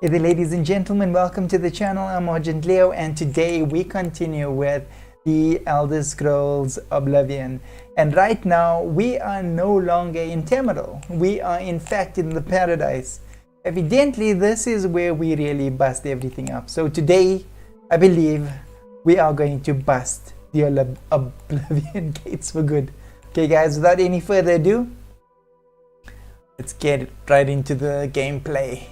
Hey there, ladies and gentlemen, welcome to the channel. I'm Argent Leo, and today we continue with the Elder Scrolls Oblivion. And right now we are no longer in Temeril. We are in fact in the Paradise. Evidently this is where we really bust everything up. So today I believe we are going to bust the Oblivion gates for good. Okay guys, without any further ado, let's get right into the gameplay.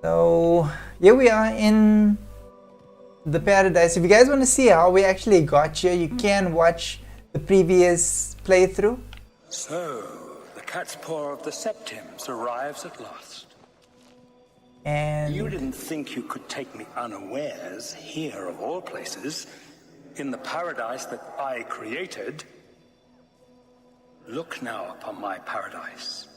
So here we are in the Paradise. If you guys want to see how we actually got here, you can watch the previous playthrough. So, the cat's paw of the Septims arrives at last. And You didn't think you could take me unawares, here of all places, in the paradise that I created. Look now upon my paradise.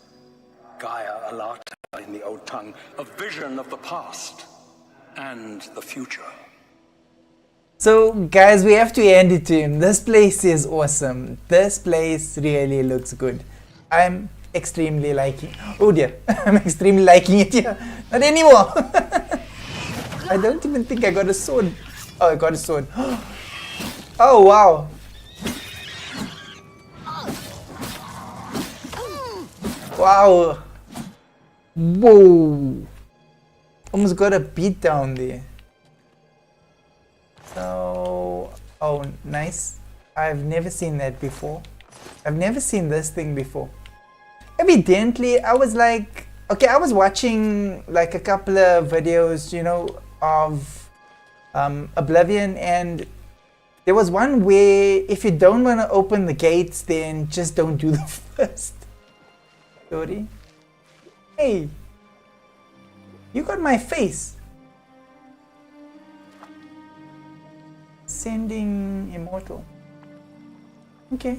Gaia Alata in the old tongue, a vision of the past and the future. so guys, we have to hand it to him. This place is awesome. This place really looks good. I'm extremely liking, oh dear, I'm extremely liking it here. Not anymore. I don't even think I got a sword. Oh, I got a sword. Oh wow. Wow. Whoa. Almost got a beat down there. So, oh nice. I've never seen that before. I've never seen this thing before. Evidently, I was like, okay, I was watching like a couple of videos, you know, of Oblivion, and there was one where if you don't want to open the gates, then just don't do the first story. Hey, you got my face. Sending immortal. Okay.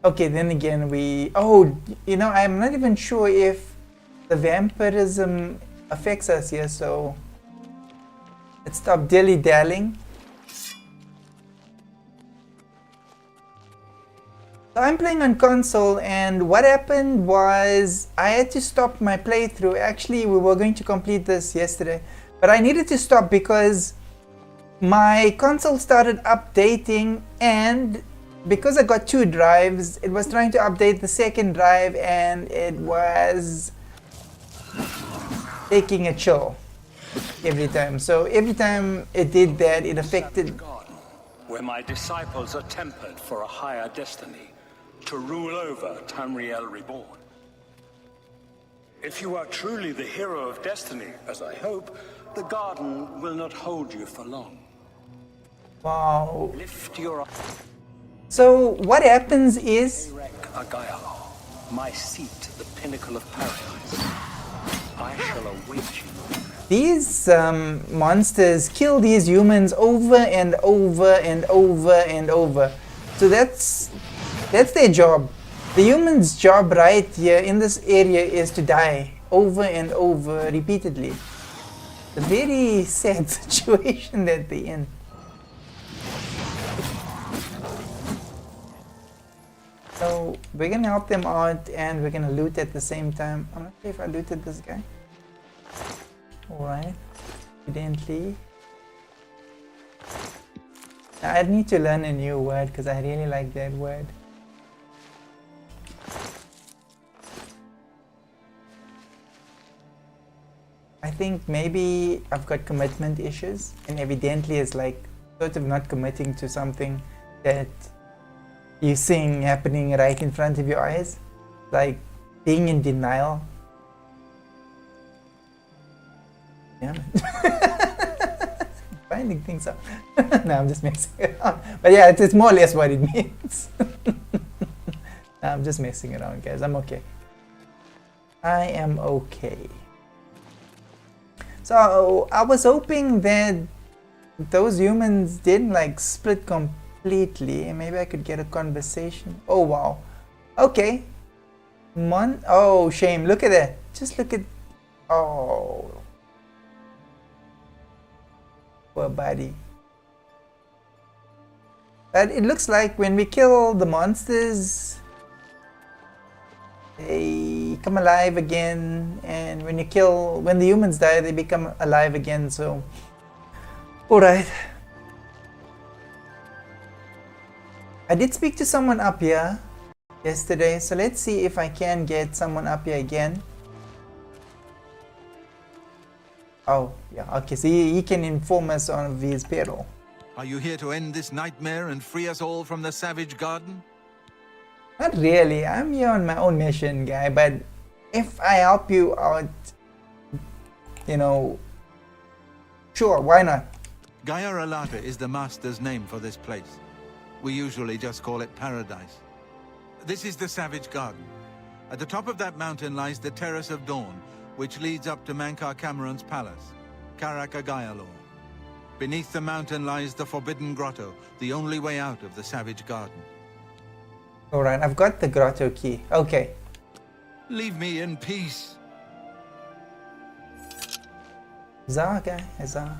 Okay, then again we... Oh, you know, I'm not even sure if the vampirism affects us here, so let's stop dilly-dallying. So I'm playing on console, and what happened was I had to stop my playthrough. Actually, we were going to complete this yesterday, but I needed to stop because my console started updating, and because I got two drives, it was trying to update the second drive and it was taking a chill every time. So every time it did that, it affected... Garden, where my disciples are tempered for a higher destiny, to rule over Tamriel Reborn. If you are truly the hero of destiny, as I hope, the garden will not hold you for long. Wow. Lift your So what happens is... Agaialo, my seat at the pinnacle of paradise. I shall await you. These monsters kill these humans over and over and over and over. So that's their job. The human's job right here in this area is to die over and over repeatedly. It's a very sad situation that they're in. So we're gonna help them out and we're gonna loot at the same time. I'm not sure if I looted this guy. Alright, evidently. Now, I need to learn a new word because I really like that word. I think maybe I've got commitment issues, and evidently it's like sort of not committing to something that you're seeing happening right in front of your eyes, like being in denial. Yeah. Finding things out. No, I'm just messing around. But yeah, it's more or less what it means. No, I'm just messing around, guys. I'm okay. I am okay. So I was hoping that those humans didn't like split completely. Maybe I could get a conversation. Oh wow. Okay. Oh shame. Look at that. Just look at... Oh. Poor buddy. But it looks like when we kill the monsters, they come alive again, and when the humans die, they become alive again. So, all right. I did speak to someone up here yesterday, so let's see if I can get someone up here again. Oh, yeah, okay, so he can inform us on his peril. Are you here to end this nightmare and free us all from the savage garden? Not really, I'm here on my own mission, guy, but if I help you out, you know, sure, why not? Gaia Alata is the master's name for this place. We usually just call it paradise. This is the savage garden. At the top of that mountain lies the Terrace of Dawn, which leads up to Mankar Cameron's palace, Karakagayalor. Beneath the mountain lies the Forbidden Grotto, the only way out of the savage garden. Alright, I've got the grotto key. Okay. Leave me in peace. Zah, guy, Zah.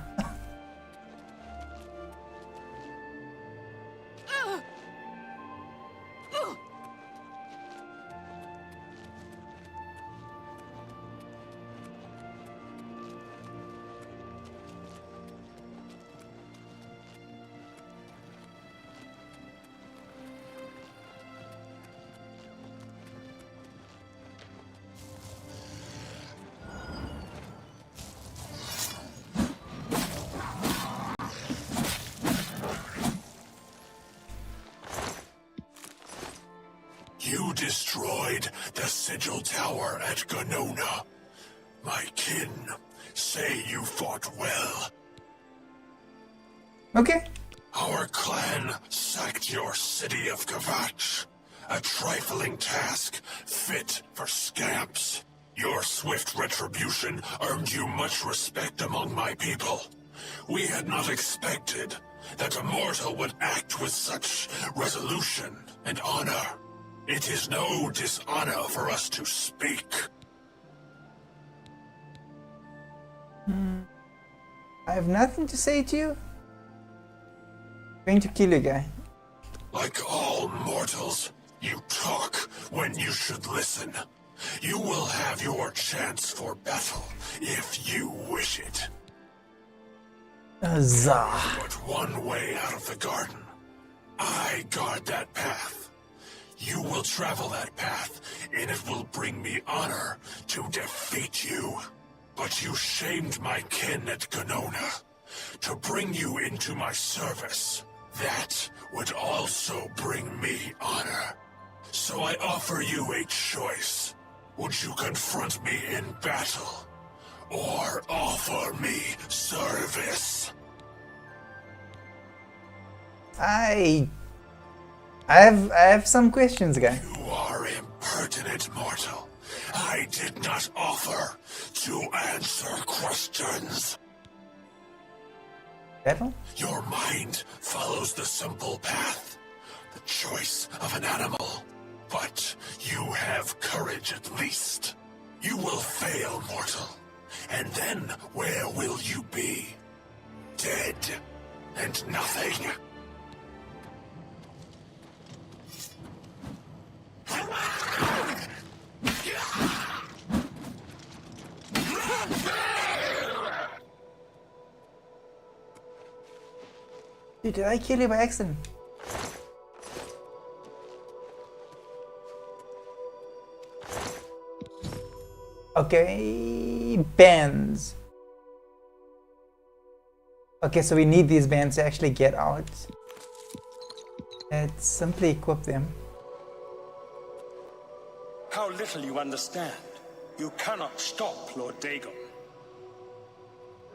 You destroyed the Sigil Tower at Ganona. My kin say you fought well. Okay. Our clan sacked your city of Kavach. A trifling task fit for scamps. Your swift retribution earned you much respect among my people. We had not expected that a mortal would act with such resolution and honor. It is no dishonor for us to speak. I have nothing to say to you. Going to kill you, guy. Like all mortals, you talk when you should listen. You will have your chance for battle if you wish it. Zah. But one way out of the garden. I guard that path. You will travel that path, and it will bring me honor to defeat you. But you shamed my kin at Ganona. To bring you into my service, that would also bring me honor. So I offer you a choice. Would you confront me in battle, or offer me service? I have some questions, guy. You are impertinent, mortal. I did not offer to answer questions. Devil? Your mind follows the simple path, the choice of an animal. But you have courage at least. You will fail, mortal. And then where will you be? Dead and nothing. Dude, did I kill you by accident? Okay, bands. Okay, so we need these bands to actually get out. Let's simply equip them. How little you understand. You cannot stop Lord Dagon.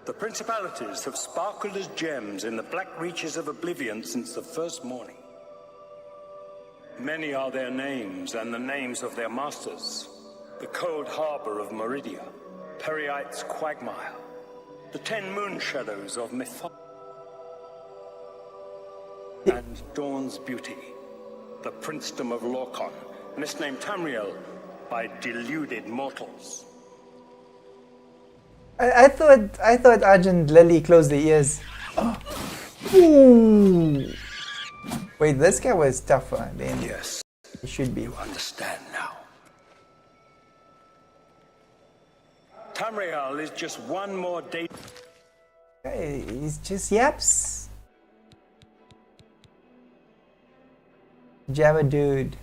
The principalities have sparkled as gems in the black reaches of Oblivion since the first morning. Many are their names and the names of their masters. The cold harbor of Meridia, Periite's quagmire, the 10 moon shadows of Mythos, and Dawn's beauty, the princedom of Lorcon, misnamed Tamriel by deluded mortals. I thought Argent Lily closed the ears. Oh. Ooh. Wait, this guy was tougher than Yes, he should be. you understand now. Tamriel is just one more day. He's just yaps. Java dude.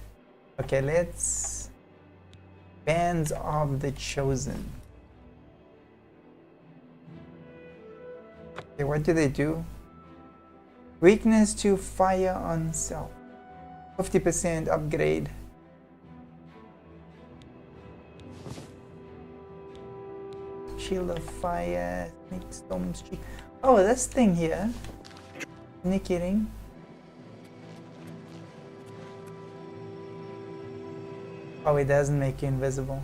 Okay, let's... Bands of the Chosen. Okay, what do they do? Weakness to fire on self. 50% upgrade. Shield of fire. Snake storm streak. Oh, this thing here. Sneaky ring. Oh, it doesn't make you invisible.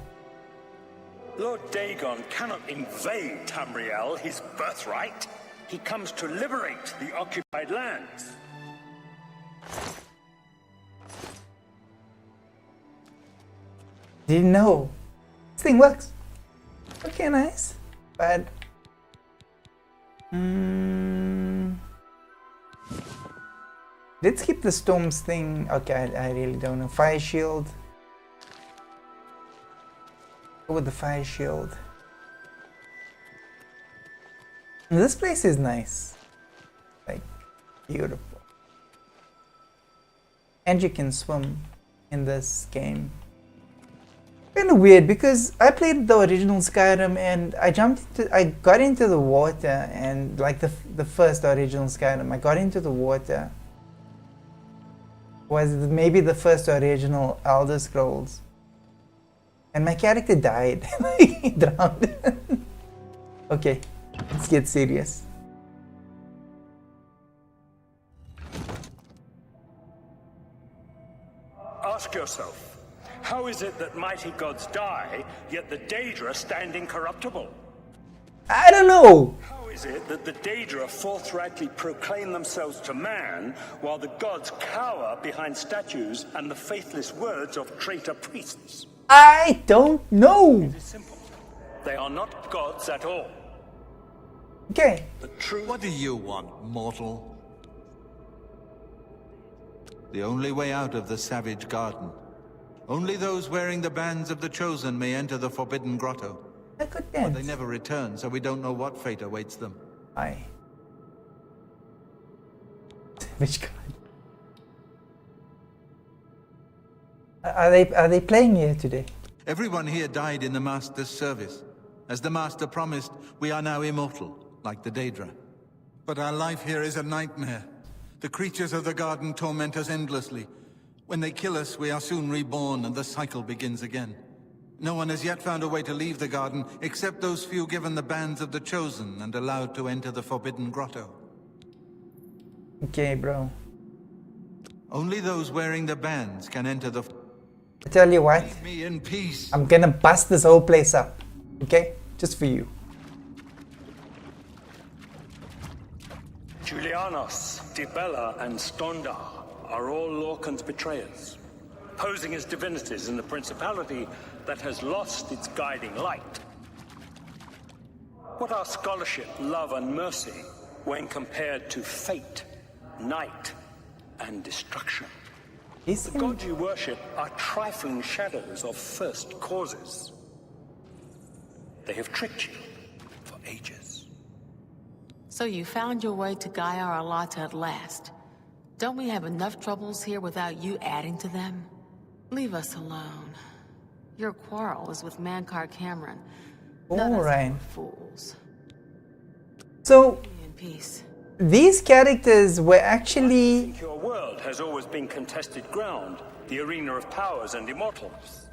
Lord Dagon cannot invade Tamriel, his birthright. He comes to liberate the occupied lands. Didn't know. This thing works. Okay, nice. But... let's keep the storms thing. Okay, I really don't know. Fire shield. Go with the fire shield. This place is nice. Like, beautiful. And you can swim in this game. Kind of weird because I played the original Skyrim and I got into the water, and like the first original Skyrim, I got into the water. Was maybe the first original Elder Scrolls. And my character died. He drowned. Okay, let's get serious. Ask yourself, how is it that mighty gods die, yet the Daedra stand incorruptible? I don't know. How is it that the Daedra forthrightly proclaim themselves to man, while the gods cower behind statues and the faithless words of traitor priests? I don't know. It is simple. They are not gods at all. Okay. The true... What do you want, mortal? The only way out of the Savage Garden. Only those wearing the bands of the Chosen may enter the Forbidden Grotto. I could But dance. they never return, so we don't know what fate awaits them. Aye. Which god? Are they playing here today? Everyone here died in the Master's service. As the Master promised, we are now immortal, like the Daedra. But our life here is a nightmare. The creatures of the garden torment us endlessly. When they kill us, we are soon reborn and the cycle begins again. No one has yet found a way to leave the garden, except those few given the bands of the Chosen and allowed to enter the Forbidden Grotto. Okay, bro. Only those wearing the bands can enter the... I tell you what, Leave me in peace. I'm gonna bust this whole place up. Okay? Just for you. Julianos, Dibella, and Stondar are all Lorcan's betrayers, posing as divinities in the principality that has lost its guiding light. What are scholarship, love, and mercy when compared to fate, night, and destruction? The gods you worship are trifling shadows of first causes. They have tricked you for ages. So you found your way to Gaia Arlata at last. Don't we have enough troubles here without you adding to them? Leave us alone. Your quarrel is with Mankar Cameron. None of us Alright. are fools. So, Be in peace. these characters were actually... Your world has always been contested ground, the arena of powers and immortals.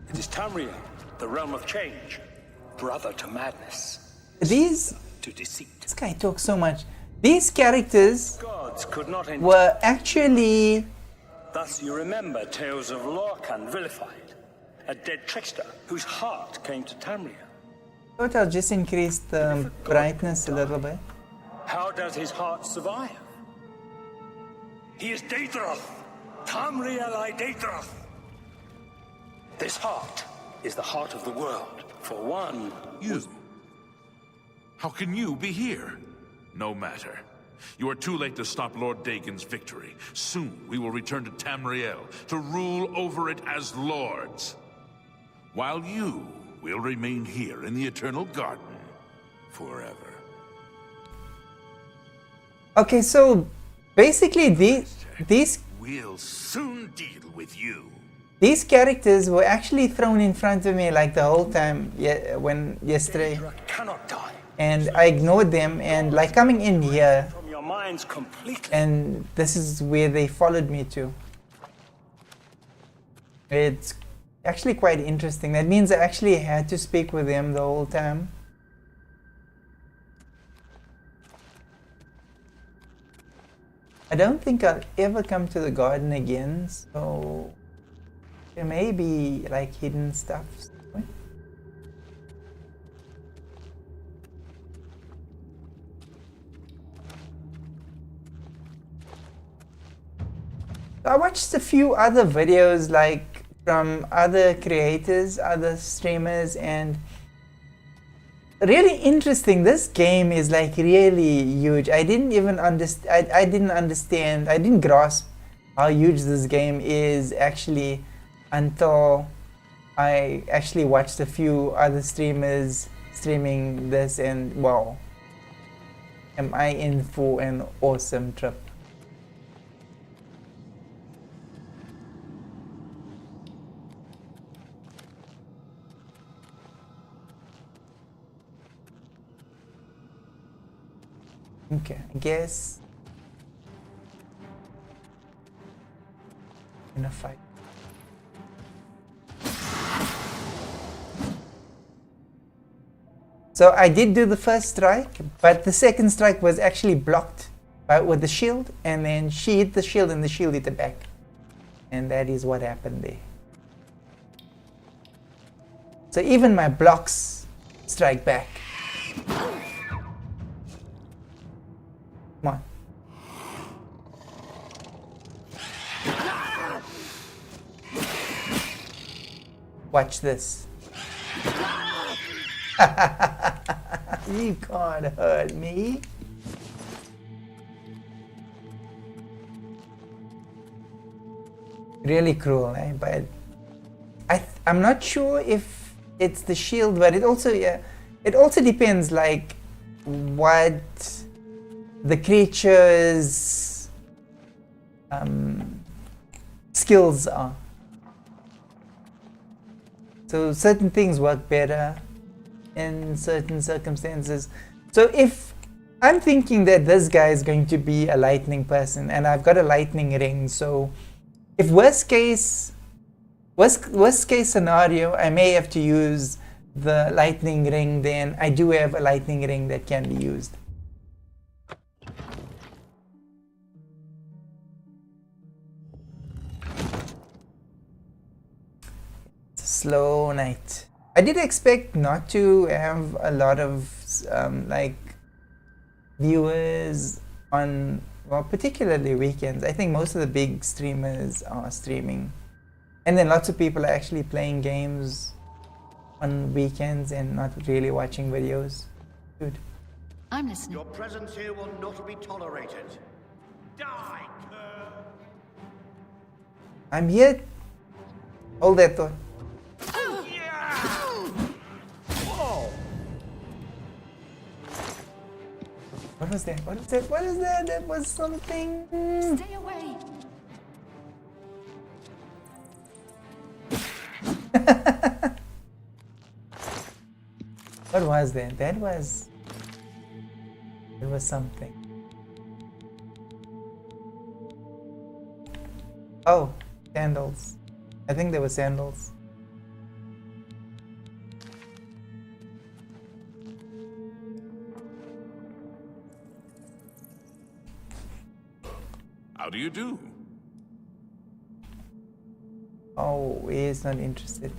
It is Tamriel, the realm of change, brother to madness, These... to deceit. This guy talks so much. These characters Gods could not were actually... Thus you remember tales of Lorcan vilified, a dead trickster whose heart came to Tamriel. Thought I'll just increase the brightness a little bit. How does his heart survive? He is Daedroth, Tamriel I Daedroth. This heart is the heart of the world. For one, You? How can you be here? No matter. You are too late to stop Lord Dagon's victory. Soon we will return to Tamriel to rule over it as lords. While you We'll remain here in the Eternal Garden forever. Okay, so basically these We'll soon deal with you. these characters were actually thrown in front of me like the whole time yesterday, Daedra cannot die. and I ignored them, and like coming in here, From your minds completely. and this is where they followed me to. It's actually quite interesting. That means I actually had to speak with them the whole time. I don't think I'll ever come to the garden again, so there may be like hidden stuff somewhere. I watched a few other videos like from other creators, other streamers, and really interesting. This game is like really huge. I didn't even understand. I didn't understand. I didn't grasp how huge this game is actually until I actually watched a few other streamers streaming this, and wow, am I in for an awesome trip. Okay, I guess in a fight. So I did do the first strike, but the second strike was actually blocked with the shield, and then she hit the shield and the shield hit the back. And that is what happened there. So even my blocks strike back. Come on. Watch this. You can't hurt me. Really cruel, eh? But I'm not sure if it's the shield, but it also depends like what the creature's skills are. So certain things work better in certain circumstances. So if I'm thinking that this guy is going to be a lightning person, and I've got a lightning ring, so if worst case scenario, I may have to use the lightning ring, then I do have a lightning ring that can be used. Slow night. I did expect not to have a lot of like viewers on, well, particularly weekends. I think most of the big streamers are streaming, and then lots of people are actually playing games on weekends and not really watching videos. Good. I'm listening. Your presence here will not be tolerated. Die, cur! I'm here. Hold that thought. What was that? What is that? What is that? That was something. Stay away. What was that? That was something. Oh, sandals. I think they were sandals. How do you do? Oh, he is not interested.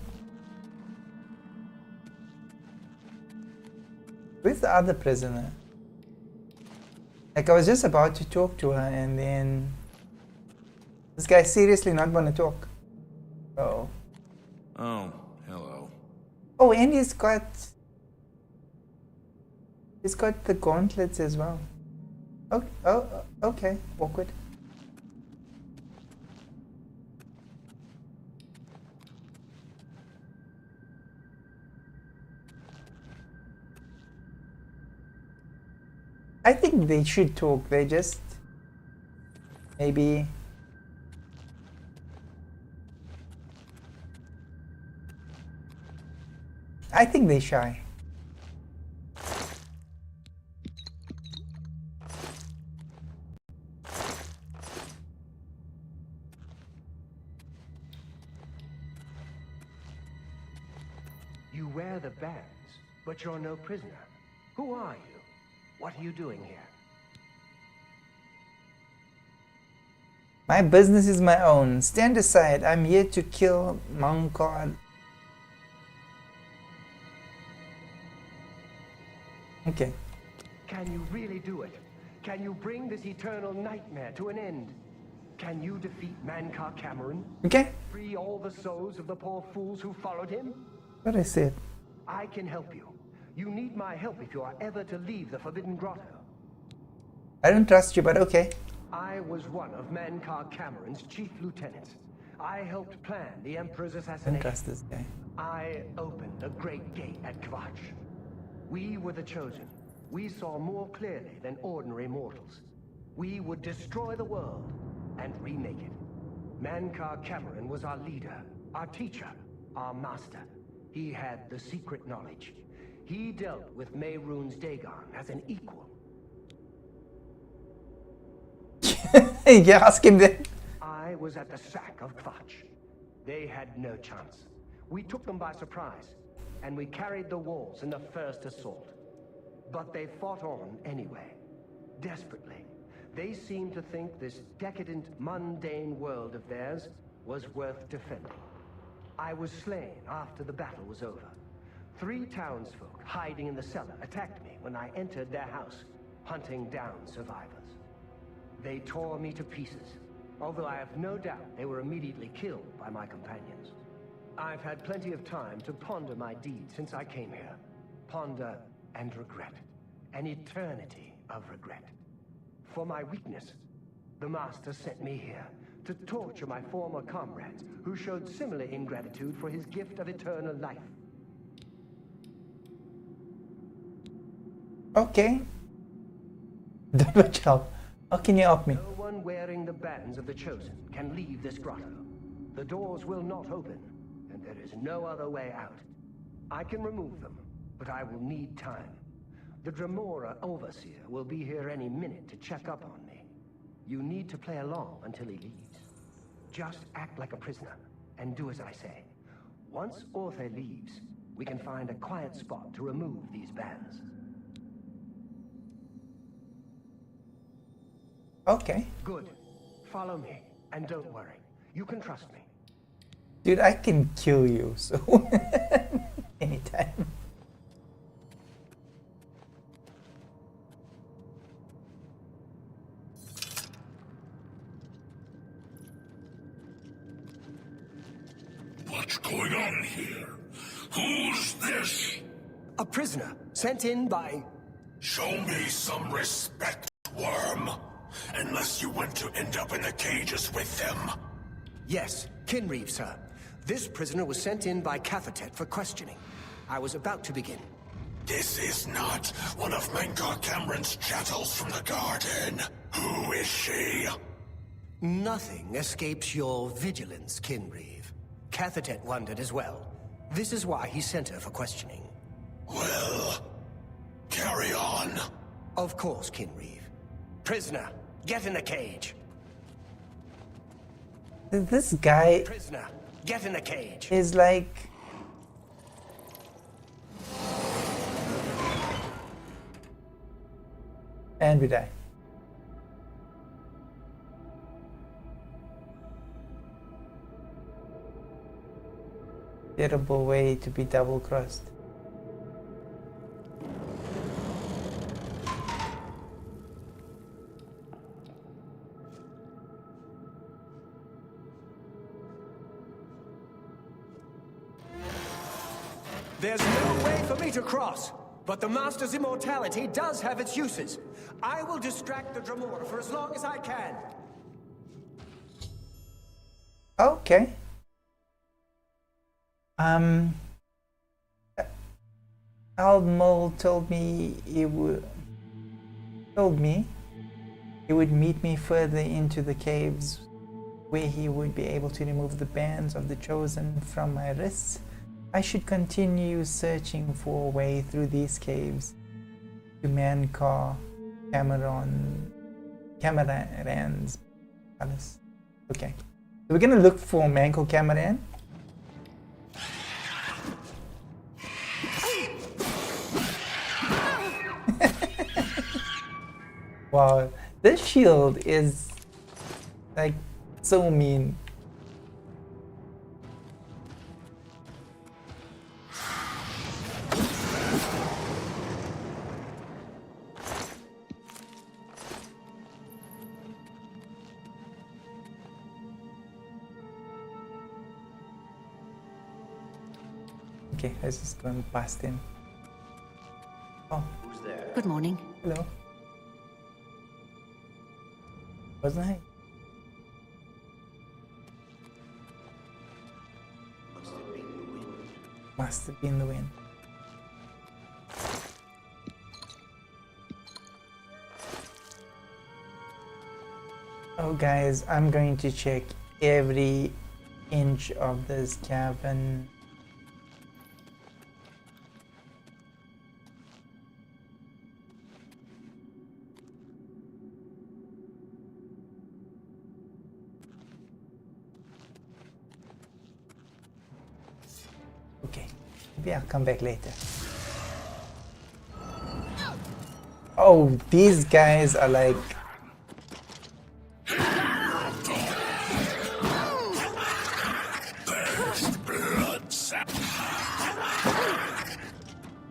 Who's the other prisoner? Like, I was just about to talk to her, and then this guy's seriously not going to talk. Oh. Oh, hello. Oh, and he's got the gauntlets as well. Oh, okay, awkward. I think they should talk. They just maybe. I think they shy. You wear the bands, but you're no prisoner. Who are you? What are you doing here? My business is my own. Stand aside. I'm here to kill Moncard. Okay. Can you really do it? Can you bring this eternal nightmare to an end? Can you defeat Mankar Cameron? Okay. Free all the souls of the poor fools who followed him? What I said. I can help you. You need my help if you are ever to leave the Forbidden Grotto. I don't trust you, but okay. I was one of Mankar Cameron's chief lieutenants. I helped plan the Emperor's I don't assassination. trust this guy. I opened the great gate at Kvatch. We were the chosen. We saw more clearly than ordinary mortals. We would destroy the world and remake it. Mankar Cameron was our leader, our teacher, our master. He had the secret knowledge. He dealt with Mehrunes Dagon as an equal. Yeah, ask him then. I was at the sack of Kvatch. They had no chance. We took them by surprise, and we carried the walls in the first assault. But they fought on anyway, desperately. They seemed to think this decadent, mundane world of theirs was worth defending. I was slain after the battle was over. 3 townsfolk hiding in the cellar attacked me when I entered their house, hunting down survivors. They tore me to pieces, although I have no doubt they were immediately killed by my companions. I've had plenty of time to ponder my deeds since I came here. Ponder and regret. An eternity of regret. For my weakness, the Master sent me here to torture my former comrades who showed similar ingratitude for his gift of eternal life. Okay. That much help. How can you help me? No one wearing the bands of the Chosen can leave this grotto. The doors will not open, and there is no other way out. I can remove them, but I will need time. The Dremora Overseer will be here any minute to check up on me. You need to play along until he leaves. Just act like a prisoner, and do as I say. Once Orthe leaves, we can find a quiet spot to remove these bands. Okay. Good. Follow me, and don't worry. You can trust me. Dude, I can kill you, so anytime. What's going on here? Who's this? A prisoner, sent in by... Show me some respect, worm. Unless you want to end up in the cages with them. Yes, Kinreeve, sir. This prisoner was sent in by Cathatet for questioning. I was about to begin. This is not one of Mankar Cameron's chattels from the garden. Who is she? Nothing escapes your vigilance, Kinreeve. Cathatet wondered as well. This is why he sent her for questioning. Well, carry on. Of course, Kinreeve. Prisoner, get in the cage. This guy Prisoner, get in the cage. is like... And we die. Terrible way to be double-crossed. There's no way for me to cross, but the Master's immortality does have its uses. I will distract the Dremora for as long as I can. Okay. Almol told me he would... told me he would meet me further into the caves, where he would be able to remove the bands of the Chosen from my wrists. I should continue searching for a way through these caves to Cameron's palace. Okay, so we're gonna look for Manco Cameron. Wow, this shield is like so mean. Okay, let's just go past him. Oh, Good morning. hello. Wasn't I? Must have been the wind. Oh guys, I'm going to check every inch of this cavern. Okay, maybe I'll come back later. Oh, these guys are like...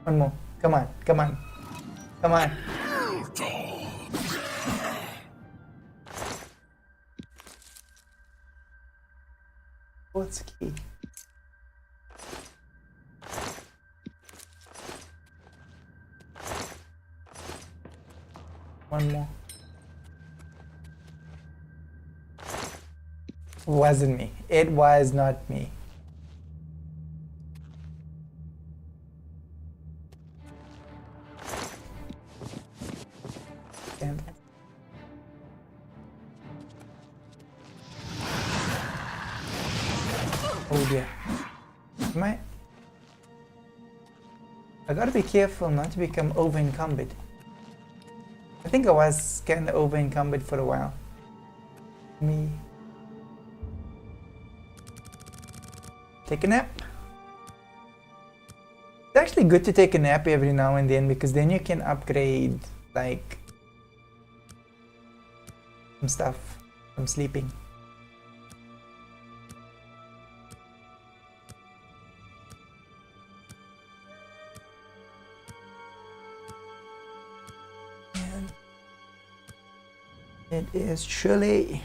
One more. Come on, come on, come on. What's key? One more. Wasn't me. It was not me. Damn it. Oh dear. I gotta be careful not to become over encumbered. I think I was kind of over encumbered for a while. Me. Take a nap. It's actually good to take a nap every now and then because then you can upgrade like some stuff from sleeping. It is chilly.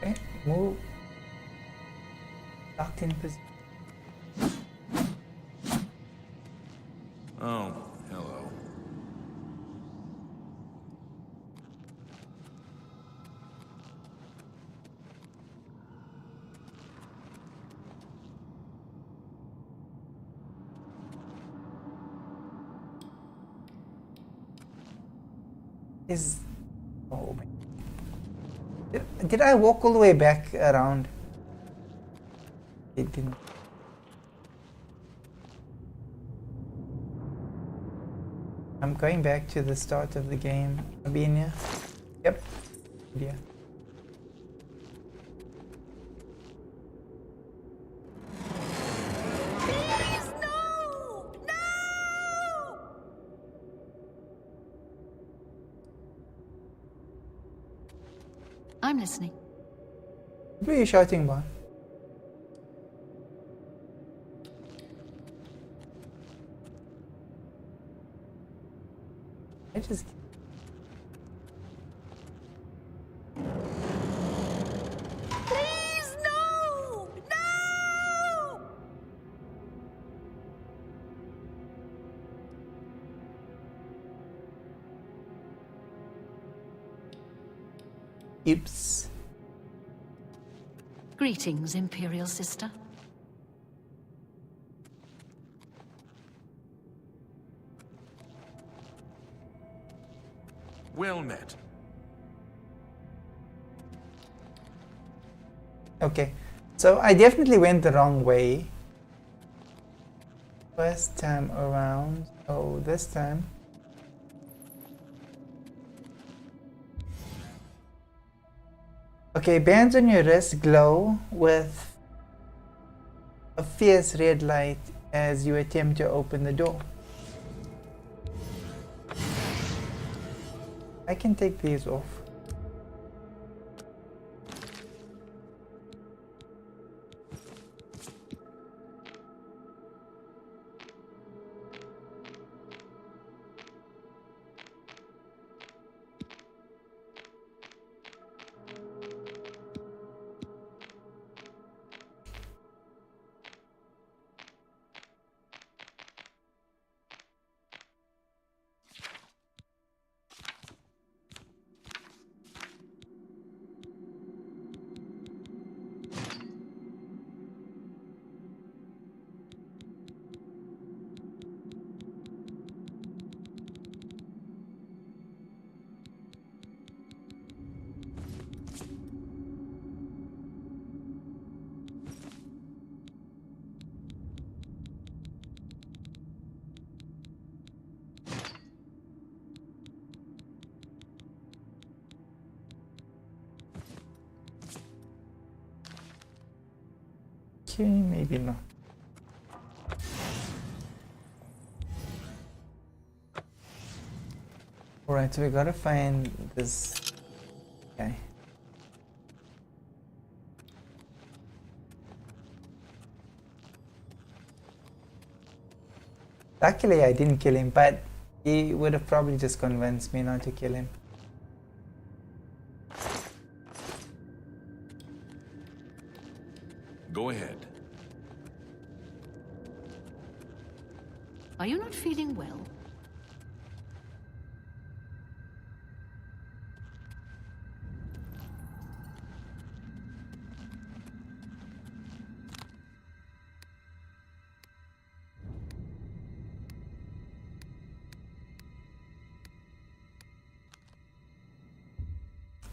Okay, move. Locked in position. Oh, hello. Is oh my. Did I walk all the way back around? It didn't. I'm going back to the start of the game. Albania. Yep. Yeah. Please, no! No! I'm listening. What are you shouting about? I just... Please, no! No! Oops. Greetings, Imperial Sister. Well met. Okay, so I definitely went the wrong way first time around. Oh, this time. Okay, bands on your wrist glow with a fierce red light as you attempt to open the door. I can take these off. Okay, maybe not. Alright, so we gotta find this guy. Luckily I didn't kill him, but he would have probably just convinced me not to kill him. Go ahead. Are you not feeling well?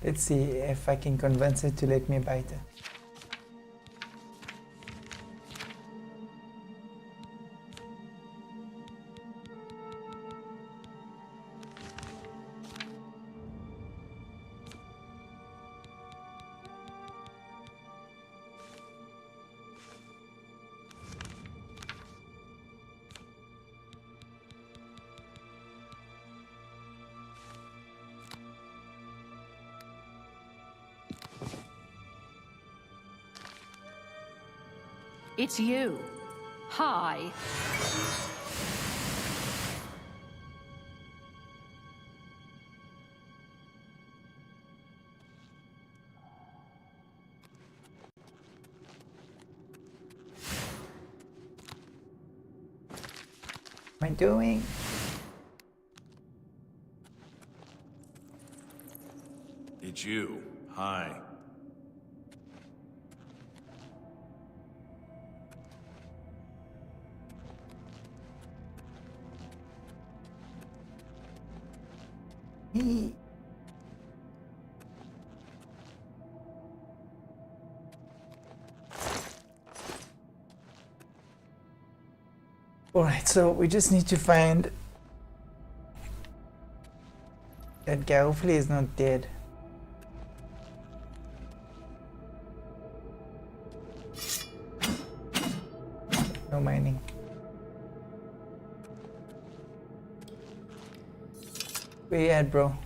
Let's see if I can convince it to let me bite it. It's you. Hi. What am I doing? It's you. Hi. He... Alright, so we just need to find That guy hopefully is not dead. No mining. Where you at, bro?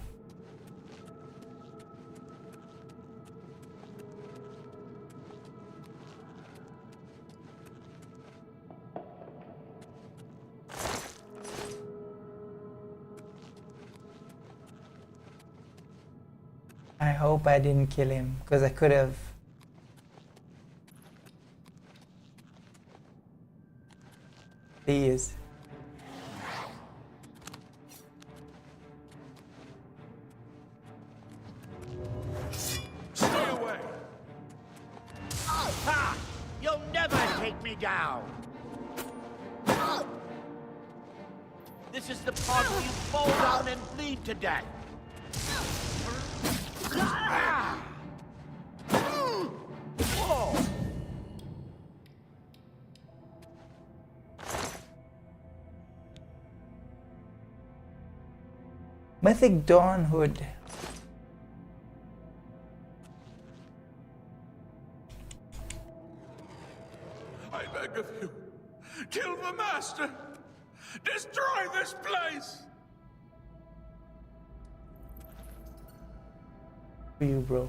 I hope I didn't kill him, because I could have. He is. Stay away! Ha! You'll never take me down! This is the part where you fall down and bleed to death. Whoa! Mythic Dawnhood. I beg of you, kill the master! Destroy this place! For you, bro.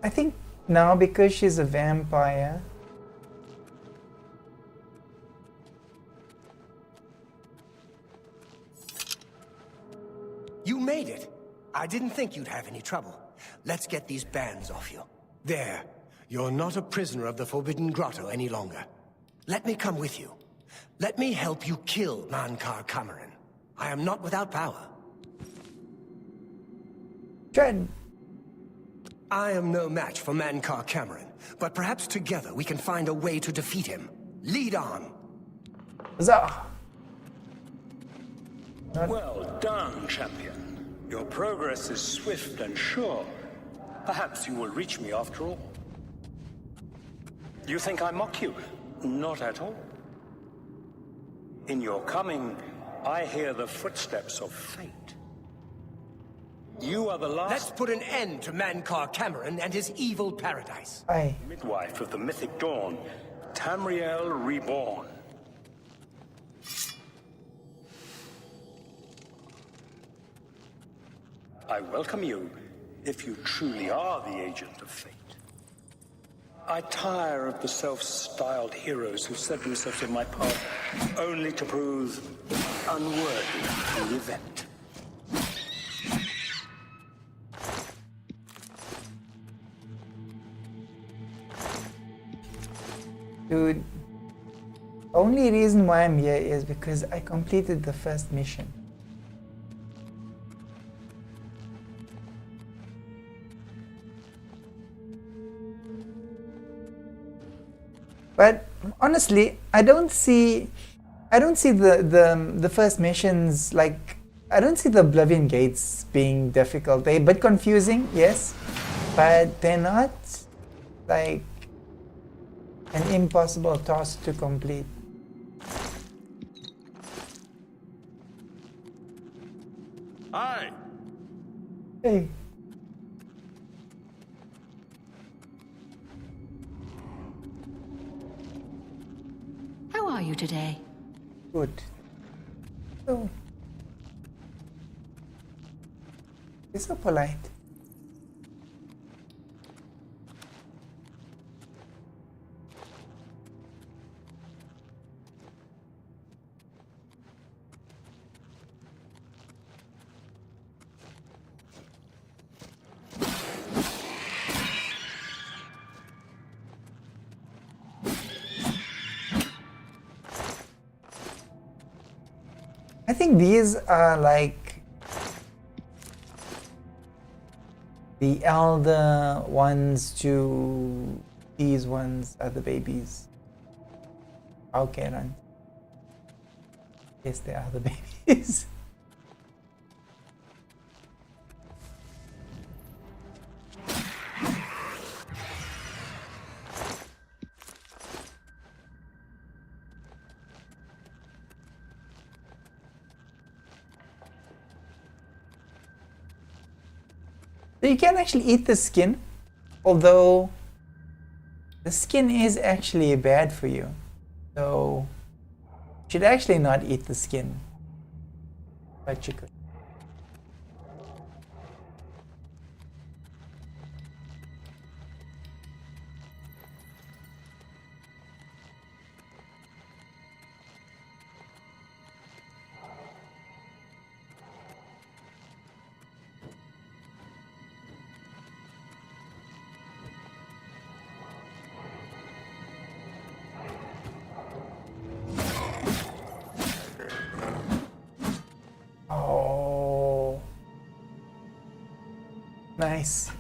I think now because she's a vampire. You made it. I didn't think you'd have any trouble. Let's get these bands off you. There. You're not a prisoner of the Forbidden Grotto any longer. Let me come with you. Let me help you kill Mankar Cameron. I am not without power. Dread. I am no match for Mankar Cameron, but perhaps together we can find a way to defeat him. Lead on. Huzzah! Well done, champion. Your progress is swift and sure. Perhaps you will reach me after all. You think I mock you? Not at all. In your coming, I hear the footsteps of fate. You are the last Let's put an end to Mankar Cameron and his evil paradise. Aye. midwife of the mythic dawn, Tamriel Reborn. I welcome you, if you truly are the agent of fate. I tire of the self-styled heroes who set themselves in my path only to prove unworthy of the event. Dude, only reason why I'm here is because I completed the first mission. But honestly, I don't see the first missions, like, I don't see the Oblivion gates being difficult. They're a bit confusing, yes, but they're not like an impossible task to complete. Aye. Hey. How are you today? Good. So, you're so polite. I think these are like the elder ones to these ones are the babies. Okay, run. Yes, they are the babies. So you can actually eat the skin, although the skin is actually bad for you. So you should actually not eat the skin. But you could. Oh, nice.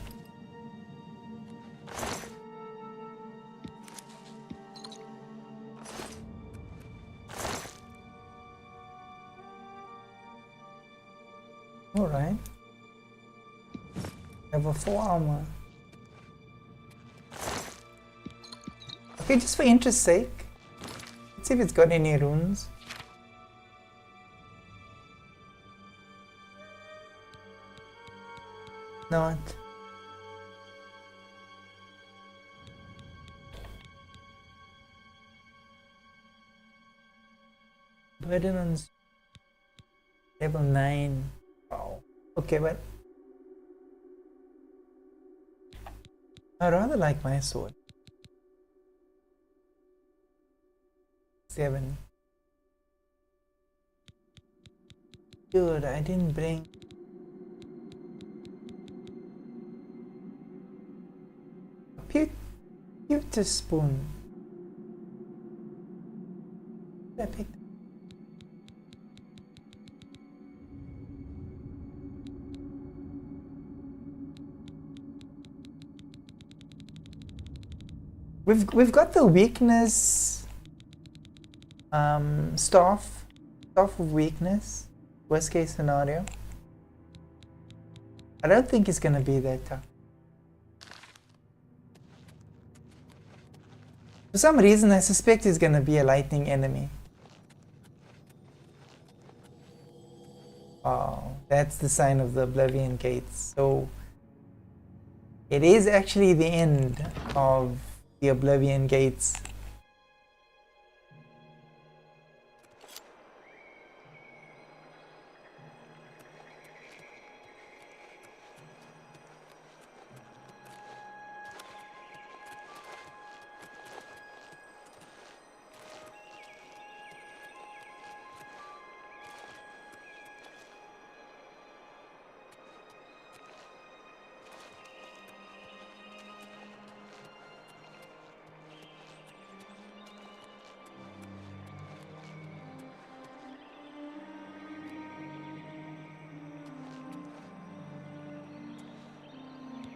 All right. Level 4 armor. Okay, just for interest's sake, let's see if it's got any runes. Not. Burden on level 9. Wow. Okay, but I rather like my sword. 7. Dude, I didn't bring. Pewter spoon. I picked. We've got the weakness staff of weakness. Worst case scenario. I don't think it's gonna be that tough. For some reason, I suspect it's gonna be a lightning enemy. Oh, that's the sign of the Oblivion Gates. So it is actually the end of the Oblivion Gates.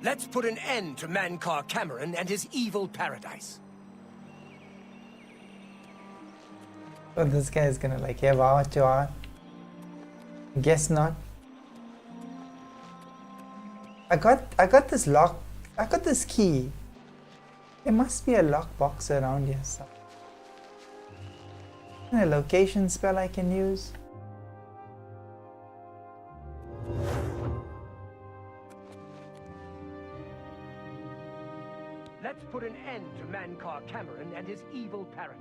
Let's put an end to Mankar Cameron and his evil paradise. So this guy is gonna like have out to art. Guess not. I got this lock. I got this key. There must be a lockbox around here somewhere. A location spell I can use. Let's put an end to Mankar Cameron and his evil paradise.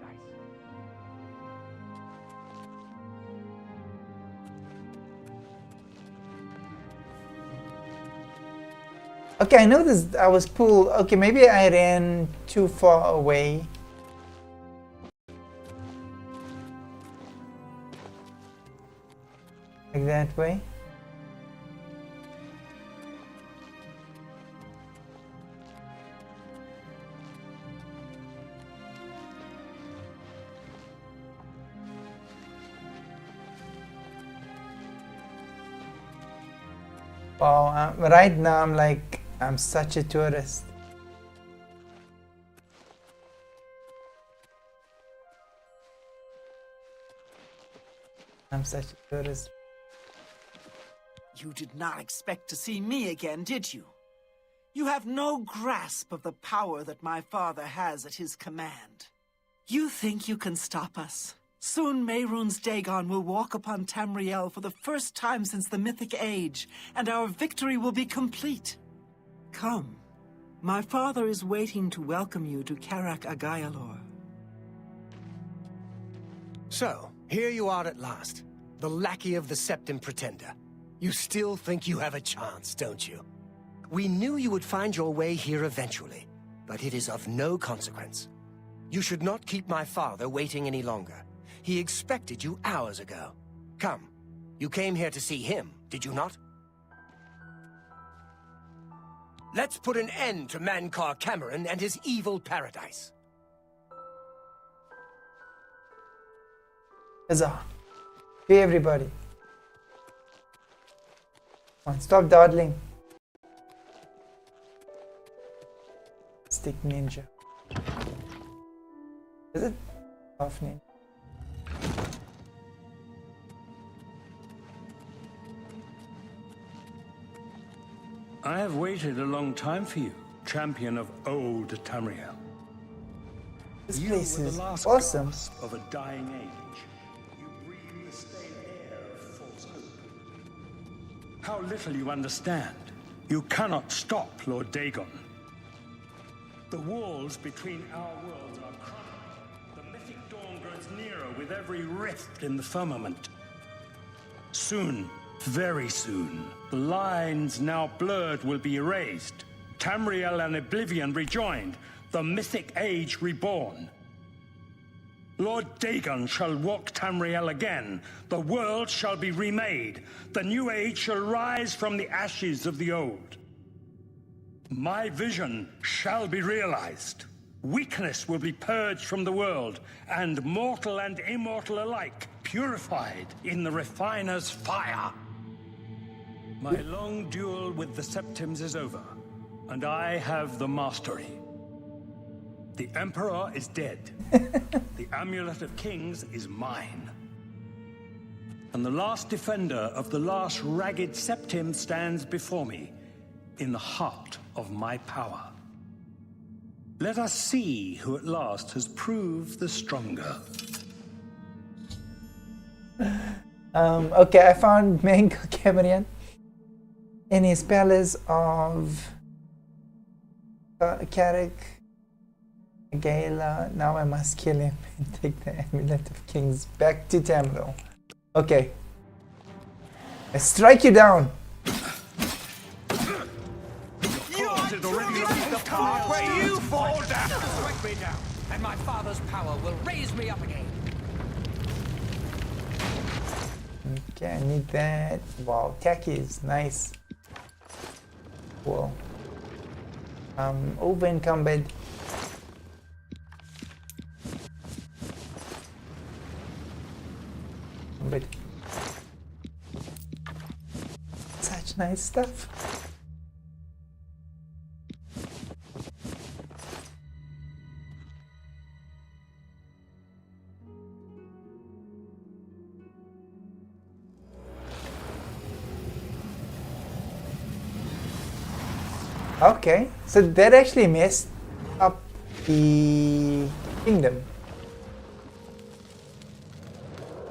Okay, I know this. I was pulled. Okay, maybe I ran too far away. Like that way. Wow, right now I'm such a tourist. I'm such a tourist. You did not expect to see me again, did you? You have no grasp of the power that my father has at his command. You think you can stop us? Soon Mehrunes Dagon will walk upon Tamriel for the first time since the Mythic Age, and our victory will be complete. Come. My father is waiting to welcome you to Karak Agayalor. So, here you are at last. The lackey of the Septim Pretender. You still think you have a chance, don't you? We knew you would find your way here eventually, but it is of no consequence. You should not keep my father waiting any longer. He expected you hours ago. Come. You came here to see him, did you not? Let's put an end to Mankar Cameron and his evil paradise. Huzzah. Hey everybody. Come on, stop dawdling. Stick ninja. Is it? Off ninja. I have waited a long time for you, champion of old Tamriel. This You place were the is last awesome. gasp of a dying age. You breathe the stale air of false hope. How little you understand. You cannot stop Lord Dagon. The walls between our worlds are crumbling. The mythic dawn grows nearer with every rift in the firmament. Soon, very soon, the lines now blurred will be erased. Tamriel and Oblivion rejoined, the mythic age reborn. Lord Dagon shall walk Tamriel again. The world shall be remade. The new age shall rise from the ashes of the old. My vision shall be realized. Weakness will be purged from the world, and mortal and immortal alike purified in the refiner's fire. My long duel with the Septims is over, and I have the mastery. The Emperor is dead. The Amulet of Kings is mine. And the last defender of the last ragged Septim stands before me, in the heart of my power. Let us see who at last has proved the stronger. Okay, I found Mankar Cameron in his palace of Karak Agayalor. Now I must kill him and take the Amulet of Kings back to Tamriel. Okay. I strike you down. Where you fall down! Strike me down, and my father's power will raise me up again. Okay, I need that. Wow, tackies, nice. Cool. Over encumbered. But such nice stuff. Okay, so that actually messed up the kingdom.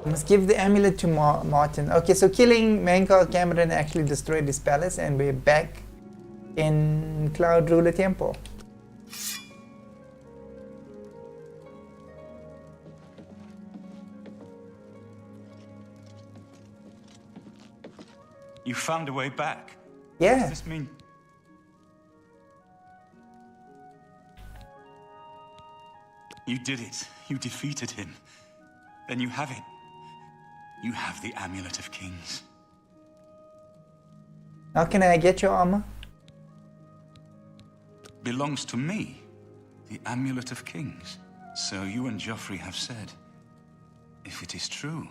I must give the amulet to Martin. Okay, so killing Mankar Cameron actually destroyed his palace, and we're back in Cloud Ruler Temple. You found a way back? Yeah. What does this mean? You did it. You defeated him. Then you have it. You have the Amulet of Kings. How can I get your armor? Belongs to me. The Amulet of Kings. So you and Joffrey have said. If it is true,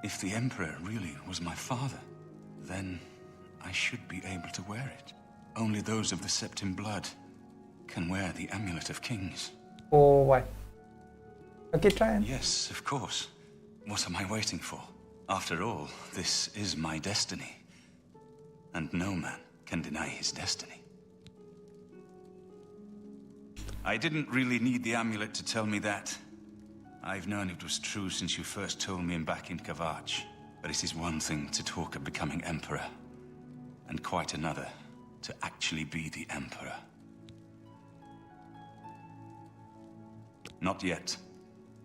if the Emperor really was my father, then I should be able to wear it. Only those of the Septim blood can wear the Amulet of Kings. Or what? Okay, try it. Yes, of course. What am I waiting for? After all, this is my destiny. And no man can deny his destiny. I didn't really need the amulet to tell me that. I've known it was true since you first told me back in Kavach. But it is one thing to talk of becoming Emperor, and quite another to actually be the Emperor. Not yet.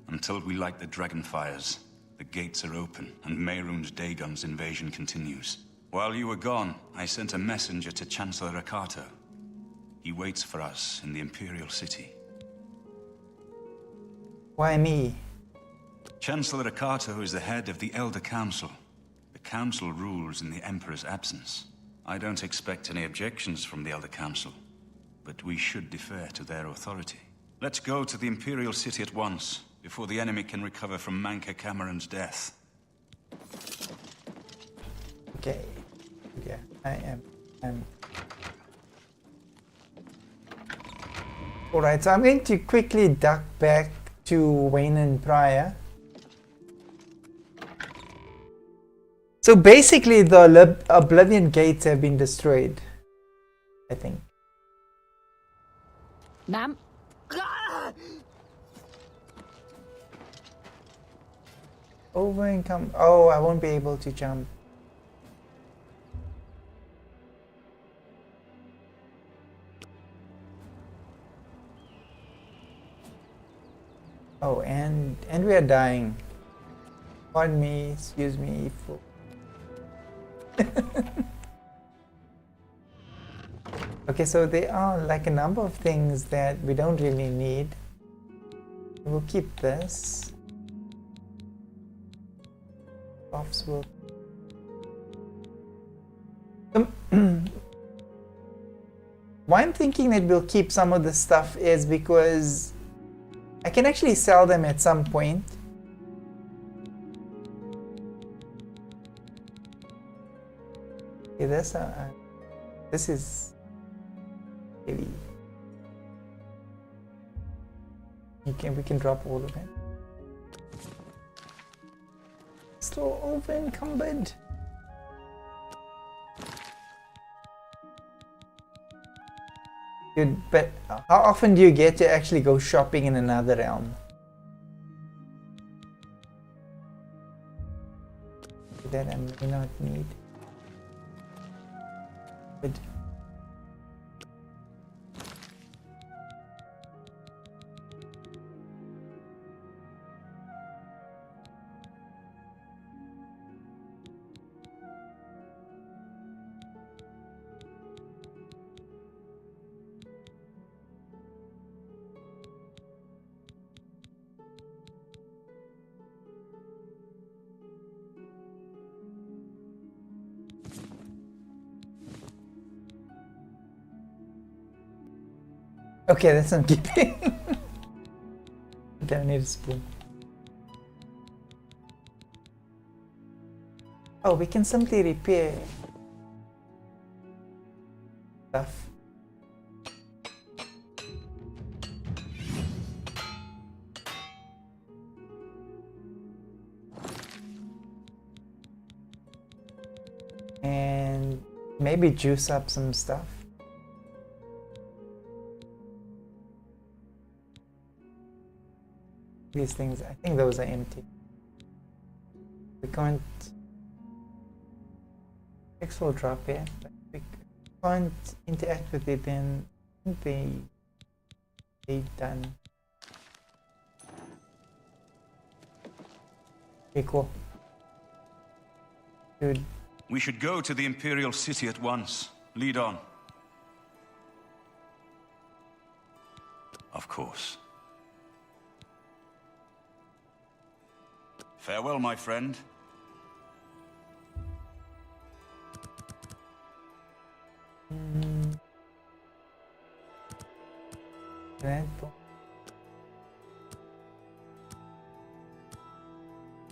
Until we light the dragon fires, the gates are open, and Mehrunes Dagon's invasion continues. While you were gone, I sent a messenger to Chancellor Akato. He waits for us in the Imperial City. Why me? Chancellor Akato is the head of the Elder Council. The Council rules in the Emperor's absence. I don't expect any objections from the Elder Council, but we should defer to their authority. Let's go to the Imperial City at once, before the enemy can recover from Manka Cameron's death. Okay. Yeah, I'm... Alright, so I'm going to quickly duck back to Wayne and Pryor. So basically the Oblivion gates have been destroyed, I think. Ma'am? Over and come. Oh, I won't be able to jump. Oh, and we are dying. Pardon me, excuse me. Okay, so there are like a number of things that we don't really need. We'll keep this. Buffs will. Why I'm thinking that we'll keep some of the stuff is because I can actually sell them at some point. Okay, this is heavy. We can drop all of it. Still over encumbered. Good, but how often do you get to actually go shopping in another realm? That I may not need. Good. Okay, that's not keeping. Don't need a spoon. Oh, we can simply repair stuff. And maybe juice up some stuff. These things, I think those are empty. We can't. X will drop here, but we can't interact with it, then they're done. Okay, cool. Good. We should go to the Imperial City at once. Lead on. Of course. Farewell, my friend.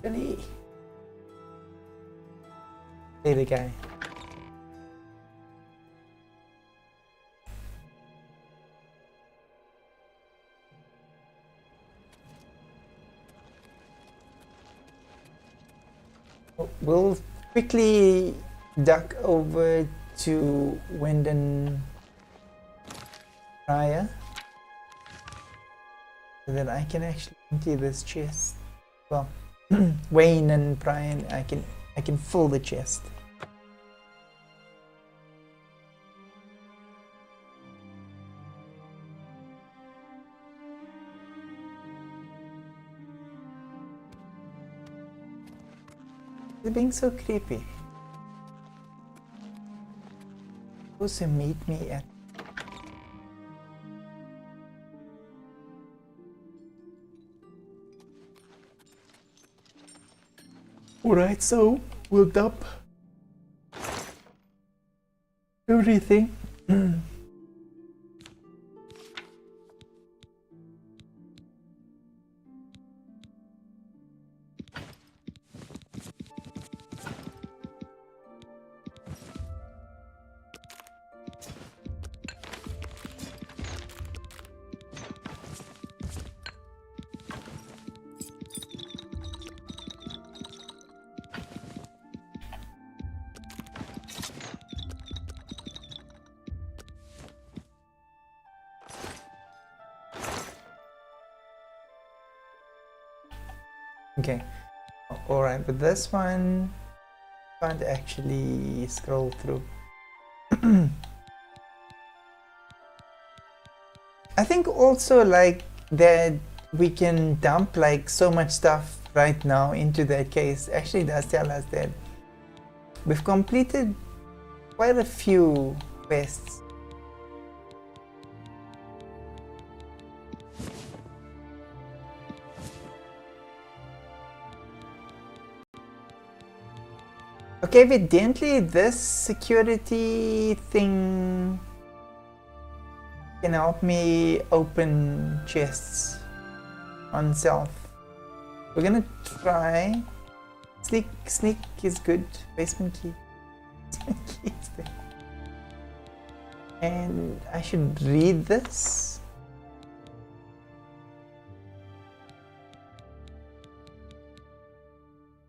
Really? Hey, the guy. We'll quickly duck over to Wyndon Pryor so that I can actually empty this chest. Well, Wayne and Pryor, I can fill the chest. They're being so creepy. Supposed to meet me at... Alright, so we'll dump everything. Okay, alright, but this one can't actually scroll through. I think also like that we can dump like so much stuff right now into that case actually does tell us that we've completed quite a few quests. Okay, evidently this security thing can help me open chests on self. We're gonna try. Sneak is good. Basement key. Basement key is there. And I should read this.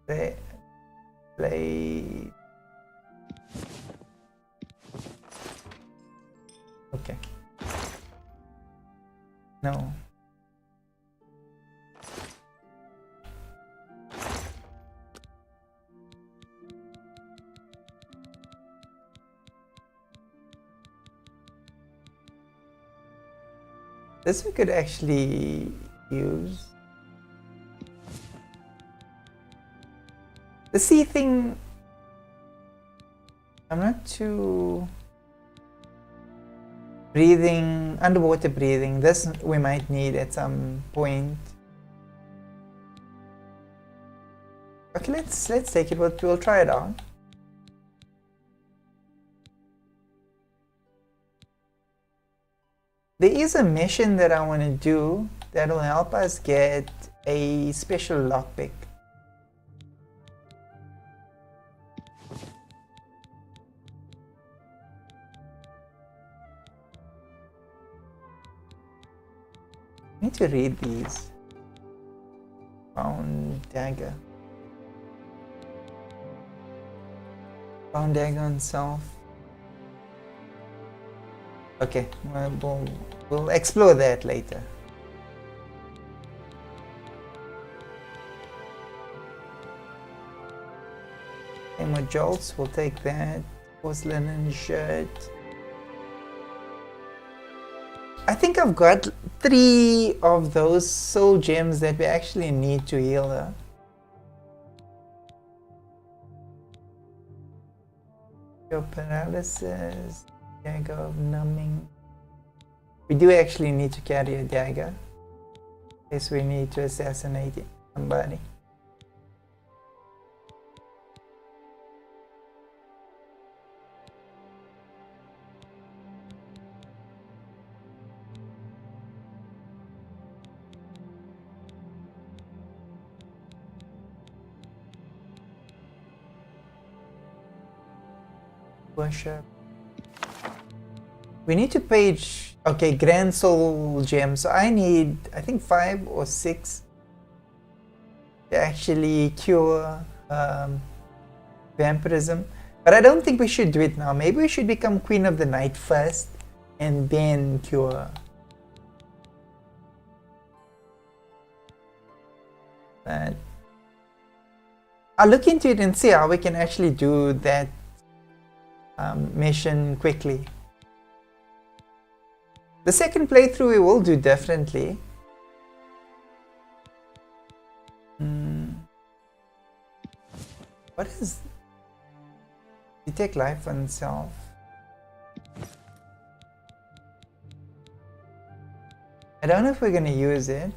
There. Play. Okay. No. This we could actually use. The sea thing, I'm not too... Breathing, underwater breathing, this we might need at some point. Okay, let's take it, we'll try it out. There is a mission that I want to do that will help us get a special lockpick. I need to read these. Found dagger. Found dagger on self. Okay, we'll explore that later. Okay, more jolts, we'll take that. Porcelain and shirt. I think I've got 3 of those soul gems that we actually need to heal her. Your paralysis, dagger of numbing. We do actually need to carry a dagger in case we need to assassinate somebody. Worship. We need to page, okay, Grand Soul Gem. So I need, I think 5 or 6 to actually cure vampirism. But I don't think we should do it now. Maybe we should become Queen of the Night first and then cure. But I'll look into it and see how we can actually do that mission quickly. The second playthrough we will do differently. What is... You take life on self. I don't know if we're gonna use it.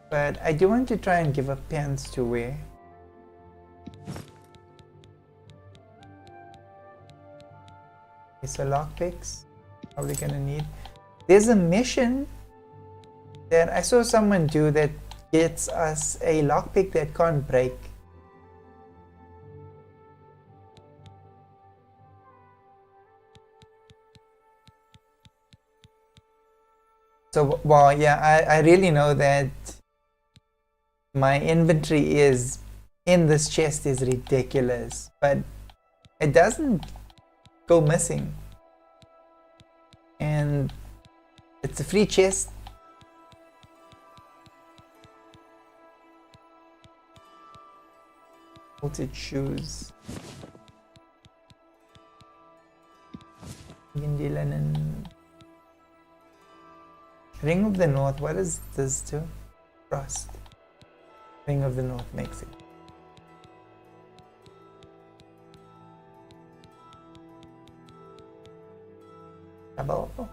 But I do want to try and give up pants to wear. Okay, so lockpicks, probably gonna need. There's a mission that I saw someone do that gets us a lockpick that can't break. So, well, yeah, I really know that my inventory is in this chest is ridiculous, but it doesn't go missing. And it's a free chest. Bolted shoes. Windy linen. Ring of the North, what is this do? Frost. Ring of the North makes it. Available.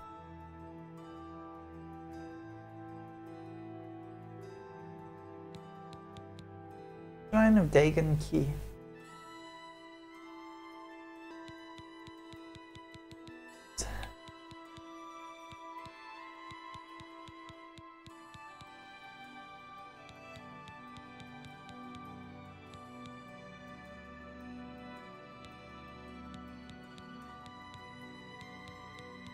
Shrine of Dagon Key.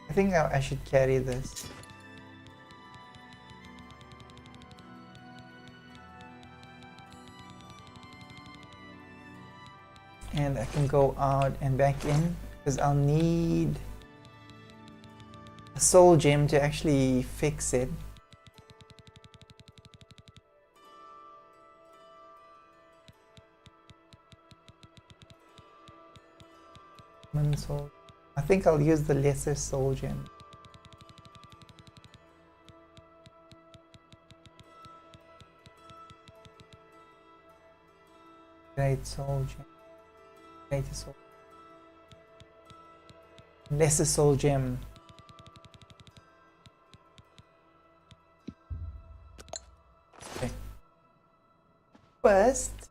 I think I should carry this. And I can go out and back in because I'll need a soul gem to actually fix it. One soul. I think I'll use the lesser soul gem. Great soul gem. Greater soul. Lesser soul gem. Okay. First,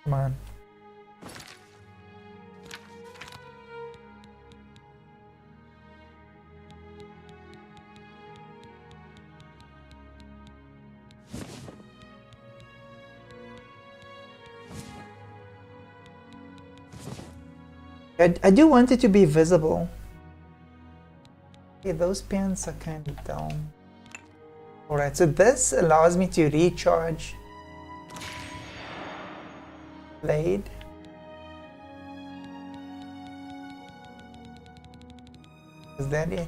come on. I do want it to be visible. Okay, those pants are kind of down. Alright, so this allows me to recharge blade. Is that it?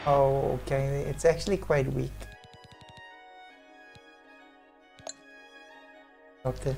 Oh, okay, it's actually quite weak. Okay.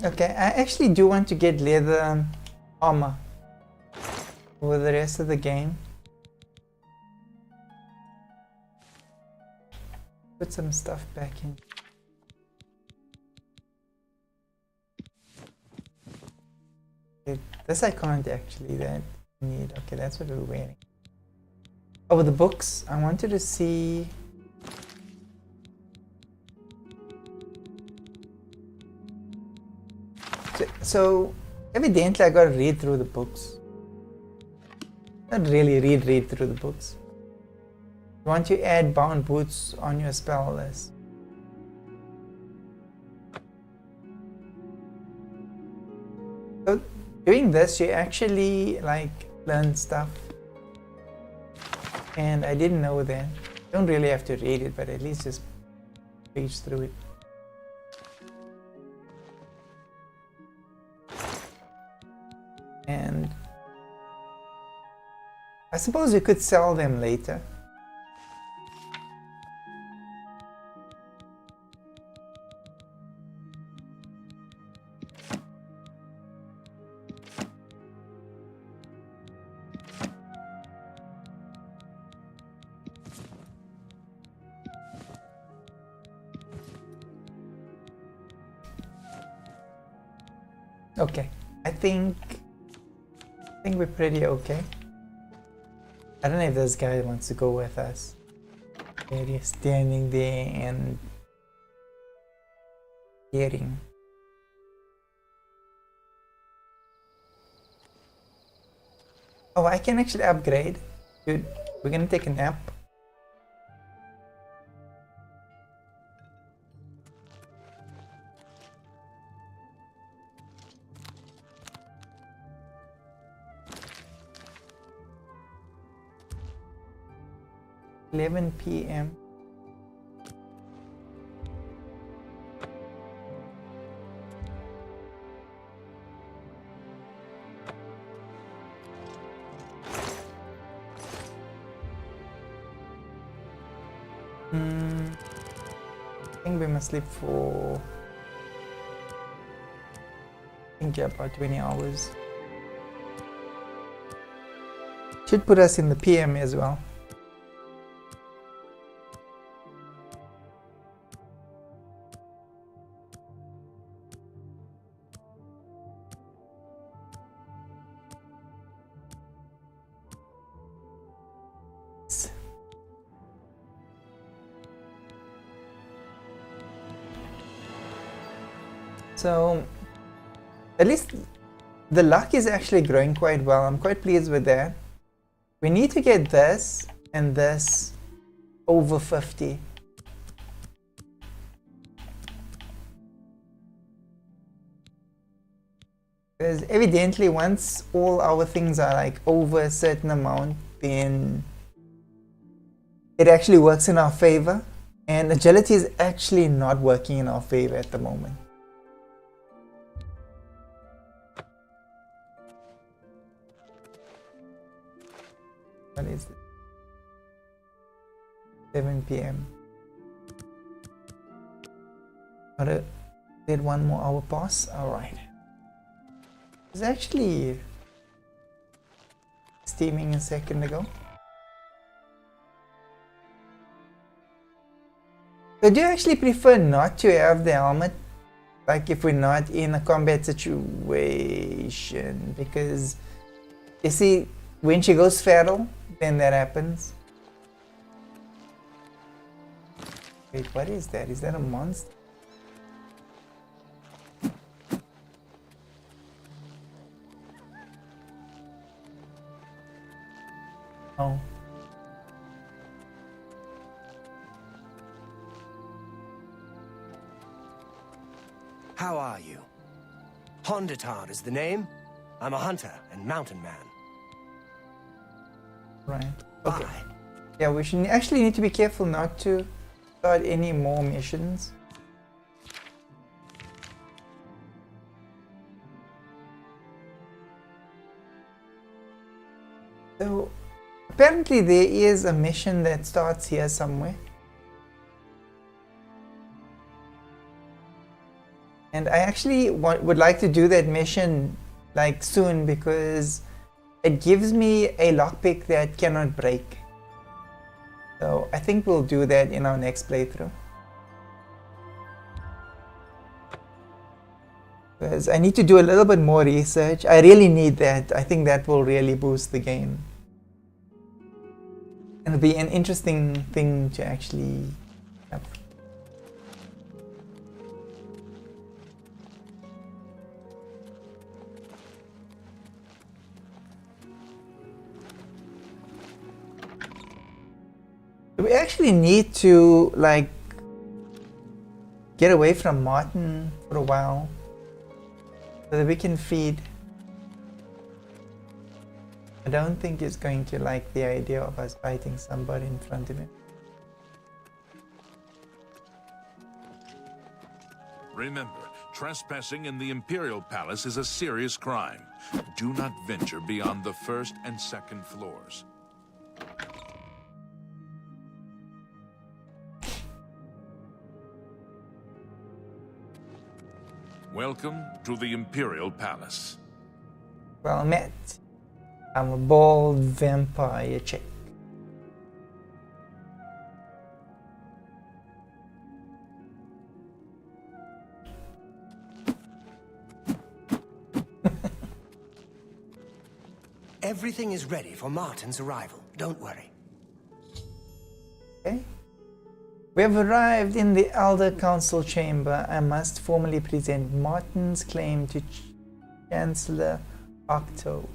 Okay, I actually do want to get leather armor for the rest of the game. Put some stuff back in. Okay, this I can't actually, that need. Okay, that's what we're wearing. Oh, the books. I wanted to see. So evidently I gotta read through the books. Not really read through the books. You want to add bound boots on your spell list. So doing this, you actually like learn stuff. And I didn't know that. Don't really have to read it, but at least just page through it. And I suppose you could sell them later. Okay, I think we're pretty okay. I don't know if this guy wants to go with us. There he is standing there and hearing. Oh, I can actually upgrade. Dude, we're gonna take a nap. PM. I think we must sleep for about 20 hours. Should put us in the PM as well. So at least the luck is actually growing quite well. I'm quite pleased with that. We need to get this and this over 50. Because evidently once all our things are like over a certain amount, then it actually works in our favor. And agility is actually not working in our favor at the moment. What is it? 7 PM. Gotta get one more hour pass. Alright. It's actually steaming a second ago. So do you actually prefer not to have the helmet? Like if we're not in a combat situation? Because you see, when she goes feral, then that happens. Wait, what is that? Is that a monster? Oh. How are you? Honditar is the name. I'm a hunter and mountain man. Right. Okay. Yeah, we should actually need to be careful not to start any more missions. So apparently there is a mission that starts here somewhere. And I actually would like to do that mission like soon because it gives me a lockpick that cannot break. So I think we'll do that in our next playthrough. Because I need to do a little bit more research. I really need that. I think that will really boost the game. And it'll be an interesting thing to actually have. We actually need to, like, get away from Martin for a while so that we can feed. I don't think he's going to like the idea of us fighting somebody in front of him. Remember, trespassing in the Imperial Palace is a serious crime. Do not venture beyond the first and second floors. Welcome to the Imperial Palace. Well met. I'm a bald vampire chick. Everything is ready for Martin's arrival. Don't worry. Okay. We have arrived in the Elder Council chamber. I must formally present Martin's claim to Chancellor Octo,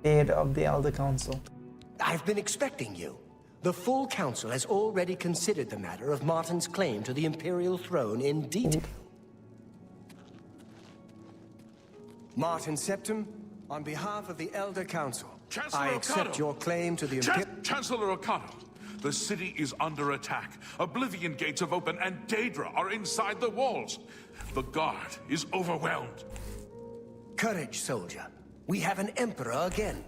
head of the Elder Council. I've been expecting you. The full council has already considered the matter of Martin's claim to the Imperial throne in detail. Martin Septim, on behalf of the Elder Council, Chancellor I accept Ocado. your claim to the Chancellor Ocado, the city is under attack. Oblivion gates have opened and Daedra are inside the walls. The guard is overwhelmed. Courage, soldier. We have an emperor again.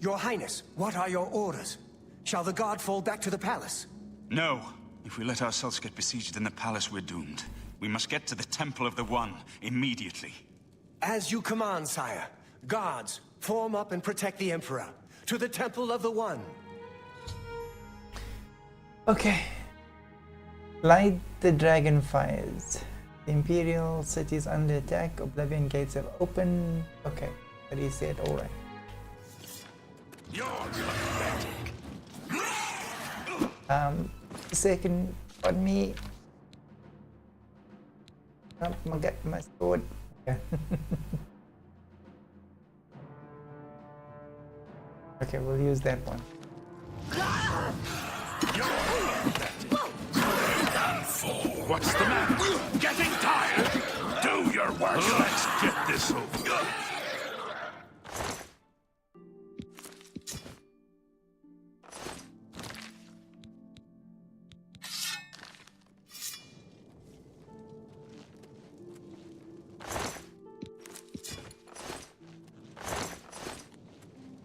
Your Highness, what are your orders? Shall the guard fall back to the palace? No. If we let ourselves get besieged in the palace, we're doomed. We must get to the Temple of the One immediately. As you command, sire. Guards, form up and protect the Emperor. To the Temple of the One. Okay. Light the dragon fires. The Imperial city is under attack. Oblivion gates have opened. Okay. But he said, alright. You're pathetic. Second, pardon me. Oh, my sword. Yeah. Okay, we'll use that one. What's the matter? Getting tired? Do your work. Let's get this over.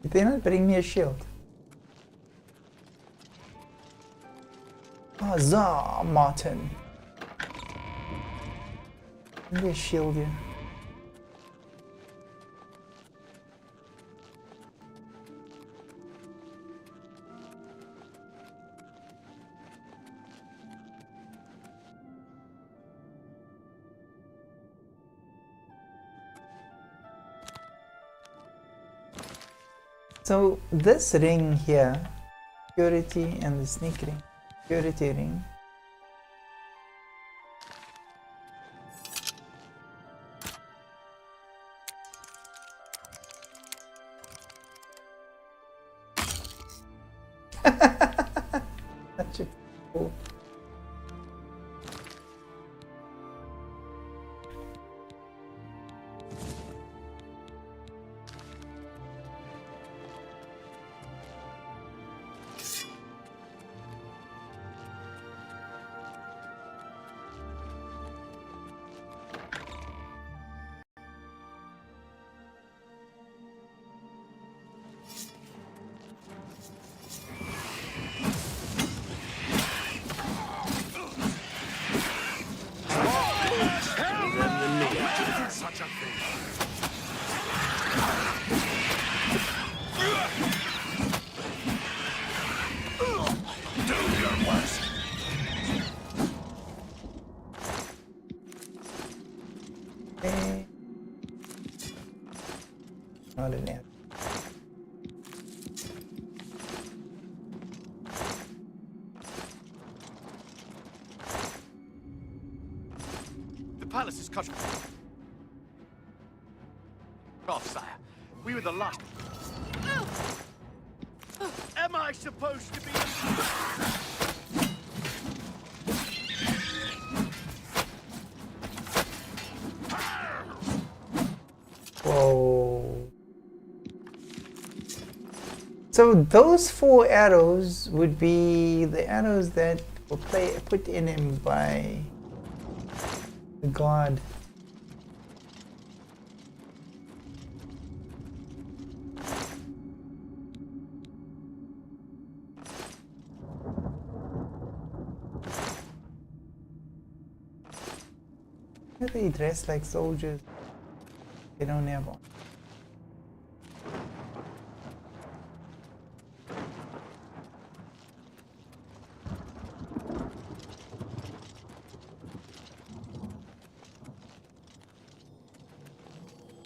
Did they not bring me a shield? Huzzah, Martin. Let me shield you. So this ring here, purity and the sneak ring, purity ring. Such a cool. Such a thing. Do your worst. Not in there. The palace is cut off, sire. We were the last. I supposed to be? Whoa. So those 4 arrows would be the arrows that were put in him by the god. Why do they dress like soldiers? They don't have on.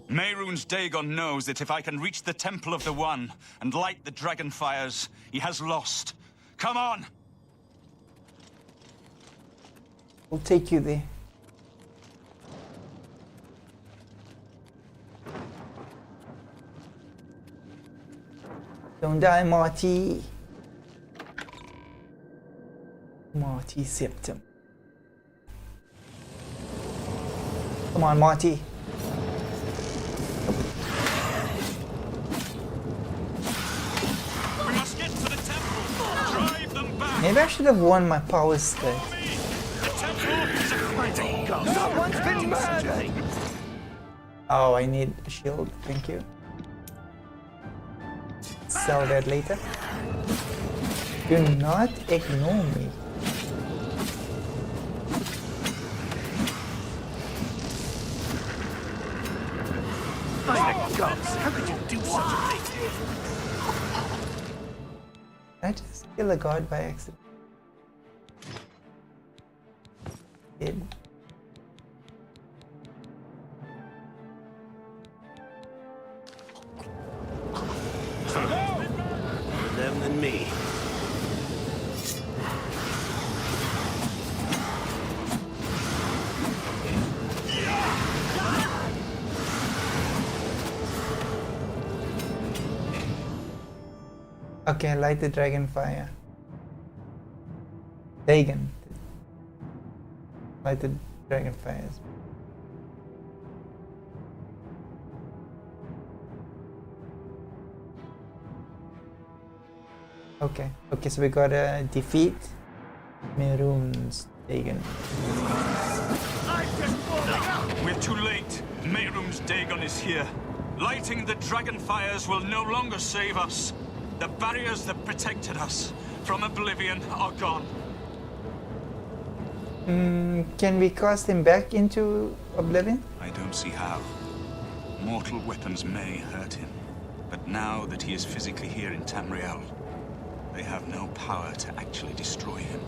Mehrunes Dagon knows that if I can reach the Temple of the One and light the dragon fires, he has lost. Come on! We'll take you there. Don't die, Marty. Marty Septum. Come on, Marty. We must get to the temple. Drive them back. Maybe I should have worn my power stick. The temple is a fighting god. No one's been murdered. Oh, I need a shield. Thank you. Sell that later. Do not ignore me. By the gods, how could you do such a thing? I just kill a god by accident. Did. Them than me. Okay, light the dragon fire. Dagon. Light the dragon fires. Okay, so we gotta defeat Mehrunes Dagon. We're too late. Mehrunes Dagon is here. Lighting the dragon fires will no longer save us. The barriers that protected us from Oblivion are gone. Can we cast him back into Oblivion? I don't see how. Mortal weapons may hurt him, but now that he is physically here in Tamriel, they have no power to actually destroy him.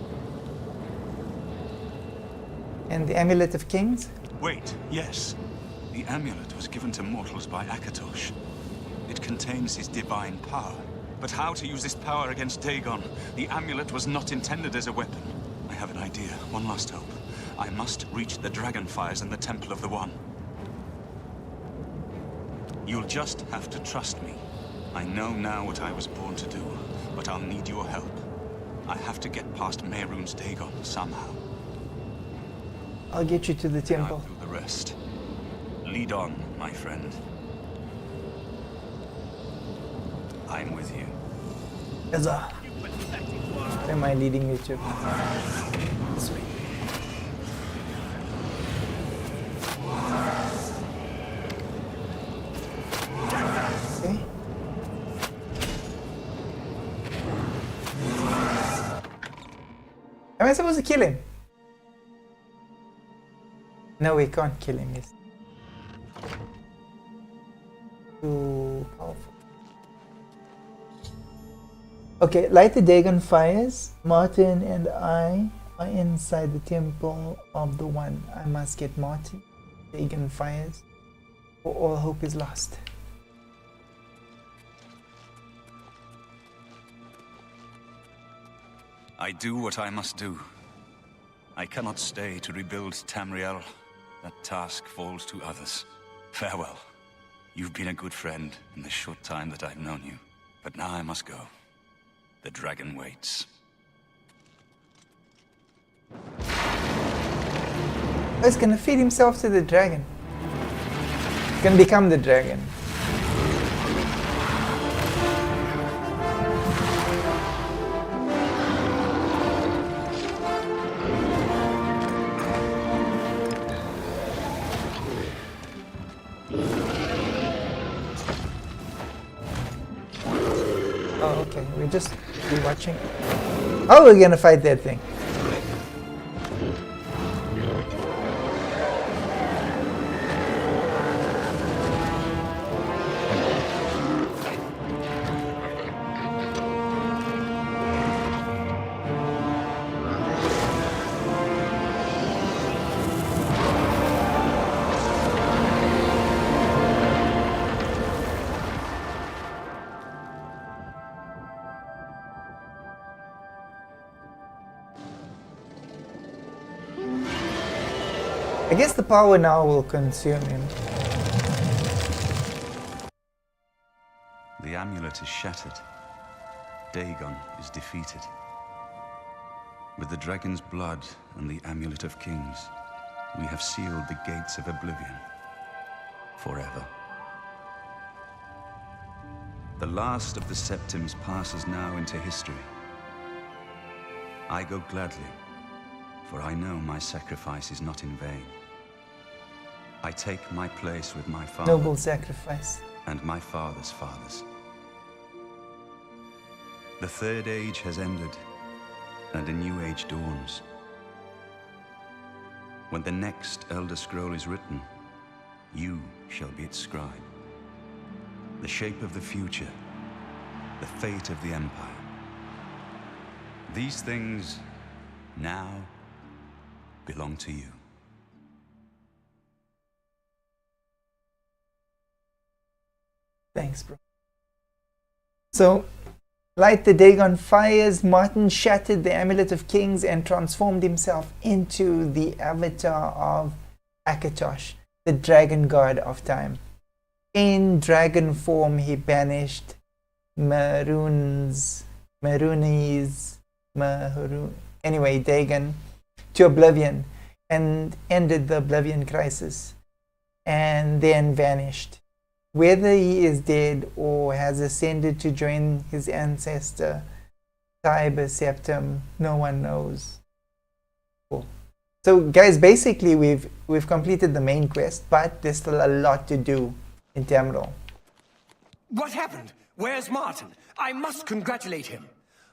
And the Amulet of Kings? Wait, yes. The amulet was given to mortals by Akatosh. It contains his divine power. But how to use this power against Dagon? The amulet was not intended as a weapon. I have an idea. One last hope. I must reach the dragon fires in the Temple of the One. You'll just have to trust me. I know now what I was born to do, but I'll need your help. I have to get past Mehrunes Dagon somehow. I'll get you to the temple. I'll do the rest. Lead on, my friend. I'm with you. Huzzah. Where am I leading you to? This way. Okay. Am I supposed to kill him? No, we can't kill him. He's too powerful. Okay, light the Dagon fires. Martin and I are inside the Temple of the One. I must get Martin. Dagon fires, or all hope is lost. I do what I must do. I cannot stay to rebuild Tamriel. That task falls to others. Farewell. You've been a good friend in the short time that I've known you. But now I must go. The dragon waits. He's gonna feed himself to the dragon. He's gonna become the dragon. Oh, okay. We're just watching. Oh, we're gonna fight that thing. I guess the power now will consume him. The amulet is shattered. Dagon is defeated. With the dragon's blood and the amulet of kings, we have sealed the gates of Oblivion forever. The last of the Septims passes now into history. I go gladly, for I know my sacrifice is not in vain. I take my place with my father. Noble sacrifice. And my father's fathers. The third age has ended, and a new age dawns. When the next Elder Scroll is written, you shall be its scribe. The shape of the future, the fate of the Empire. These things now belong to you. Thanks, bro. So, like the Dagon fires, Martin shattered the Amulet of Kings and transformed himself into the avatar of Akatosh, the dragon god of time. In dragon form, he banished Dagon to Oblivion and ended the Oblivion crisis, and then vanished. Whether he is dead or has ascended to join his ancestor, Tiber Septim, no one knows. Cool. So guys, basically we've completed the main quest, but there's still a lot to do in Tamriel. What happened? Where's Martin? I must congratulate him.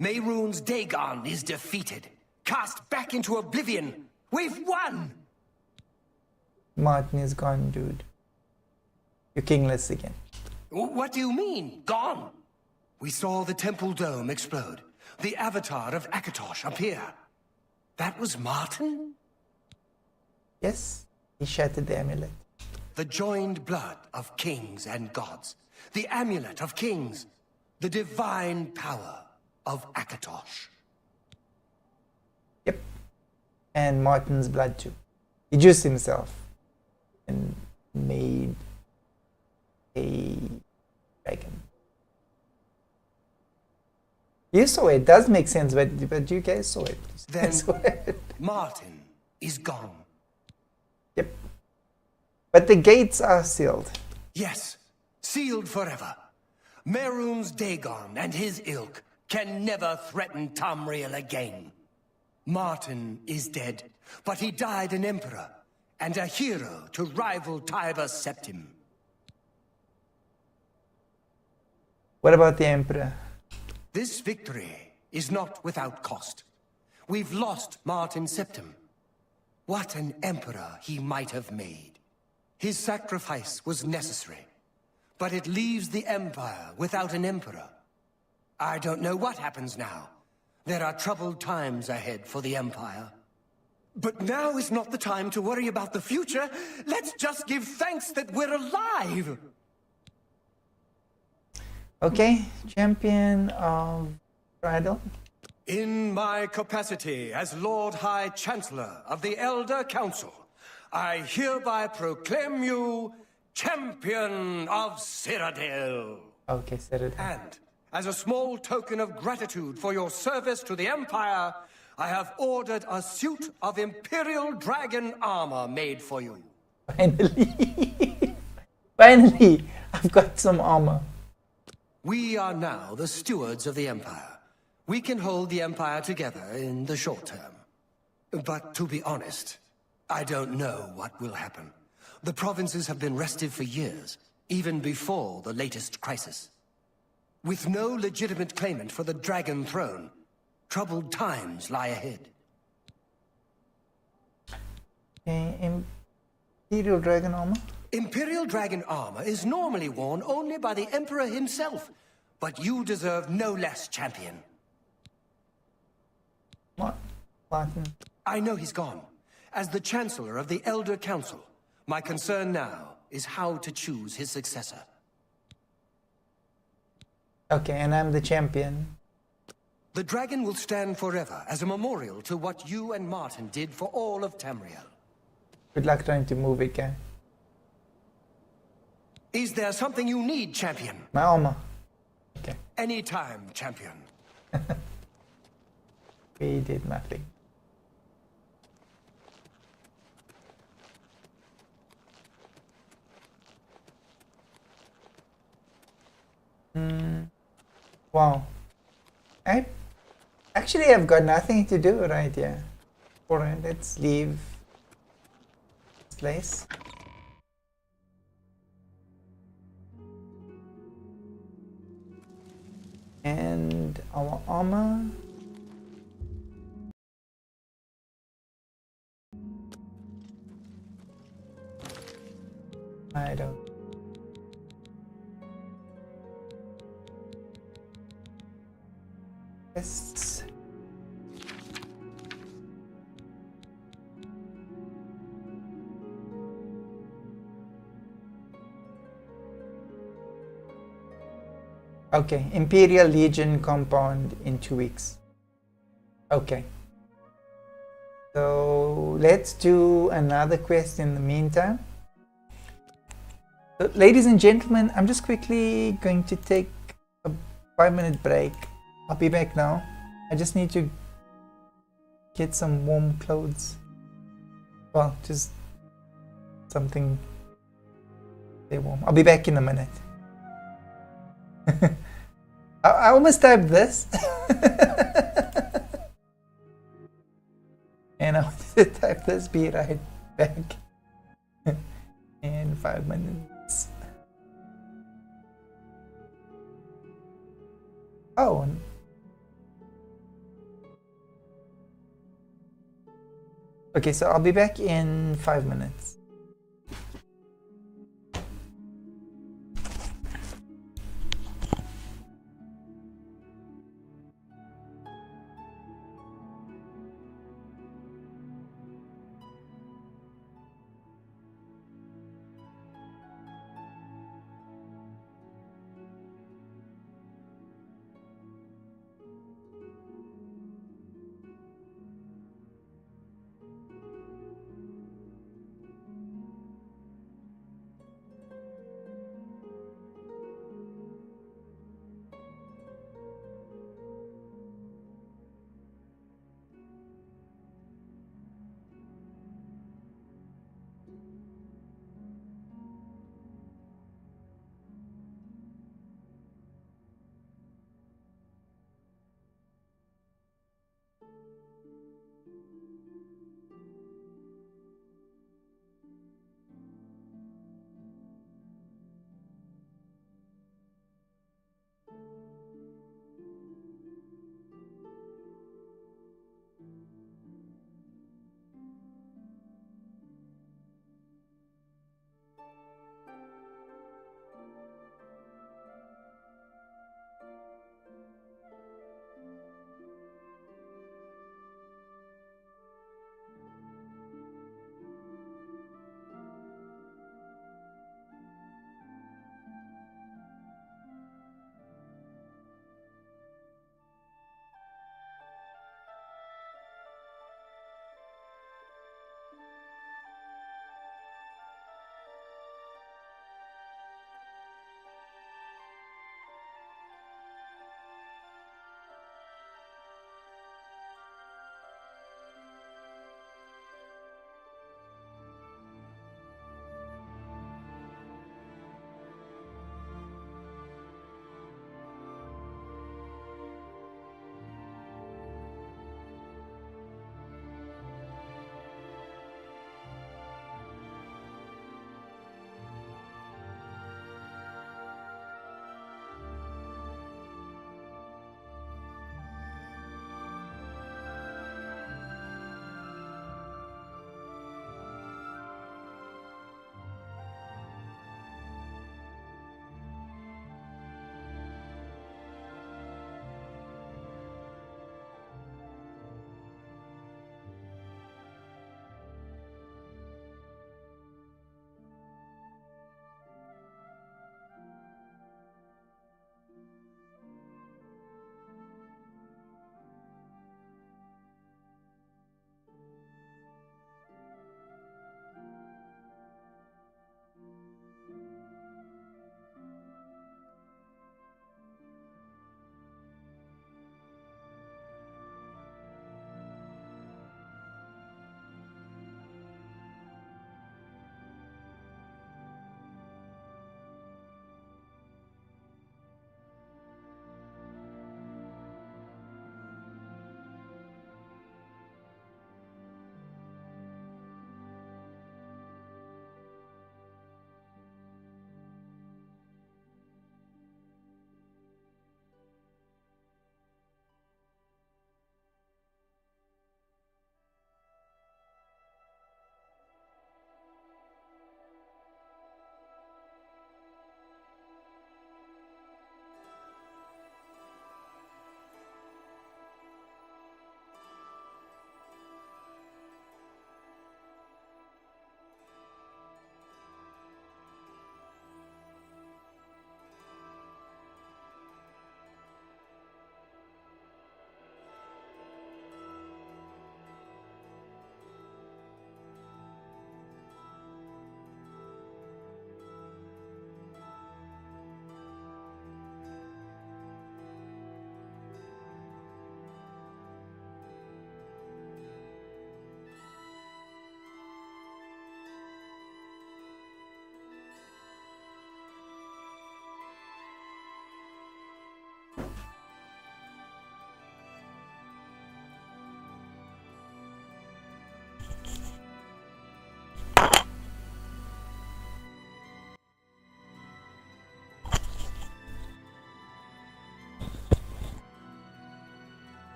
Mehrunes Dagon is defeated. Cast back into Oblivion. We've won! Martin is gone, dude. You're kingless again. What do you mean, gone? We saw the temple dome explode. The avatar of Akatosh appear. That was Martin? Yes, he shattered the amulet. The joined blood of kings and gods. The amulet of kings. The divine power of Akatosh. Yep. And Martin's blood too. He juiced himself and made a dragon. You saw it. Does make sense, but you guys saw it. Then Martin is gone. Yep. But the gates are sealed. Yes, sealed forever. Mehrunes Dagon and his ilk can never threaten Tamriel again. Martin is dead, but he died an emperor and a hero to rival Tiber Septim. What about the Emperor? This victory is not without cost. We've lost Martin Septim. What an emperor he might have made. His sacrifice was necessary, but it leaves the Empire without an emperor. I don't know what happens now. There are troubled times ahead for the Empire. But now is not the time to worry about the future. Let's just give thanks that we're alive! Okay, champion of Bridal. In my capacity as Lord High Chancellor of the Elder Council, I hereby proclaim you Champion of Cyrodiil. Okay, Cyrodiil. And as a small token of gratitude for your service to the Empire, I have ordered a suit of Imperial Dragon armor made for you. Finally. Finally, I've got some armor. We are now the stewards of the Empire. We can hold the Empire together in the short term. But to be honest, I don't know what will happen. The provinces have been restive for years, even before the latest crisis. With no legitimate claimant for the Dragon Throne, troubled times lie ahead. Imperial Dragon armor? Imperial Dragon armor is normally worn only by the Emperor himself, but you deserve no less, champion. What? Martin. I know he's gone. As the Chancellor of the Elder Council, my concern now is how to choose his successor. Okay, and I'm the champion. The dragon will stand forever as a memorial to what you and Martin did for all of Tamriel. Good luck trying to move it, guy. Is there something you need, champion? My armor. Okay. Anytime, champion. We did nothing. Wow. I've got nothing to do right here. Alright, let's leave this place. And our armor. I don't. Yes. Okay, Imperial Legion compound in 2 weeks. Okay. So let's do another quest in the meantime. So, ladies and gentlemen, I'm just quickly going to take a 5-minute break. I'll be back now. I just need to get some warm clothes. Well, just something stay warm. I'll be back in a minute. I almost typed this. And I wanted to type this, be right back in 5 minutes. Oh. Okay, so I'll be back in 5 minutes.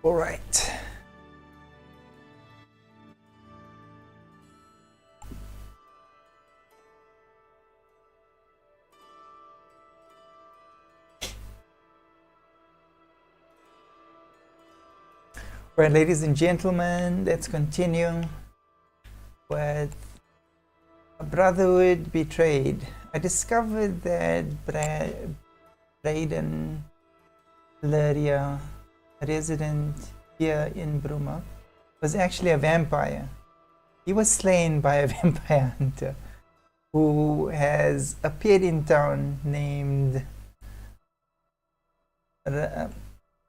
All right. Right, ladies and gentlemen, let's continue with A Brotherhood Betrayed. I discovered that Braden Luria, a resident here in Bruma, was actually a vampire. He was slain by a vampire hunter who has appeared in town named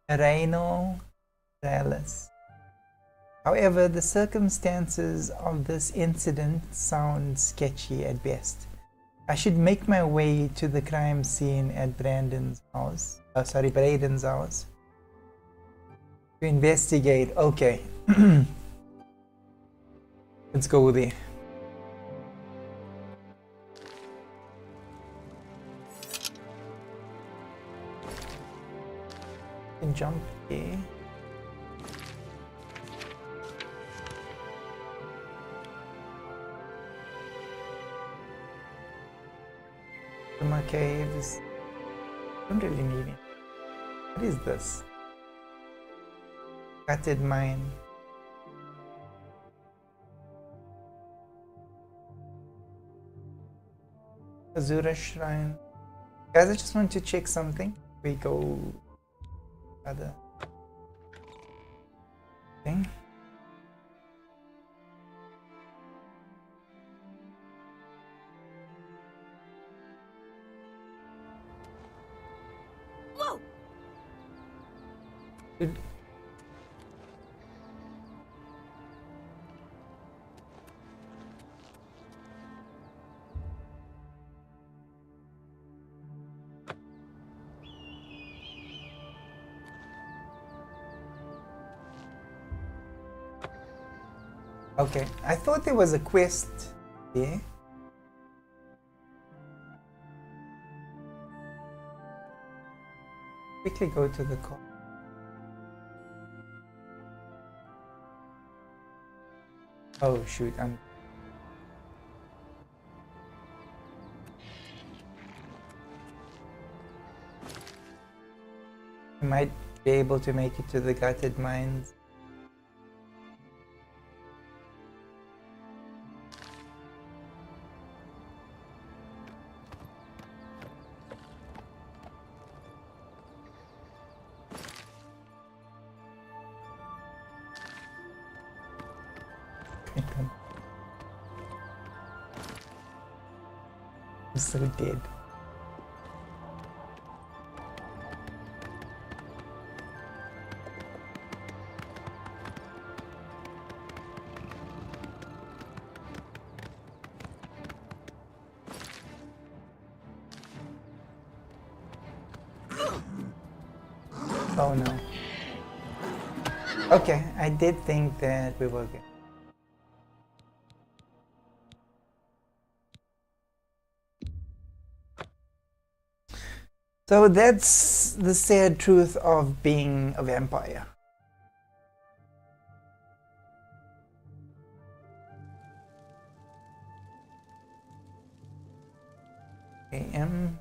Rhino Dallas. However, the circumstances of this incident sound sketchy at best. I should make my way to the crime scene at Braden's house to investigate. Okay. Let's go there. Can jump here. My caves. Don't really need it. What is this? Gutted mine. Azura Shrine. Guys, I just want to check something. We go other thing. Whoa! Dude. Okay, I thought there was a quest there. Quickly go to the car. Oh shoot, I might be able to make it to the gutted mines. I'm so dead. Oh no. Okay, I did think that we were good. So that's the sad truth of being a vampire. AM.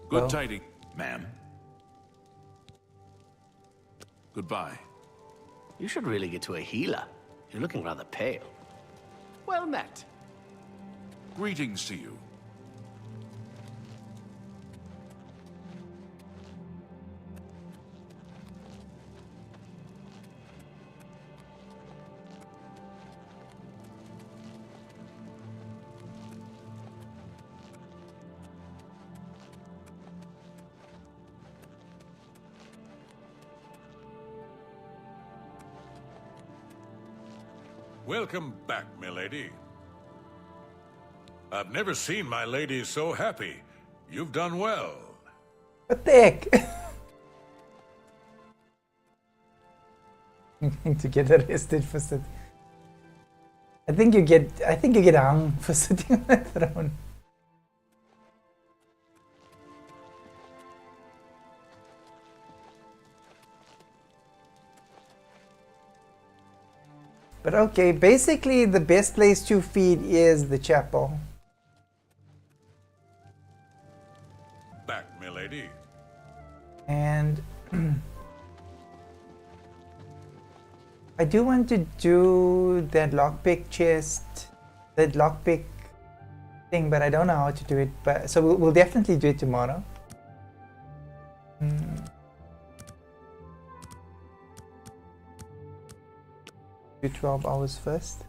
Good tidings, ma'am. Goodbye. You should really get to a healer. You're looking rather pale. Well met. Greetings to you. Welcome back, milady. I've never seen my lady so happy. You've done well. What the heck? To get arrested for sitting. I think you get hung for sitting on the throne. But okay, basically the best place to feed is the chapel. Back, milady. And I do want to do that lockpick chest, that lockpick thing, but I don't know how to do it. But so we'll definitely do it tomorrow. Do 12 hours first.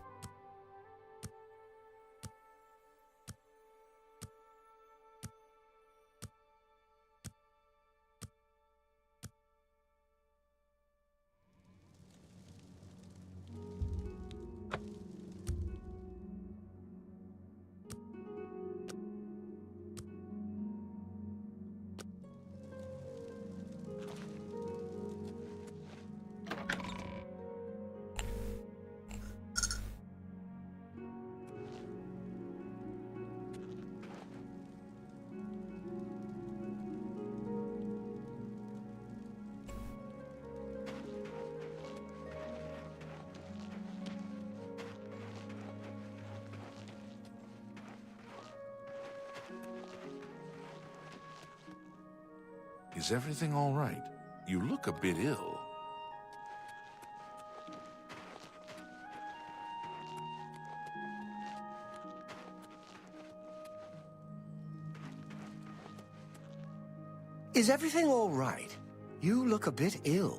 Is everything all right? You look a bit ill. Is everything all right? You look a bit ill.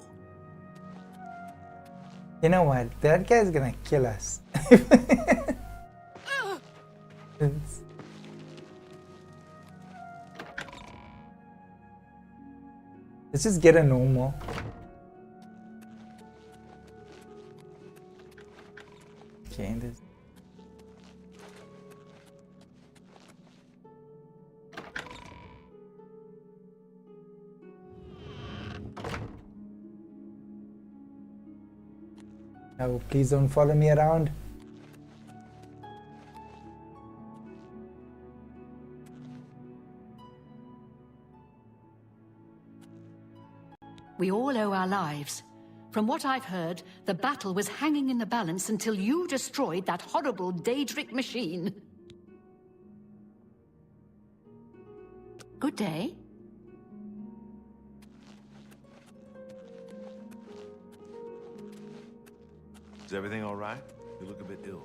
You know what? That guy's gonna kill us. Let's just get a normal. Okay, this. Oh, please don't follow me around. We all owe our lives. From what I've heard, the battle was hanging in the balance until you destroyed that horrible Daedric machine. Good day. Is everything all right? You look a bit ill.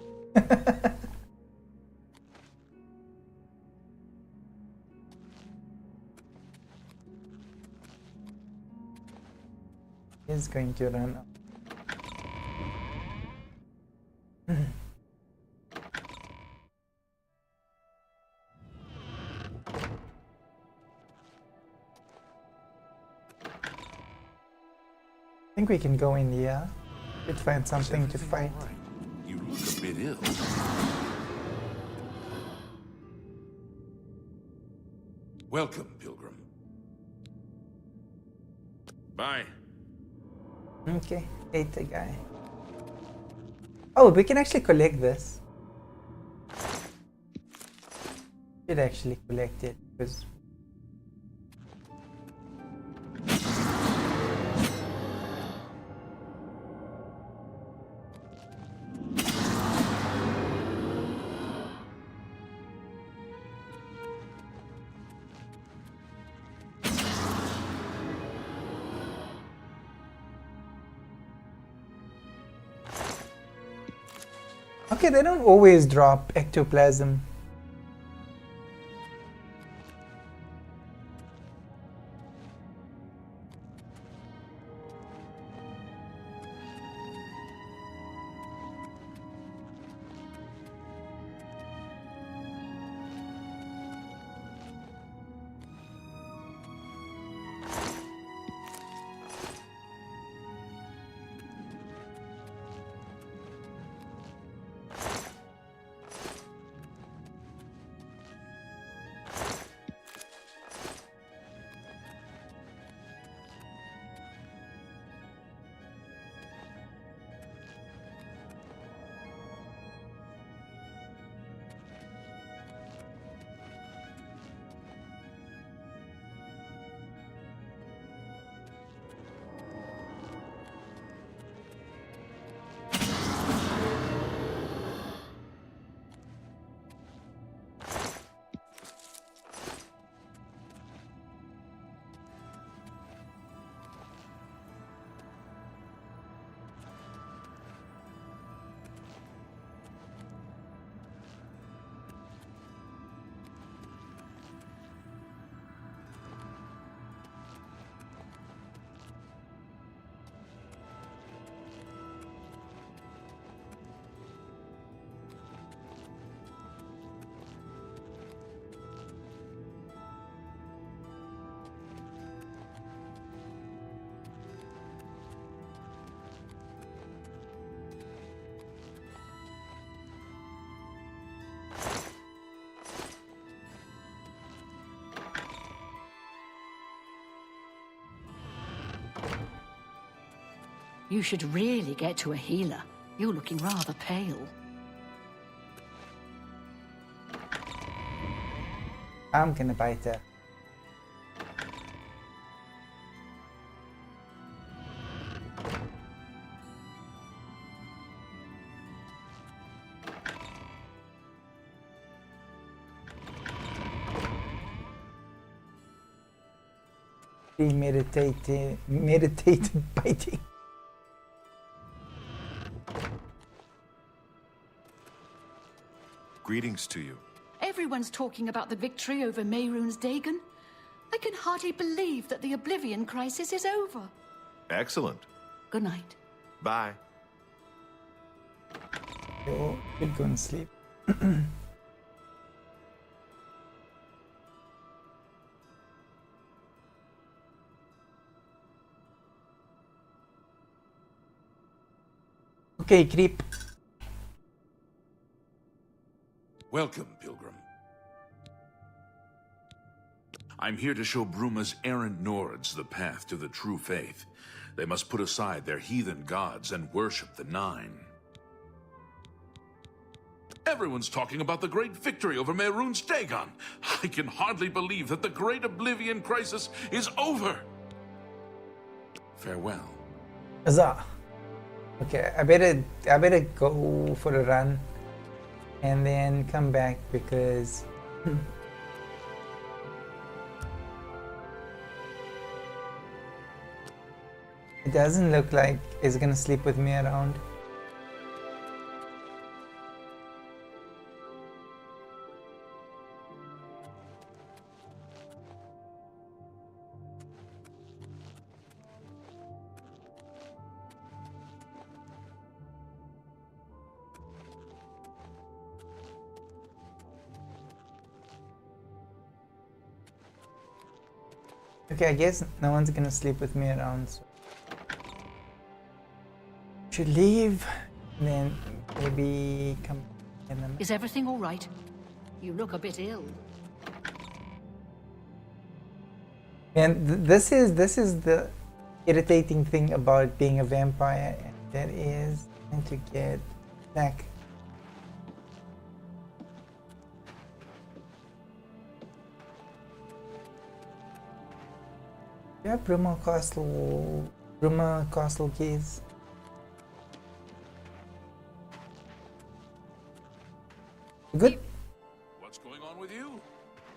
He's going to run. I think we can go in here. Could find something to fight. Right? You look a bit ill. Welcome, Pilgrim. Bye. Okay, ate the guy. Oh, we can actually collect this. Should actually collect it because. Okay, they don't always drop ectoplasm. You should really get to a healer. You're looking rather pale. I'm gonna bite her. Meditated biting. Greetings to you. Everyone's talking about the victory over Mehrunes Dagon. I can hardly believe that the Oblivion crisis is over. Excellent. Good night. Bye. Oh, should go and sleep. Okay, creep. Welcome, Pilgrim. I'm here to show Bruma's errant Nords the path to the true faith. They must put aside their heathen gods and worship the Nine. Everyone's talking about the great victory over Mehrunes Dagon. I can hardly believe that the great Oblivion crisis is over. Farewell. Huzzah. Okay, I better go for a run and then come back because it doesn't look like it's gonna sleep with me around. Okay, I guess no one's gonna sleep with me around, so should leave and then maybe come in a... Is everything all right? You look a bit ill. And this is the irritating thing about being a vampire, and that is trying to get back. Do you have Bruma Castle keys? Good. What's going on with you?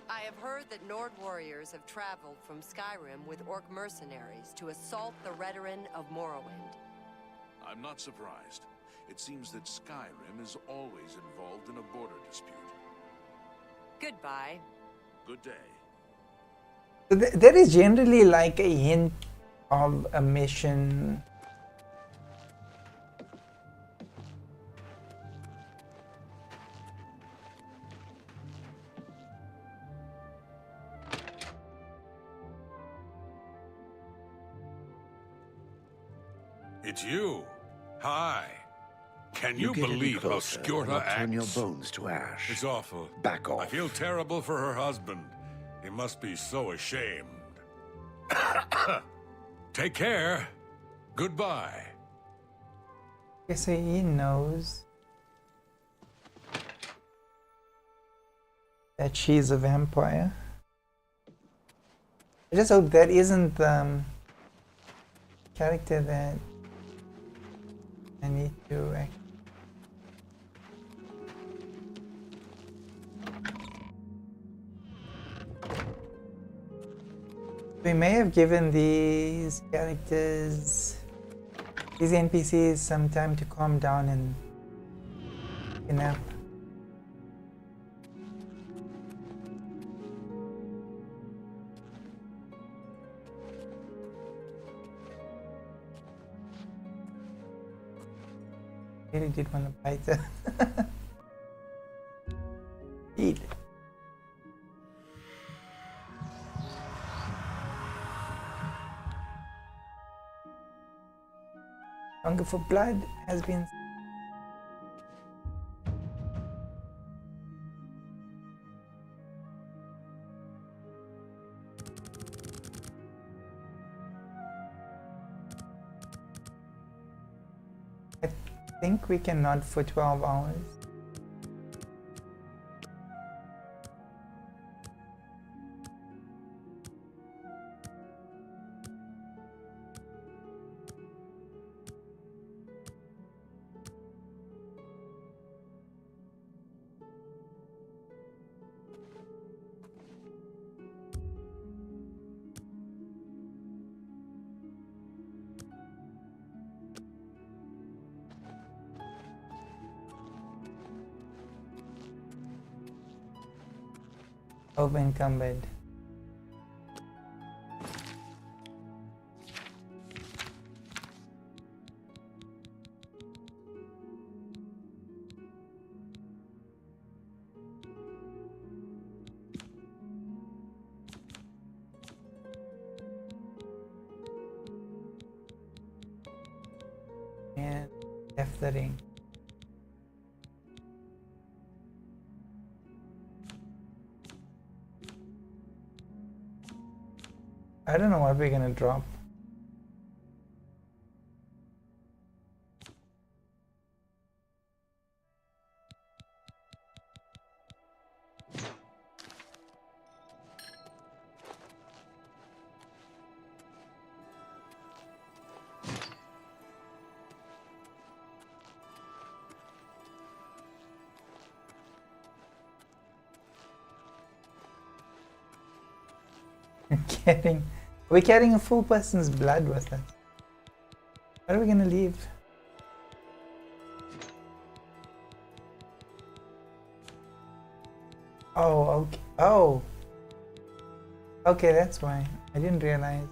I have heard that Nord warriors have traveled from Skyrim with Orc mercenaries to assault the Redoran of Morrowind. I'm not surprised. It seems that Skyrim is always involved in a border dispute. Goodbye. Good day. There is generally like a hint of a mission. It's you. Hi. Can you get any believe how closer, Skjorta I'll turn your acts? bones to ash. It's awful. Back off. I feel terrible for her husband. He must be so ashamed. Take care. Goodbye. Okay, so he knows that she's a vampire. I just hope that isn't the character that I need to act. We may have given these characters, these NPCs, some time to calm down and nap. Really did want to bite her. Eat. Hunger for blood has been... I think we cannot for 12 hours. Open combat. And F the ring. I don't know what we're gonna drop. We're carrying a full person's blood with us. Where are we gonna leave? Oh, okay. Oh. Okay, that's why. I didn't realize.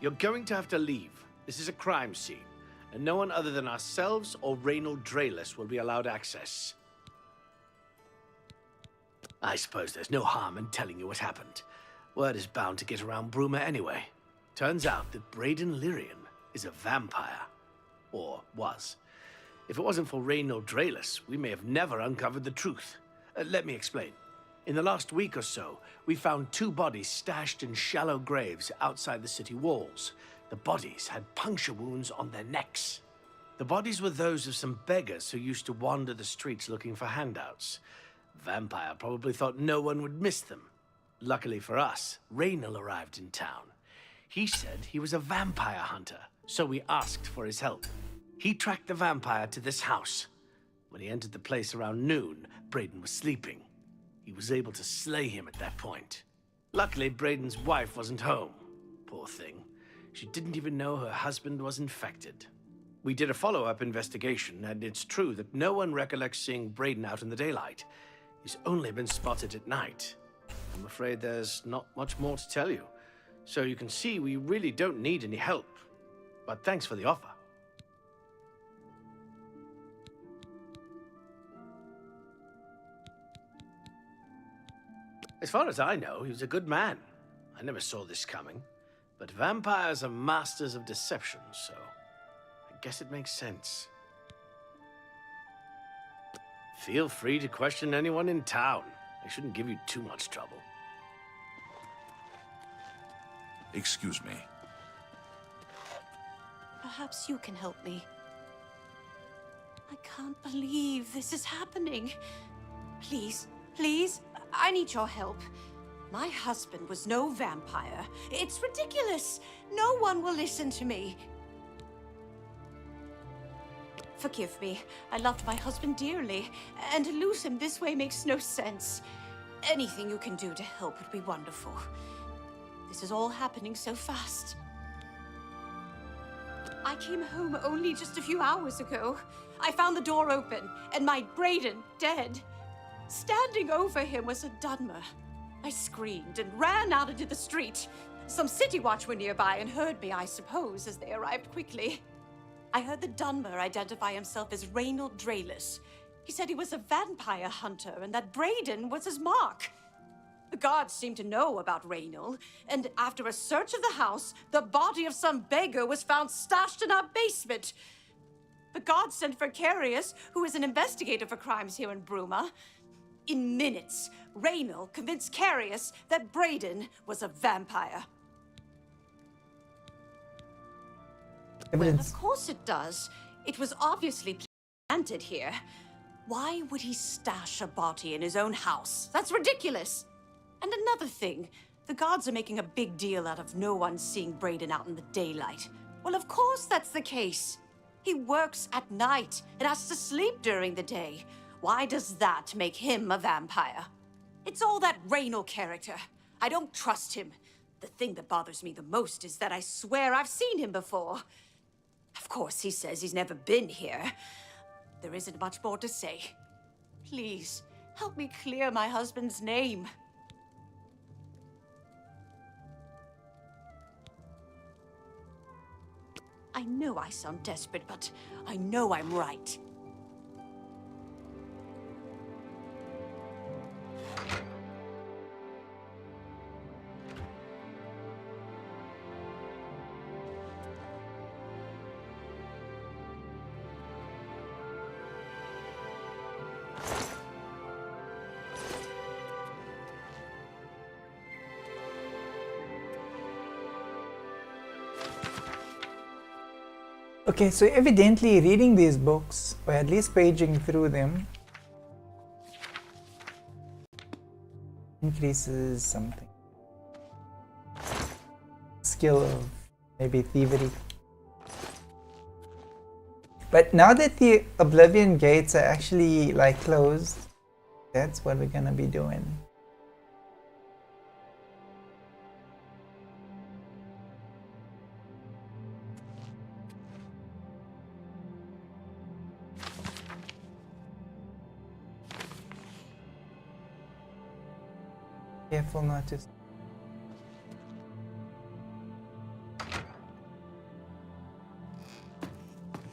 You're going to have to leave. This is a crime scene, and no one other than ourselves or Reynold Drayless will be allowed access. I suppose there's no harm in telling you what happened. Word is bound to get around Bruma anyway. Turns out that Braden Lyrian is a vampire. Or was. If it wasn't for Reynold Drayless, we may have never uncovered the truth. Let me explain. In the last week or so, we found 2 bodies stashed in shallow graves outside the city walls. The bodies had puncture wounds on their necks. The bodies were those of some beggars who used to wander the streets looking for handouts. Vampire probably thought no one would miss them. Luckily for us, Raynal arrived in town. He said he was a vampire hunter, so we asked for his help. He tracked the vampire to this house. When he entered the place around noon, Braden was sleeping. He was able to slay him at that point. Luckily, Braden's wife wasn't home. Poor thing. She didn't even know her husband was infected. We did a follow-up investigation, and it's true that no one recollects seeing Braden out in the daylight. He's only been spotted at night. I'm afraid there's not much more to tell you. So you can see we really don't need any help. But thanks for the offer. As far as I know, he was a good man. I never saw this coming. But vampires are masters of deception, so I guess it makes sense. Feel free to question anyone in town. They shouldn't give you too much trouble. Excuse me. Perhaps you can help me. I can't believe this is happening. Please, please, I need your help. My husband was no vampire. It's ridiculous. No one will listen to me. Forgive me. I loved my husband dearly, and to lose him this way makes no sense. Anything you can do to help would be wonderful. This is all happening so fast. I came home only just a few hours ago. I found the door open, and my Braden dead. Standing over him was a Dunmer. I screamed and ran out into the street. Some city watch were nearby and heard me, I suppose, as they arrived quickly. I heard the Dunmer identify himself as Reynold Drayless. He said he was a vampire hunter and that Braden was his mark. The guards seemed to know about Reynold, and after a search of the house, the body of some beggar was found stashed in our basement. The guards sent for Carius, who is an investigator for crimes here in Bruma. In minutes, Reynold convinced Carius that Braden was a vampire. Evidence. Well, of course it does. It was obviously planted here. Why would he stash a body in his own house? That's ridiculous. And another thing, the guards are making a big deal out of no one seeing Braden out in the daylight. Well, of course that's the case. He works at night and has to sleep during the day. Why does that make him a vampire? It's all that Reynold character. I don't trust him. The thing that bothers me the most is that I swear I've seen him before. Of course, he says he's never been here. There isn't much more to say. Please, help me clear my husband's name. I know I sound desperate, but I know I'm right. Okay, so evidently reading these books, or at least paging through them, increases something. Skill of maybe thievery. But now that the Oblivion gates are actually like closed, that's what we're gonna be doing. Careful not to.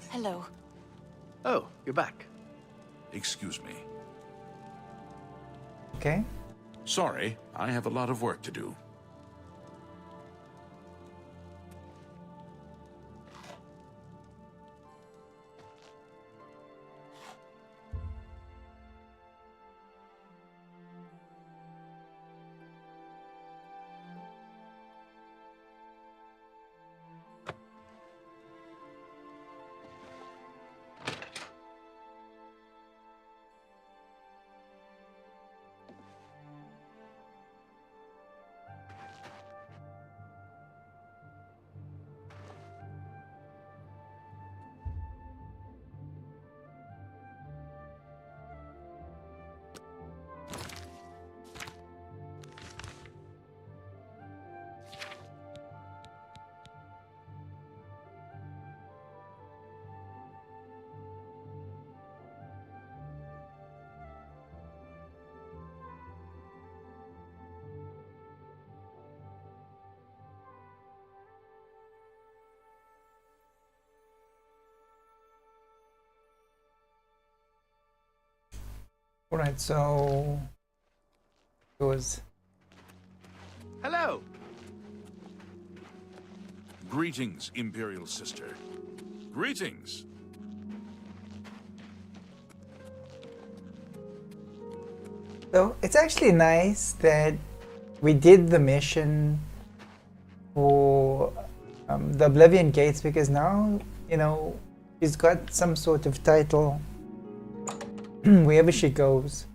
Hello. Oh, you're back. Excuse me. Okay. Sorry, I have a lot of work to do. Alright, so it was. Hello. Greetings, Imperial Sister. Greetings. So it's actually nice that we did the mission for the Oblivion Gates, because now, you know, she's got some sort of title wherever she goes.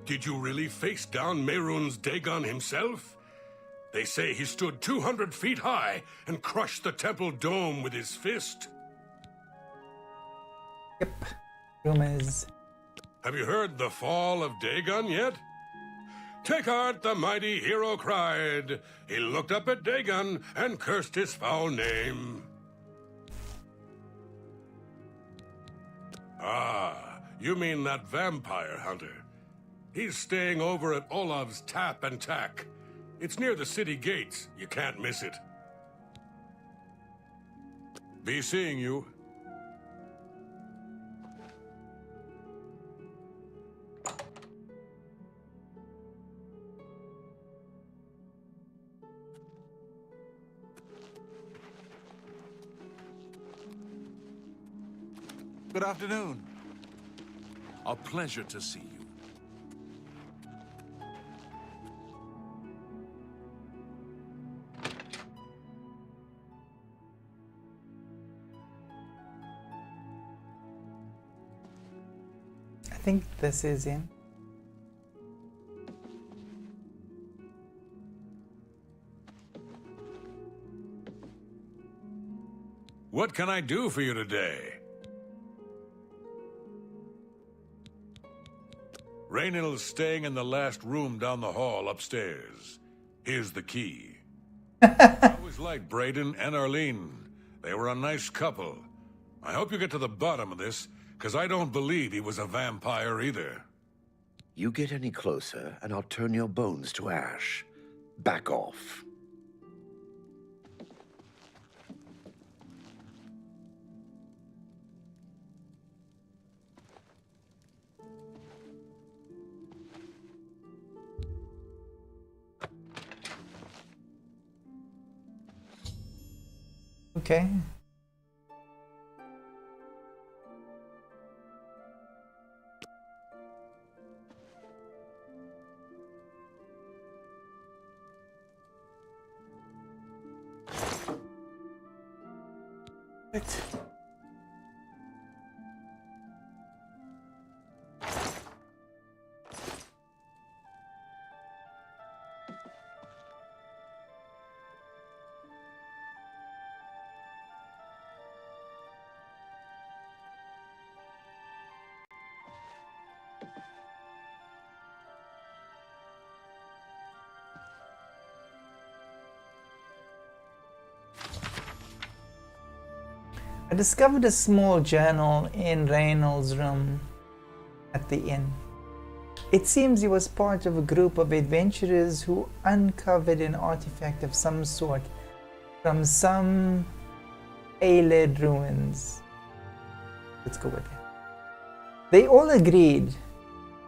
Did you really face down Mehrunes Dagon himself? They say he stood 200 feet high and crushed the temple dome with his fist. Yep. Rumors. Have you heard the fall of Dagon yet? Take heart, the mighty hero cried. He looked up at Dagon and cursed his foul name. Ah, You mean that vampire hunter? He's staying over at Olav's Tap and Tack. It's near the city gates. You can't miss it. Be seeing you. Good afternoon. A pleasure to see you. I think this is him. What can I do for you today? Raynhild's staying in the last room down the hall upstairs. Here's the key. I always liked Brayden and Arlene. They were a nice couple. I hope you get to the bottom of this, because I don't believe he was a vampire either. You get any closer, and I'll turn your bones to ash. Back off. Okay. Perfect. I discovered a small journal in Reynolds' room at the inn. It seems he was part of a group of adventurers who uncovered an artifact of some sort from some Aelid ruins. Let's go with it. They all agreed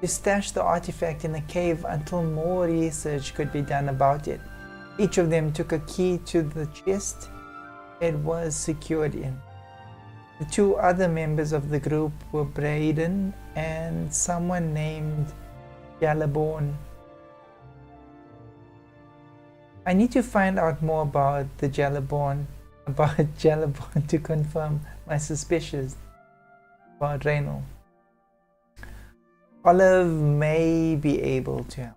to stash the artifact in a cave until more research could be done about it. Each of them took a key to the chest it was secured in. The two other members of the group were Brayden and someone named Jalaborn. I need to find out more about Jalaborn to confirm my suspicions about Reynolds. Olive may be able to help.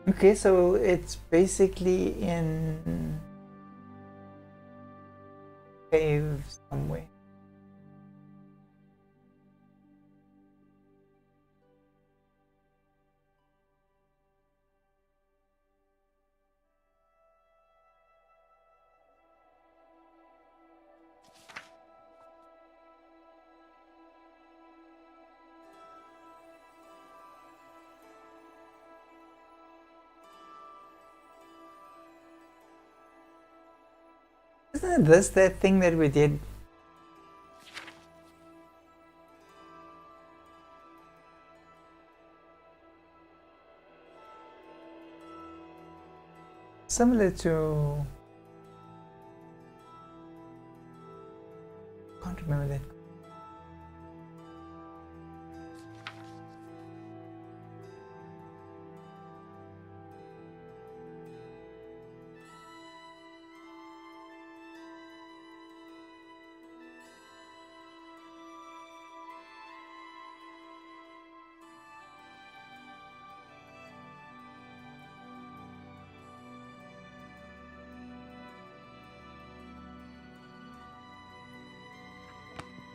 Okay, so it's basically in cave somewhere. Isn't this that thing that we did? Similar to... can't remember that.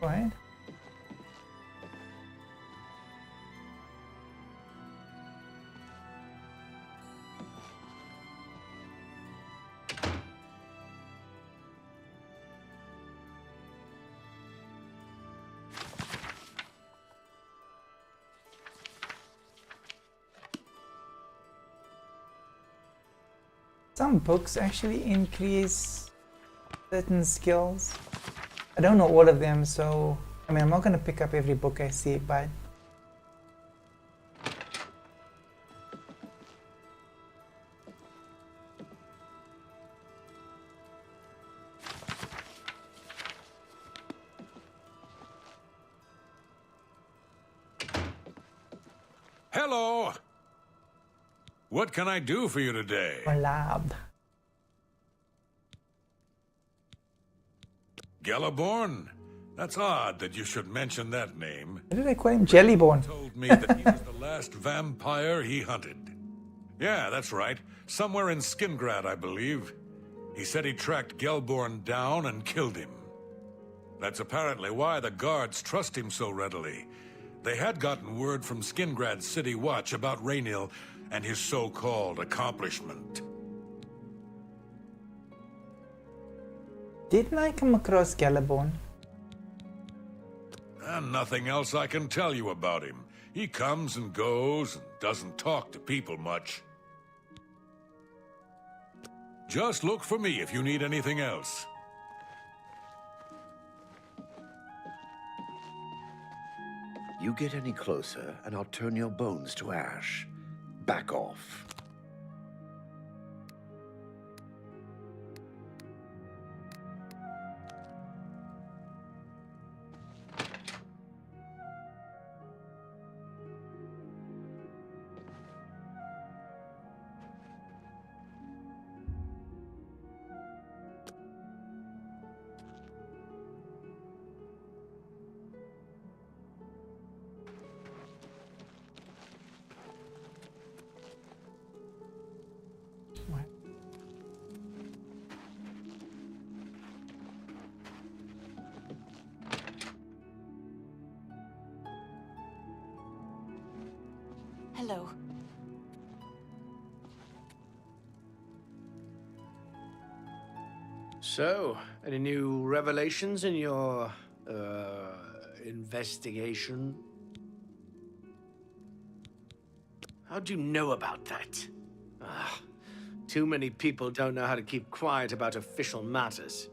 Go ahead. Some books actually increase certain skills. I don't know all of them, so I mean I'm not gonna pick up every book I see, but Hello! What can I do for you today? lab. Gelliborn? That's odd that you should mention that name. Why did I call him Jellyborn? Told me that he was the last vampire he hunted. Yeah, that's right. Somewhere in Skingrad, I believe. He said he tracked Gelborn down and killed him. That's apparently why the guards trust him so readily. They had gotten word from Skingrad's City Watch about Raynil and his so-called accomplishment. Didn't I come across Jellyborn? And nothing else I can tell you about him. He comes and goes and doesn't talk to people much. Just look for me if you need anything else. You get any closer, and I'll turn your bones to ash. Back off. Hello. So, any new revelations in your, investigation? How'd you know about that? Too many people don't know how to keep quiet about official matters.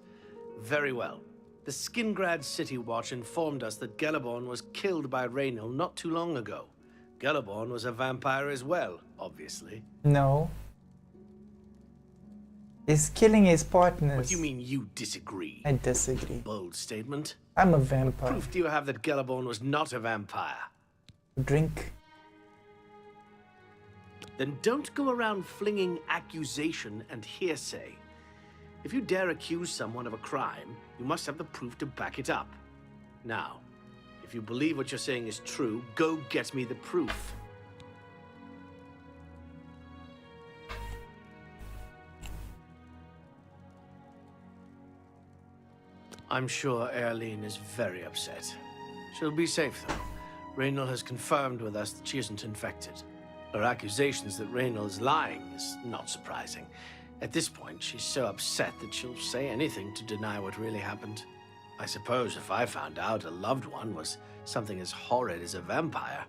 Very well. The Skingrad City Watch informed us that Gelliborn was killed by Raynil not too long ago. Gelliborn was a vampire as well, obviously. No. He's killing his partners. What do you mean you disagree? I disagree. Bold statement. I'm a What vampire. proof do you have that Gelliborn was not a vampire? Drink. Then don't go around flinging accusation and hearsay. If you dare accuse someone of a crime, you must have the proof to back it up. Now, if you believe what you're saying is true, go get me the proof. I'm sure Erlene is very upset. She'll be safe, though. Raynil has confirmed with us that she isn't infected. Her accusations that Raynil is lying is not surprising. At this point, she's so upset that she'll say anything to deny what really happened. I suppose if I found out a loved one was something as horrid as a vampire,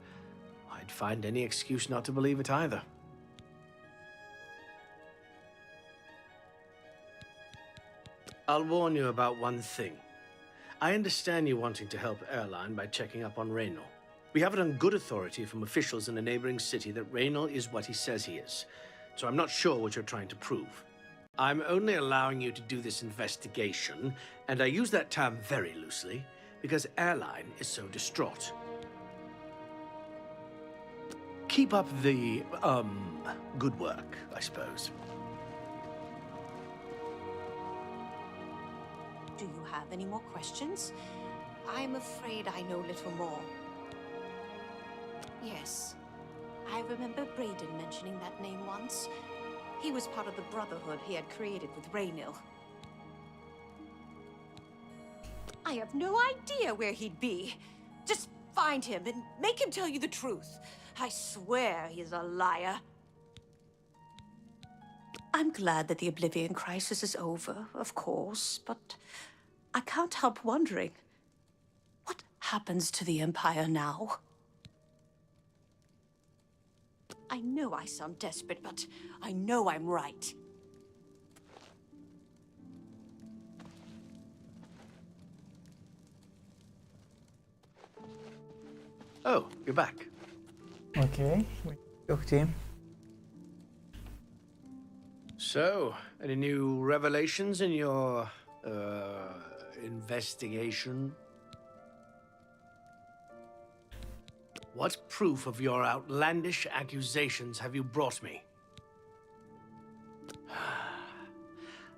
I'd find any excuse not to believe it either. I'll warn you about one thing. I understand you wanting to help Erline by checking up on Raynil. We have it on good authority from officials in a neighboring city that Raynil is what he says he is, so I'm not sure what you're trying to prove. I'm only allowing you to do this investigation, and I use that term very loosely, because Erline is so distraught. Keep up the, good work, I suppose. Do you have any more questions? I'm afraid I know little more. Yes, I remember Brayden mentioning that name once. He was part of the Brotherhood he had created with Raynil. I have no idea where he'd be. Just find him and make him tell you the truth. I swear he's a liar. I'm glad that the Oblivion crisis is over, of course, but I can't help wondering, what happens to the Empire now? I know I sound desperate, but I know I'm right. Oh, you're back. Okay, we talk to him. So, any new revelations in your, investigation? What proof of your outlandish accusations have you brought me?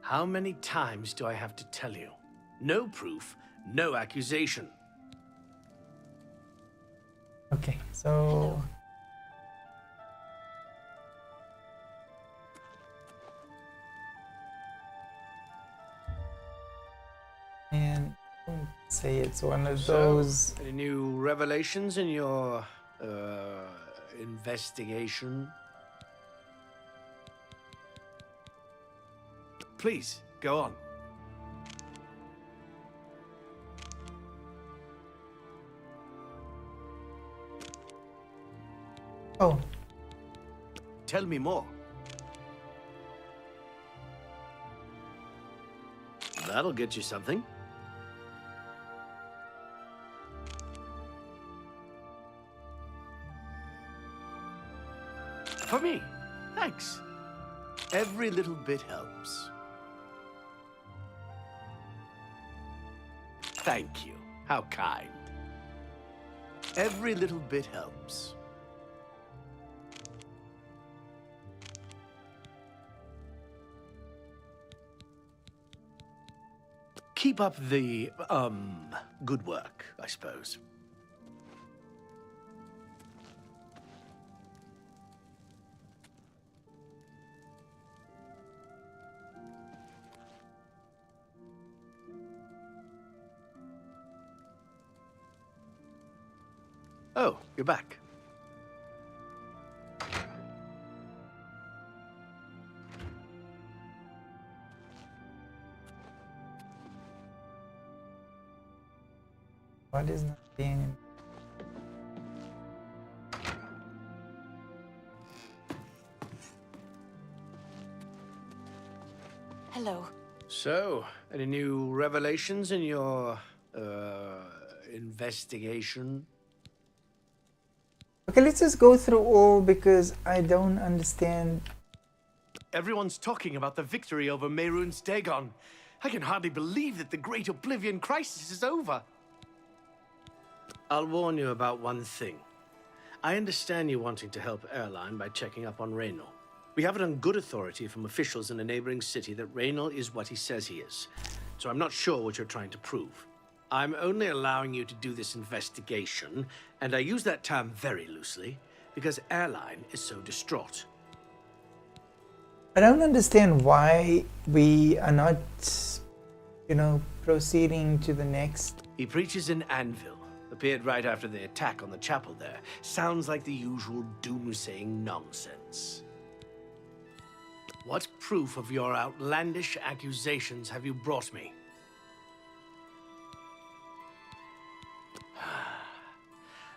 How many times do I have to tell you? No proof, no accusation. Okay, so... And I won't say it's one of those... Any new revelations in your, investigation? Please, go on. Oh. Tell me more. That'll get you something. For me, thanks. Every little bit helps. Thank you. How kind. Every little bit helps. Keep up the, good work, I suppose. Oh, you're back. What is not being... Hello. So, any new revelations in your, investigation? Okay, let's just go through all because I don't understand. Everyone's talking about the victory over Mehrunes Dagon. I can hardly believe that the Great Oblivion crisis is over. I'll warn you about one thing. I understand you wanting to help Airline by checking up on Raynor. We have it on good authority from officials in a neighboring city that Raynor is what he says he is. So I'm not sure what you're trying to prove. I'm only allowing you to do this investigation, and I use that term very loosely, because Airline is so distraught. I don't understand why we are not, proceeding to the next. He preaches in Anvil. Appeared right after the attack on the chapel there. Sounds like the usual doomsaying nonsense. What proof of your outlandish accusations have you brought me?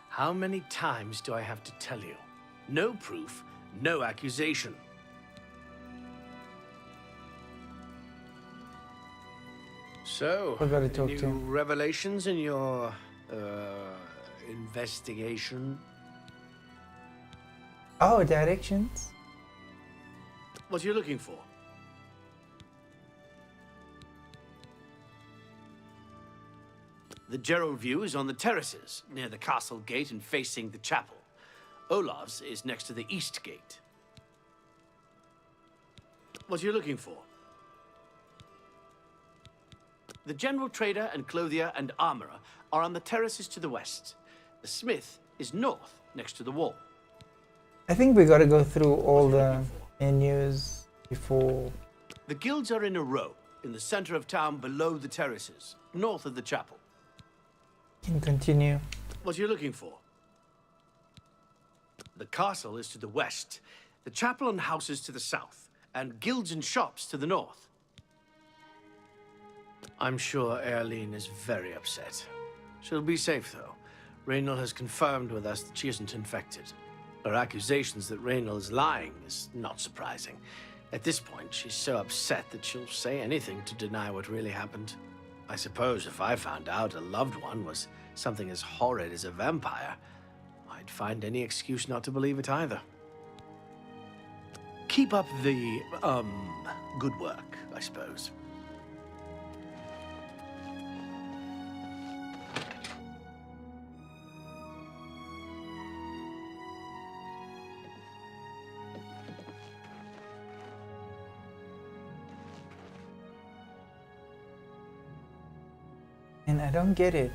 How many times do I have to tell you? No proof, no accusation. So, We've got to talk new to him. revelations in your, investigation? Oh, directions. What are you looking for? The Gerald view is on the terraces, near the castle gate and facing the chapel. Olav's is next to the east gate. What are you looking for? The general trader and clothier and armorer are on the terraces to the west. The smith is north, next to the wall. I think we got to go through all the menus before. The guilds are in a row, in the center of town below the terraces, north of the chapel. And continue. What are you looking for? The castle is to the west, the chapel and houses to the south, and guilds and shops to the north. I'm sure Erlene is very upset. She'll be safe, though. Raynal has confirmed with us that she isn't infected. Her accusations that Raynal is lying is not surprising. At this point, she's so upset that she'll say anything to deny what really happened. I suppose if I found out a loved one was something as horrid as a vampire, I'd find any excuse not to believe it either. Keep up the, good work, I suppose. And I don't get it.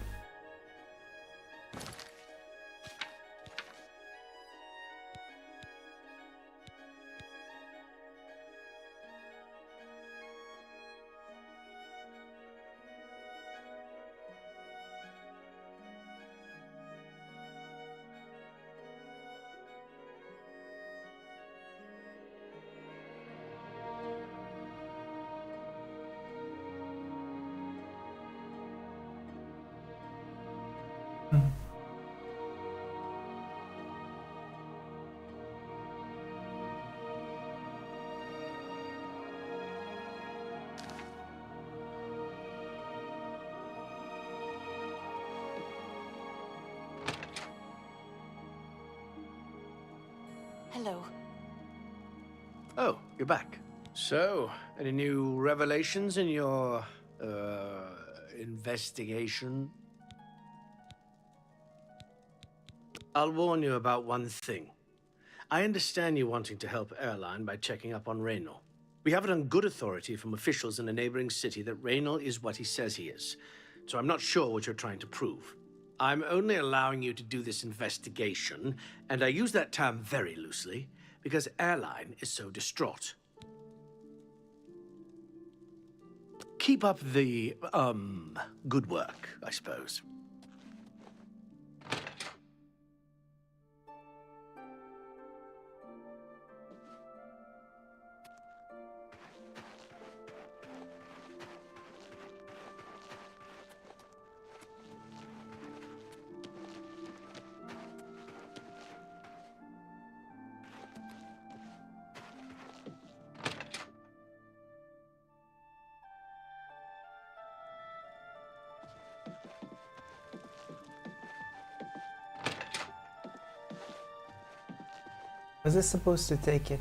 Hello. Oh, you're back. So, any new revelations in your, investigation? I'll warn you about one thing. I understand you wanting to help Erline by checking up on Raynal. We have it on good authority from officials in a neighboring city that Raynal is what he says he is. So I'm not sure what you're trying to prove. I'm only allowing you to do this investigation, and I use that term very loosely, because Erline is so distraught. Keep up the, good work, I suppose. Was I supposed to take it?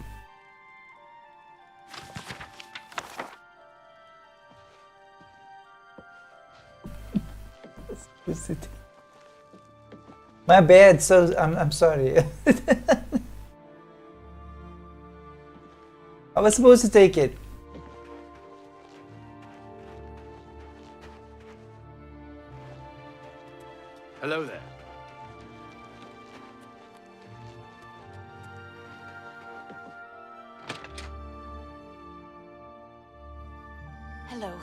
My bad. So I'm sorry. I was supposed to take it. Hello there. Hello.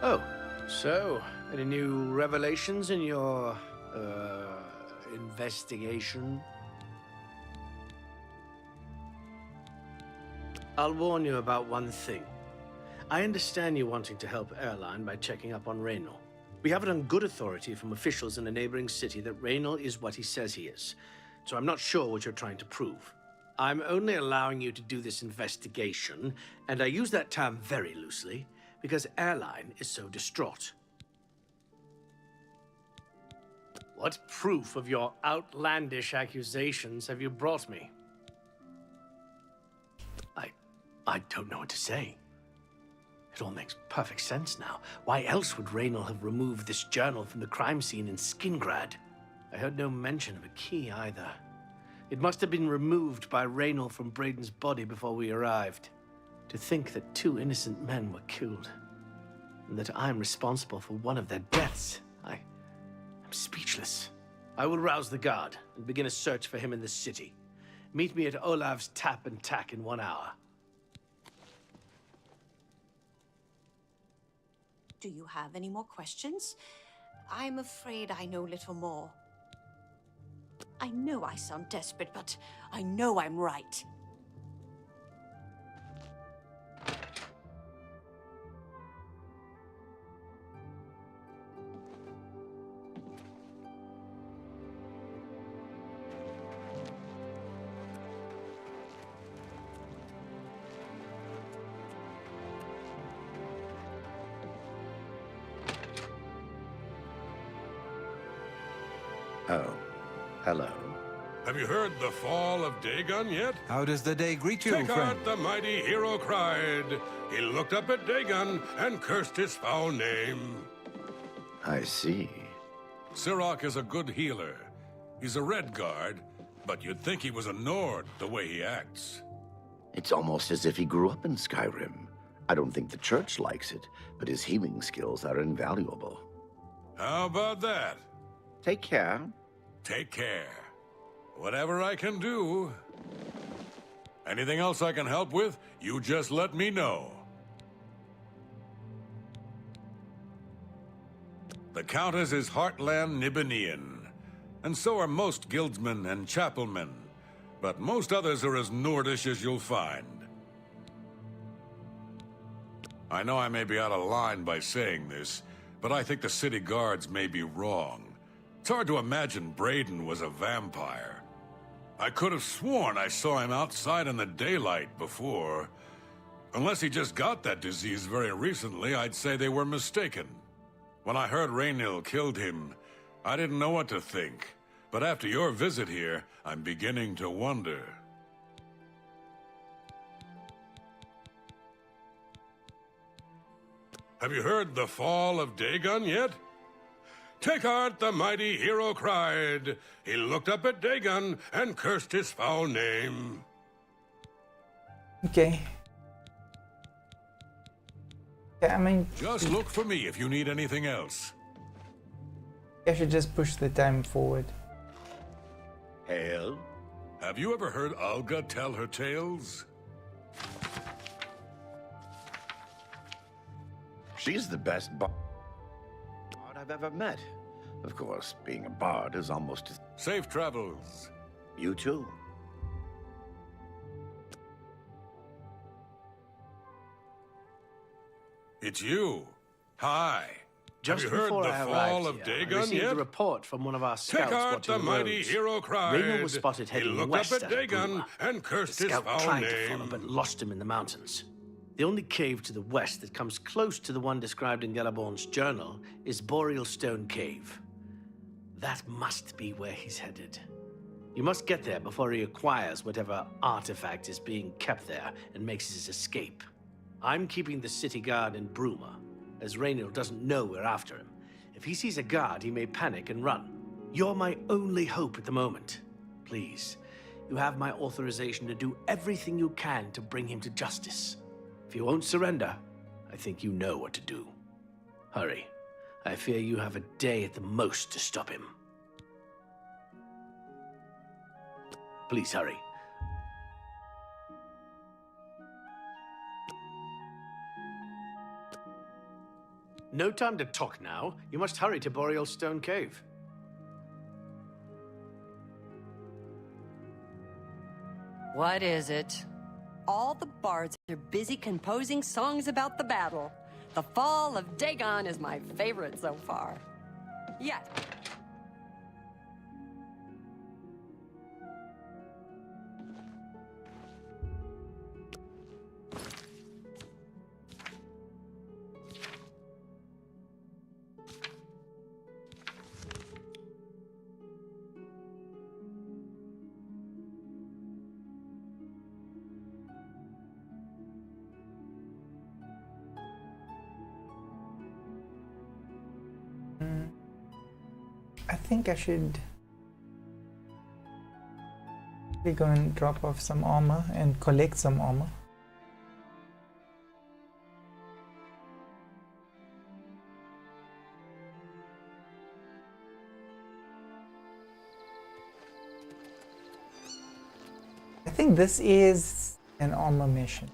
Oh, so, any new revelations in your, investigation? I'll warn you about one thing. I understand you wanting to help Erline by checking up on Raynal. We have it on good authority from officials in a neighboring city that Raynal is what he says he is. So I'm not sure what you're trying to prove. I'm only allowing you to do this investigation, and I use that term very loosely, because Erline is so distraught. What proof of your outlandish accusations have you brought me? I don't know what to say. It all makes perfect sense now. Why else would Raynal have removed this journal from the crime scene in Skingrad? I heard no mention of a key either. It must have been removed by Raynal from Braden's body before we arrived. To think that 2 innocent men were killed, and that I'm responsible for one of their deaths, I'm speechless. I will rouse the guard and begin a search for him in the city. Meet me at Olav's Tap and Tack in 1 hour. Do you have any more questions? I'm afraid I know little more. I know I sound desperate, but I know I'm right. Oh, hello. Have you heard the fall of Dagon yet? How does the day greet you, Take friend? heart, the mighty hero cried. He looked up at Dagon and cursed his foul name. I see. Sirach is a good healer. He's a Red Guard, but you'd think he was a Nord the way he acts. It's almost as if he grew up in Skyrim. I don't think the church likes it, but his healing skills are invaluable. How about that? Take care. Take care. Whatever I can do. Anything else I can help with, you just let me know. The Countess is Heartland Nibanian, and so are most guildsmen and chapelmen, but most others are as Nordish as you'll find. I know I may be out of line by saying this, but I think the city guards may be wrong. It's hard to imagine Braden was a vampire. I could have sworn I saw him outside in the daylight before. Unless he just got that disease very recently, I'd say they were mistaken. When I heard Raynil killed him, I didn't know what to think. But after your visit here, I'm beginning to wonder. Have you heard the fall of Dagon yet? Take heart, the mighty hero cried. He looked up at Dagon and cursed his foul name. Okay. Yeah, I mean... Just look for me if you need anything else. I should just push the time forward. Hail. Have you ever heard Olga tell her tales? She's the best bard I've ever met. Of course, being a bard is almost as... Safe travels. You too. It's you. Hi. Just Have you heard before the I fall arrived of here, I Dagon received yet? a report from one of our scouts Take heart, watching the mighty roads. hero cried. Raynil was spotted He heading looked west up at out of Dagon Bruma. and cursed The his scout foul tried to follow, name. but lost him in the mountains. The only cave to the west that comes close to the one described in Galaborn's journal is Boreal Stone Cave. That must be where he's headed. You must get there before he acquires whatever artifact is being kept there and makes his escape. I'm keeping the city guard in Bruma, as Raynil doesn't know we're after him. If he sees a guard, he may panic and run. You're my only hope at the moment. Please, you have my authorization to do everything you can to bring him to justice. If you won't surrender, I think you know what to do. Hurry. I fear you have a day at the most to stop him. Please hurry. No time to talk now. You must hurry to Boreal Stone Cave. What is it? All the bards are busy composing songs about the battle. The fall of Dagon is my favorite so far. Yeah. I think I should go and drop off some armor and collect some armor. I think this is an armor mission.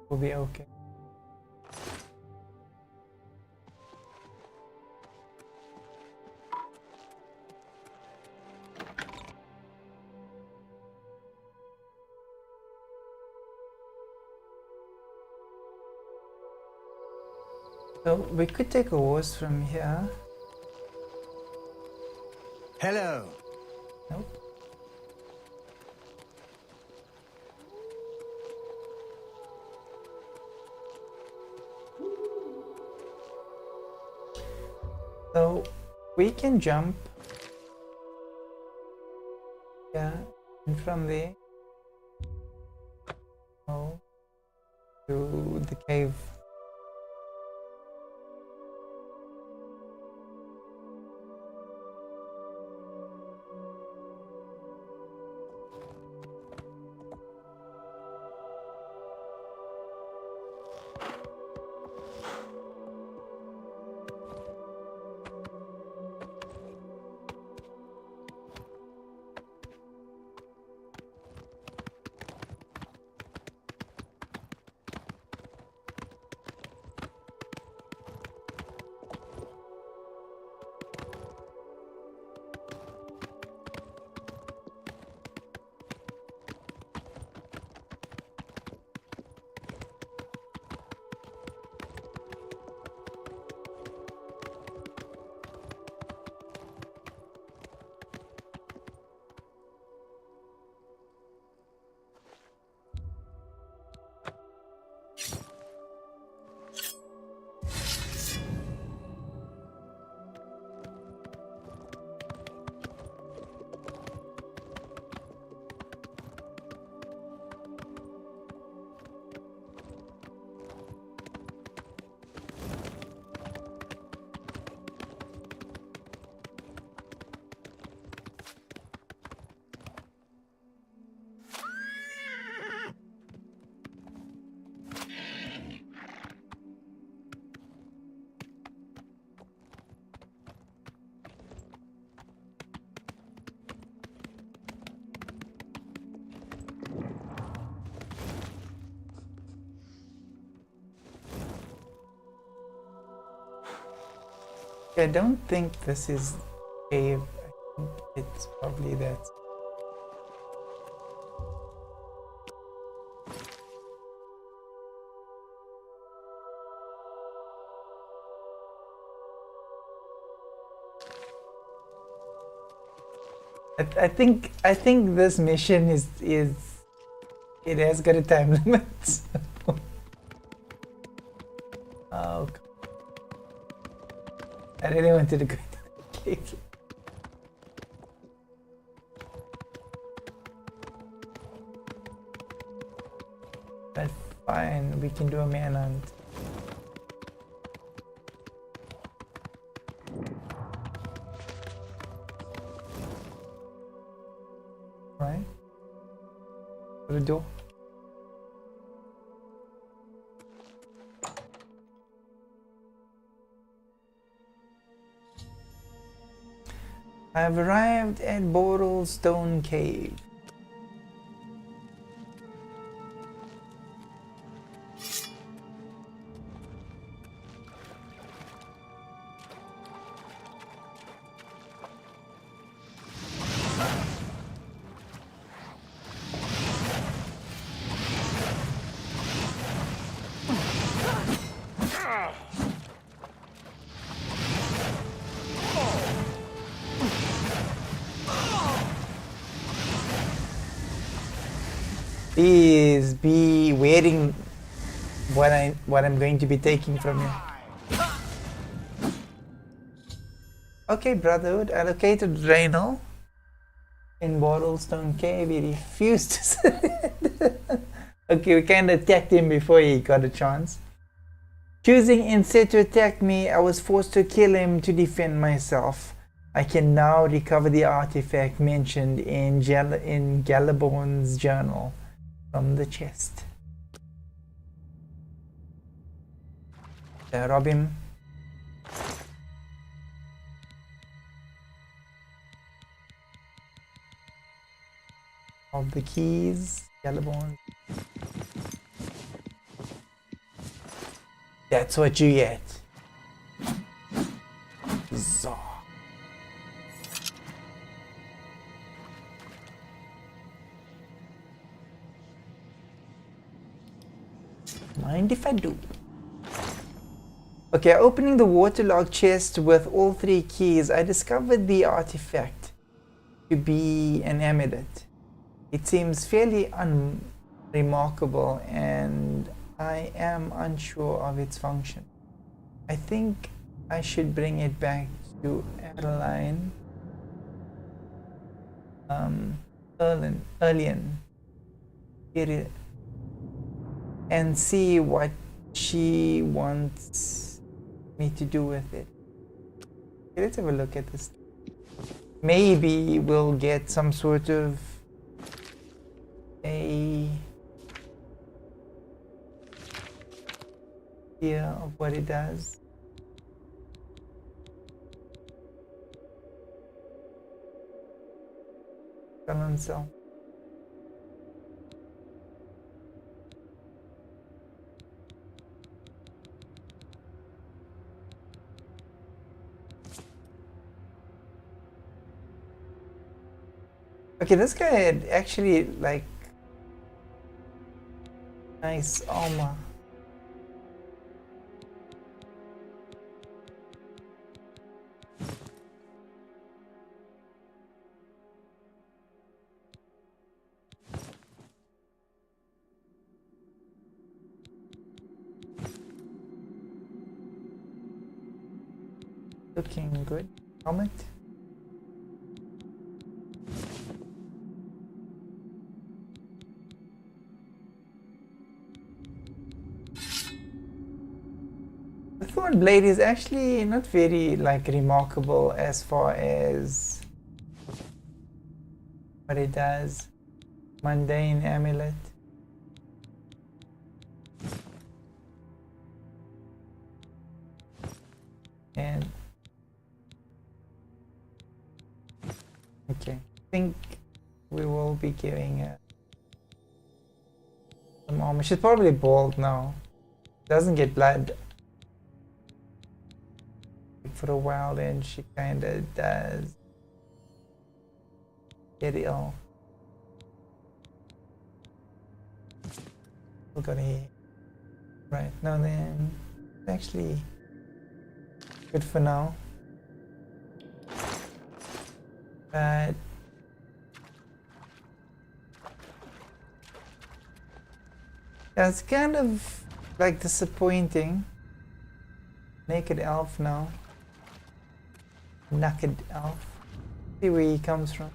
Will be okay. So we could take a horse from here. Hello. Nope. So we can jump. Yeah, and from there go to the cave. I don't think this is cave. I think it's probably that. I think this mission is it has got a time limit. Oh, I really wanted to go to the cave. But fine, we can do a manhunt. Right? To the door. I've arrived at Boral Stone Cave. Please be waiting what I'm going to be taking from you. Okay, Brotherhood allocated Raynal in Borrelstone Cave. He refused to surrender. Okay, we kind of attacked him before he got a chance. Choosing instead to attack me, I was forced to kill him to defend myself. I can now recover the artifact mentioned in Galaborn's journal from the chest. Rob him. of the keys, yellow bones. That's what you get. Zah. Mind if I do? Okay, opening the waterlogged chest with all 3 keys, I discovered the artifact to be an amulet. It seems fairly unremarkable and I am unsure of its function. I think I should bring it back to Adeline. Erlian. And see what she wants me to do with it. Okay, let's have a look at this. Maybe we'll get some sort of a idea of what it does. Cell. Okay, this guy had actually like nice armor. Looking good. Helmet. The Thorn Blade is actually not very like remarkable as far as what it does. Mundane amulet. And okay, I think we will be giving some armor. She's probably bald now. Doesn't get blood for a while, and she kinda does get ill. We'll go to here. Right, now then, actually good for now. But yeah, it's kind of like disappointing. Naked elf now. Naked elf. See where he comes from.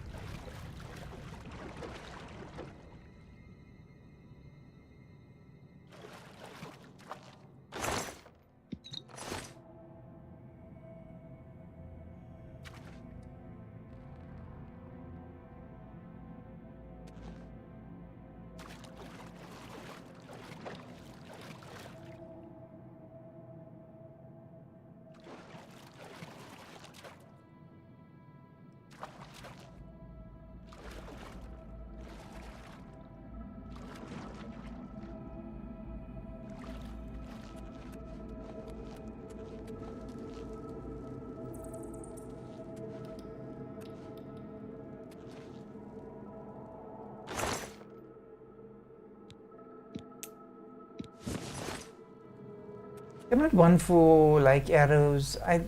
I'm not one for like arrows. I'd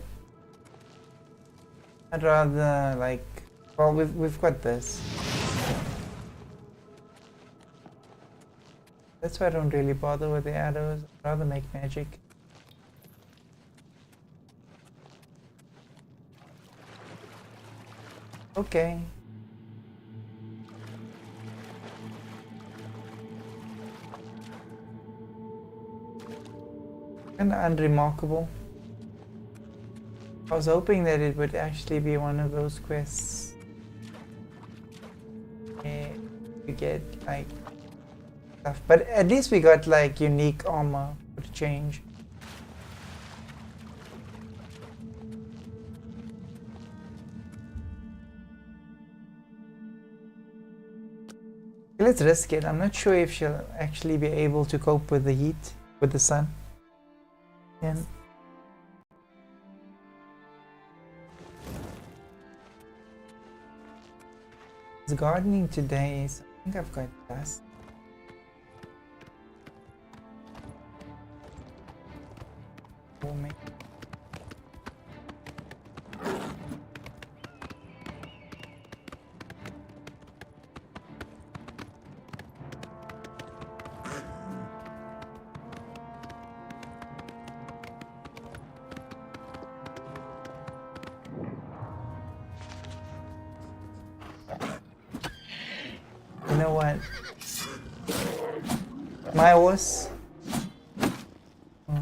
rather like, well, we've got this. That's why I don't really bother with the arrows. I'd rather make magic. Okay. Kind of unremarkable. I was hoping that it would actually be one of those quests where you get like stuff, but at least we got like unique armor for the change. let's risk it. I'm not sure if she'll actually be able to cope with the heat, with the sun. And it's gardening today, so I think I've got dust. We'll make You know what? My horse. Oh,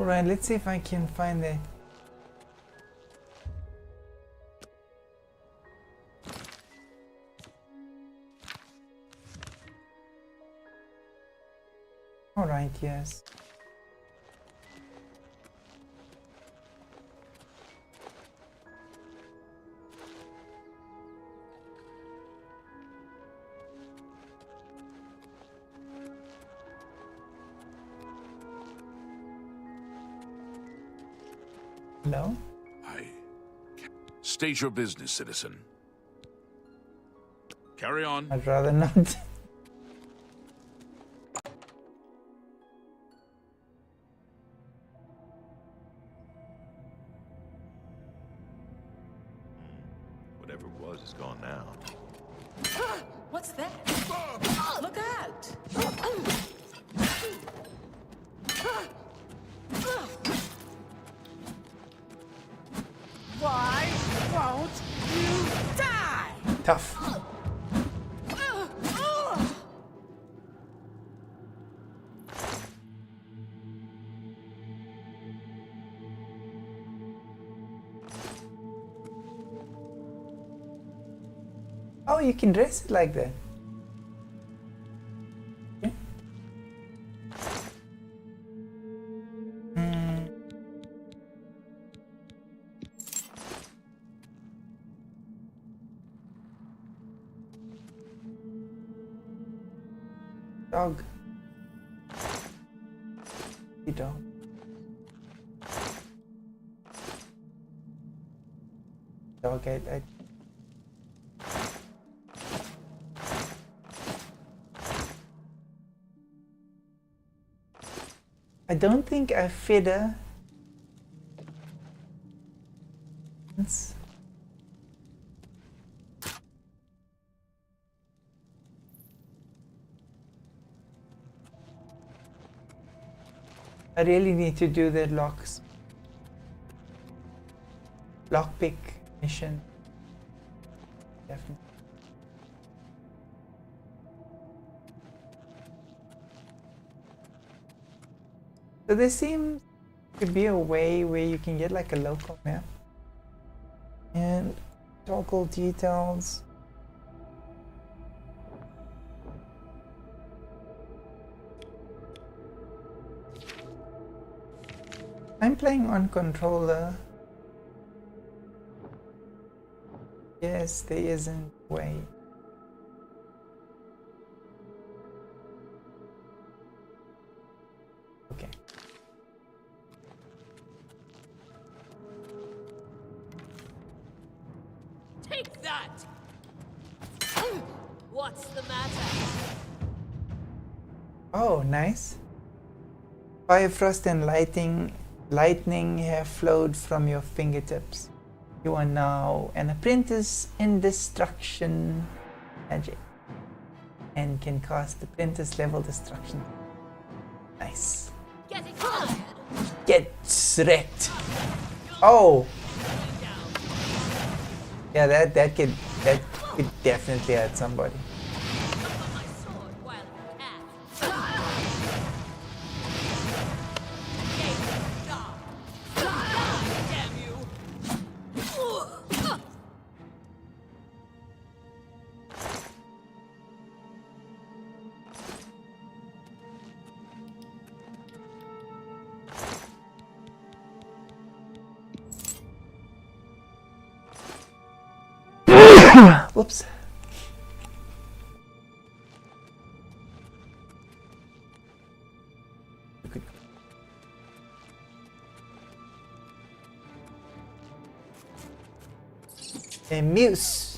Alright, let's see if I can find it. Alright, yes. No? State your business, citizen. Carry on. I'd rather not. Whatever it was is gone now. What's that? Look out! Why won't you die? Tough. Oh, you can dress it like that. Okay. Dog. The dog. Dog, I don't think I fed her. I really need to do the lockpick mission. Definitely. So there seems to be a way where you can get like a local map and toggle details. I'm playing on controller. Yes, there isn't a way. Okay. Take that! What's the matter? Oh, nice. Fire, frost, and lightning have flowed from your fingertips. You are now an apprentice in destruction magic and can cast apprentice level destruction. Nice. Getting tired. Get wrecked. Oh. Yeah, that could definitely hurt somebody. Whoops. A muse.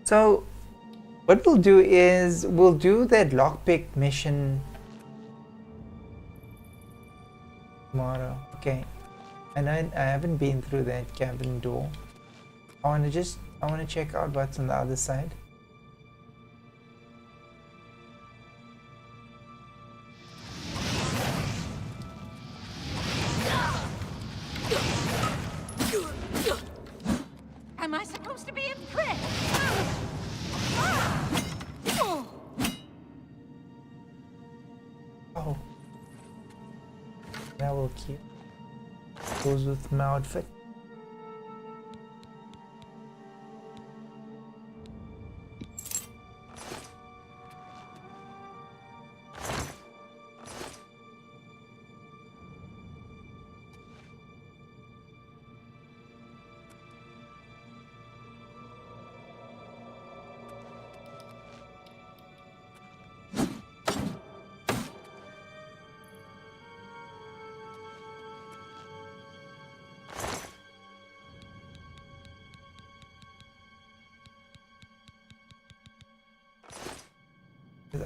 So what we'll do is we'll do that lockpick mission tomorrow. Okay. And I haven't been through that cabin door. I wanna check out what's on the other side. Am I supposed to be impressed? Oh. That will keep. Goes with my outfit.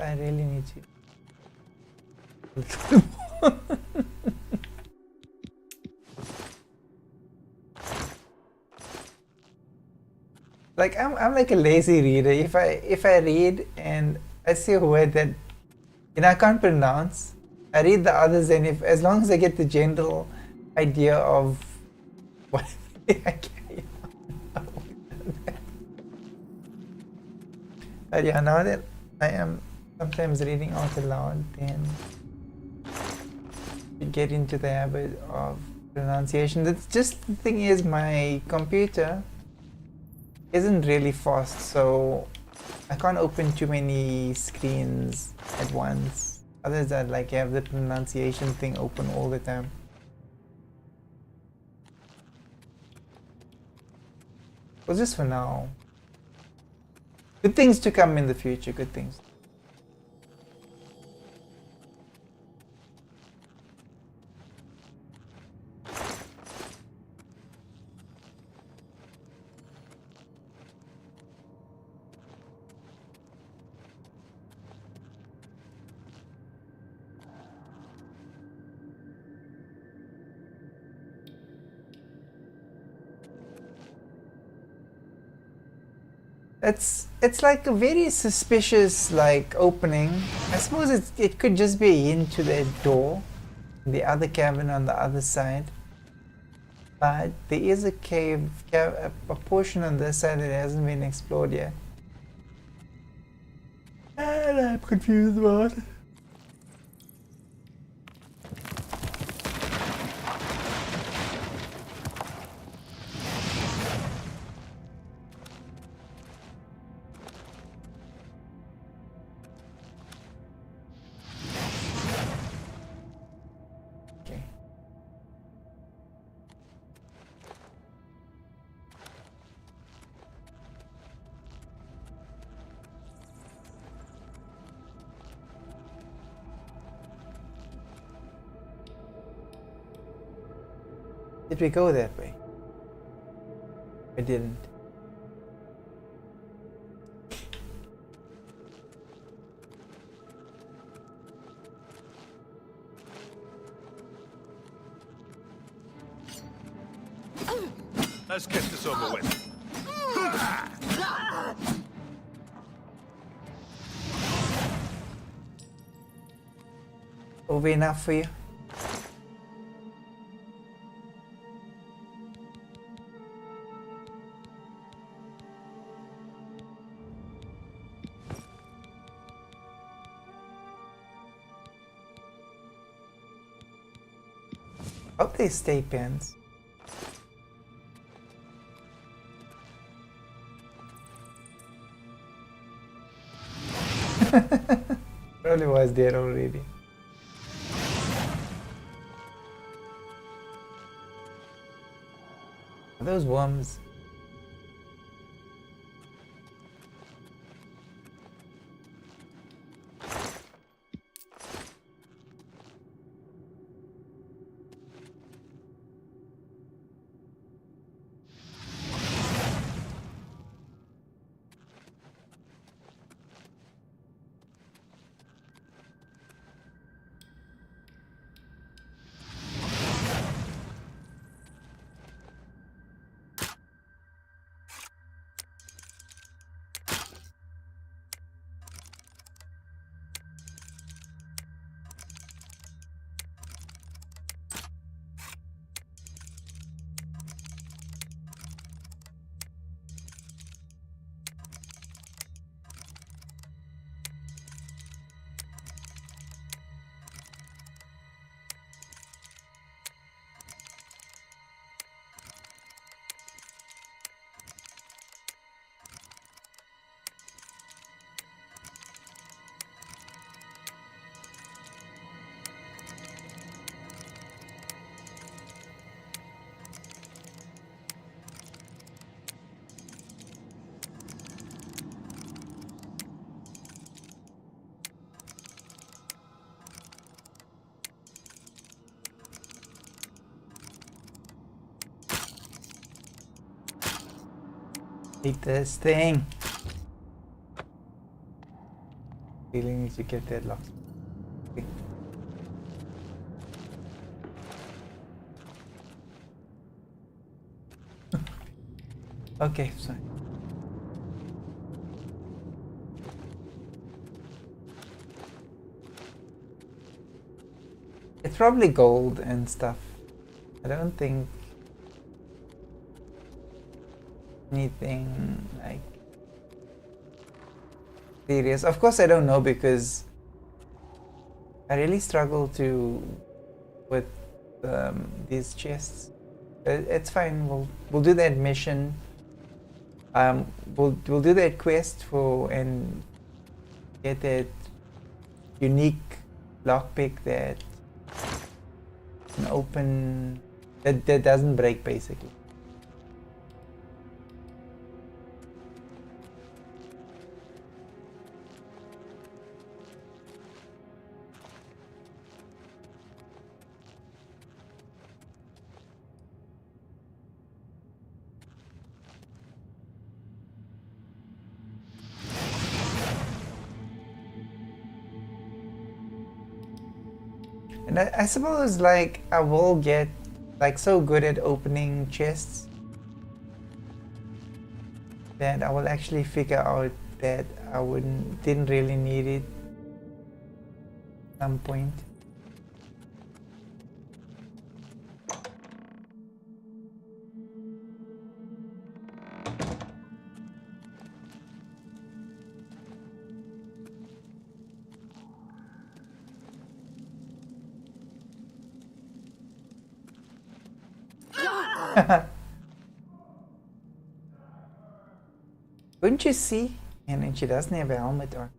I really need to. Like I'm like a lazy reader. If I read and I see a word that I can't pronounce, I read the others, and as long as I get the general idea of what I can. But yeah, now that I am sometimes reading out aloud, then you get into the habit of pronunciation. That's just the thing is, my computer isn't really fast, so I can't open too many screens at once. Others that like have the pronunciation thing open all the time. Well, just for now. Good things to come in the future, good things. It's like a very suspicious like opening. I suppose it could just be a hint to the door, the other cabin on the other side. But there is a a portion on this side that hasn't been explored yet. And I'm confused about it. Did we go that way? We didn't. Let's get this over with. Over enough for you? Hope they stay pins. Probably was there already. Are those worms? Take this thing. Really need to get that locked. Okay. Okay, sorry. It's probably gold and stuff. I don't think anything like serious. Of course I don't know because I really struggle with these chests. It's fine. We'll do that mission. We'll do that quest and get that unique lockpick that can open that doesn't break basically. And I suppose like I will get like so good at opening chests that I will actually figure out that I didn't really need it at some point. Couldn't you see? And she doesn't have a helmet on.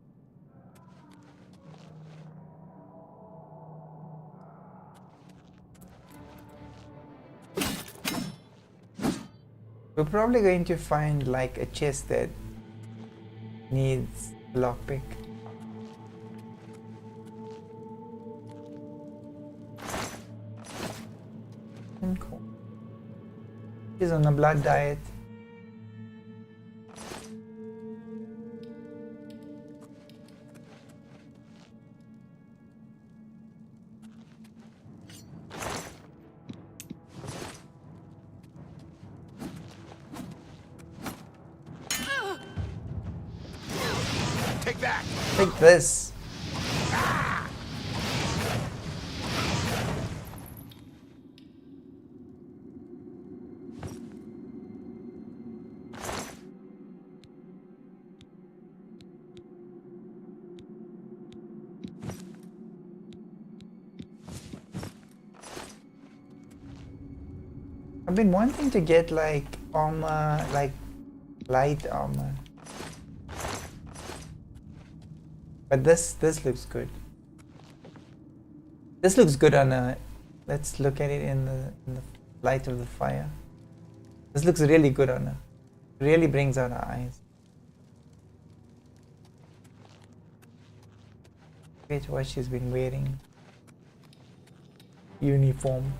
We're probably going to find like a chest that needs a lockpick. Cool. She's on a blood diet. Take that. Take this. I've been wanting to get like armor, like light armor. But this looks good. This looks good on a. Let's look at it in the light of the fire. This looks really good on her. Really brings out her eyes. Wait, what she's been wearing. Uniform.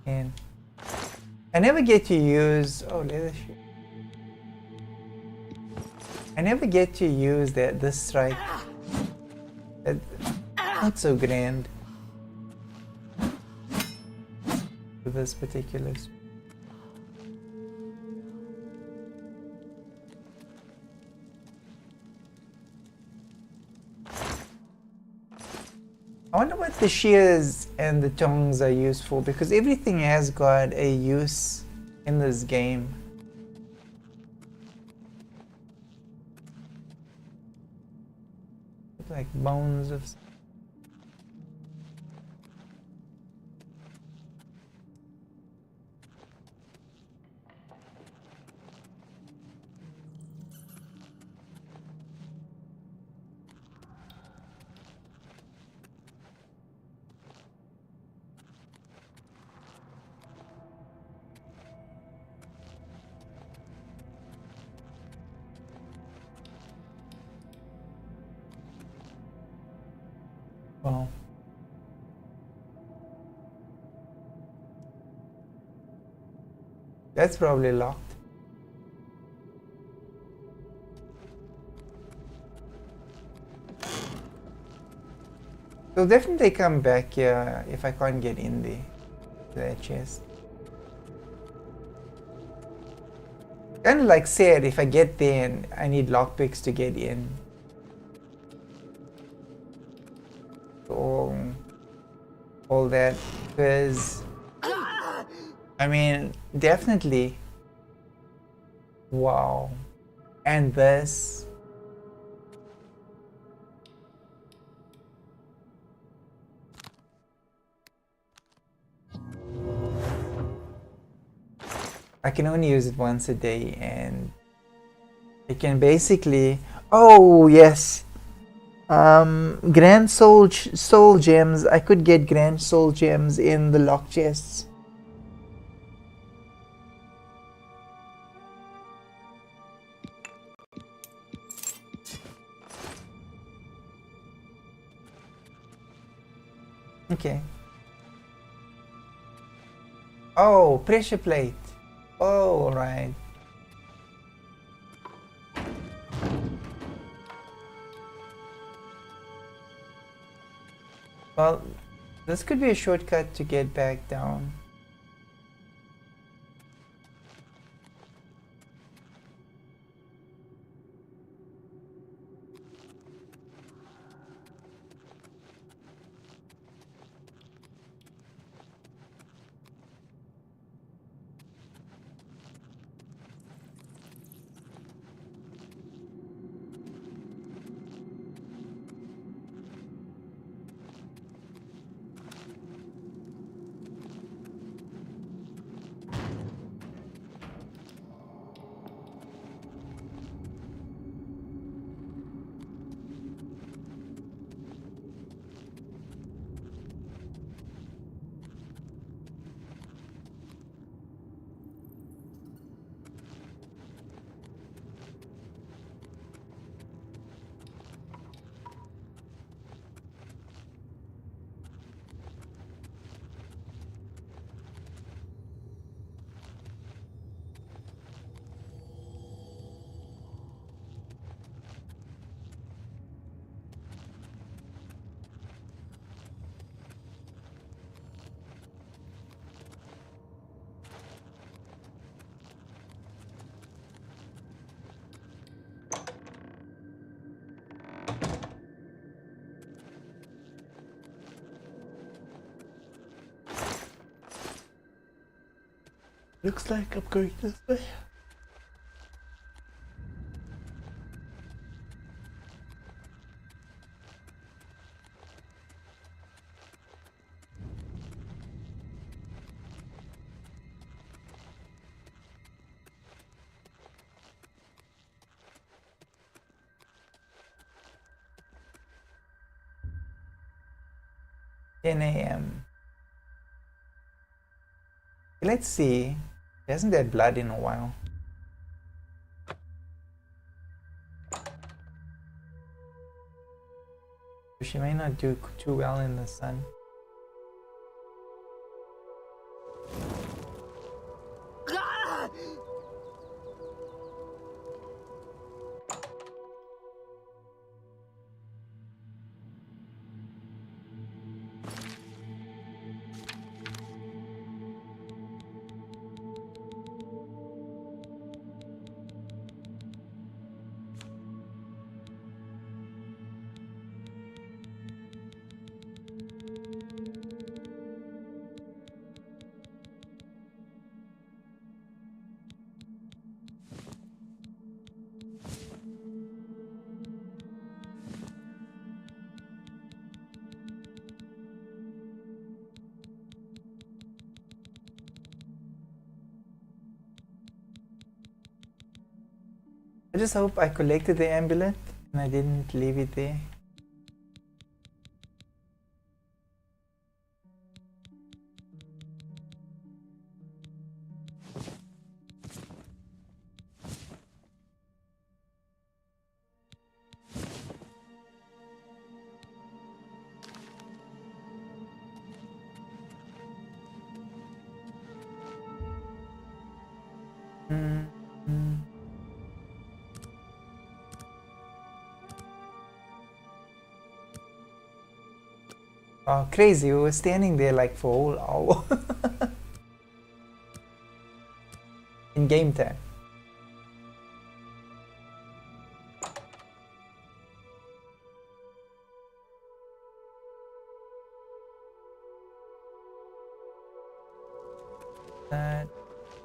And I never get to use leather shoe. I never get to use this strike. Not so grand with this particular. I wonder what the shears and the tongs are used for, because everything has got a use in this game. Like bones of... Wow. That's probably locked. So definitely come back here if I can't get in there to that chest. Kind of like said, if I get there and I need lockpicks to get in. All that, because I mean, definitely. Wow. And this. I can only use it once a day, and it can basically... Oh, yes. Grand soul gems. I could get grand soul gems in the lock chests. Okay. Oh, pressure plate. Oh, all right. Well, this could be a shortcut to get back down. Looks like I'm going this way. AM. Let's see. He hasn't had blood in a while. She may not do too well in the sun. I just hope I collected the amulet and I didn't leave it there. Oh, crazy, we were standing there like for a whole hour. In game time.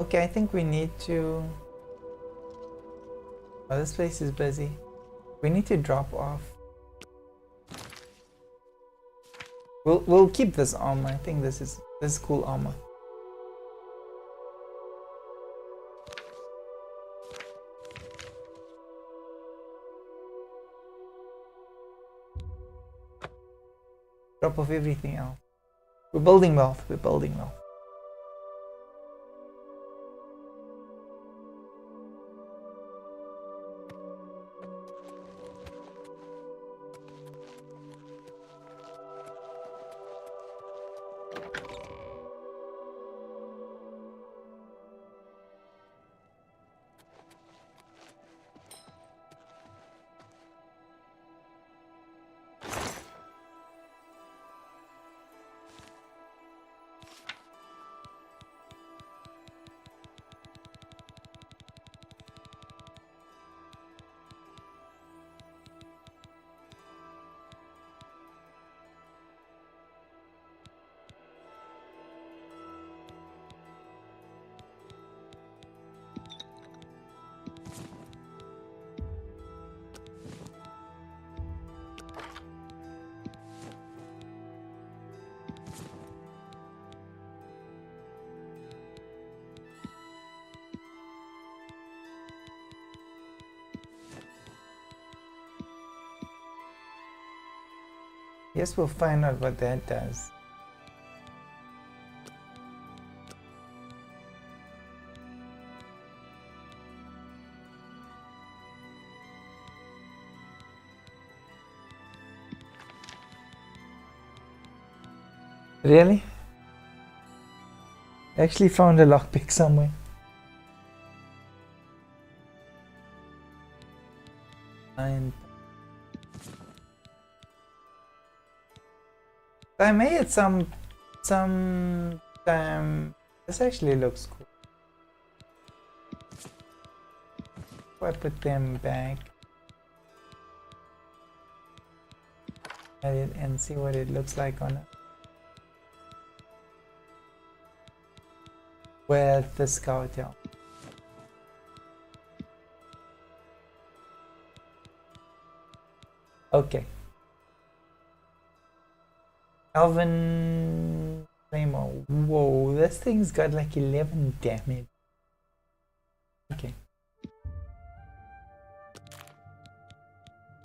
Okay, I think we need to... Oh, this place is busy. We need to drop off. We'll keep this armor. I think this is cool armor. Drop off everything else. We're building wealth. We're building wealth. Yes, we'll find out what that does. Really? I actually found a lockpick somewhere. And I made it some time. This actually looks cool. If I put them back at it and see what it looks like on it. with the scout helmet. Okay. Elven Claymore. Whoa, this thing's got like 11 damage. Okay.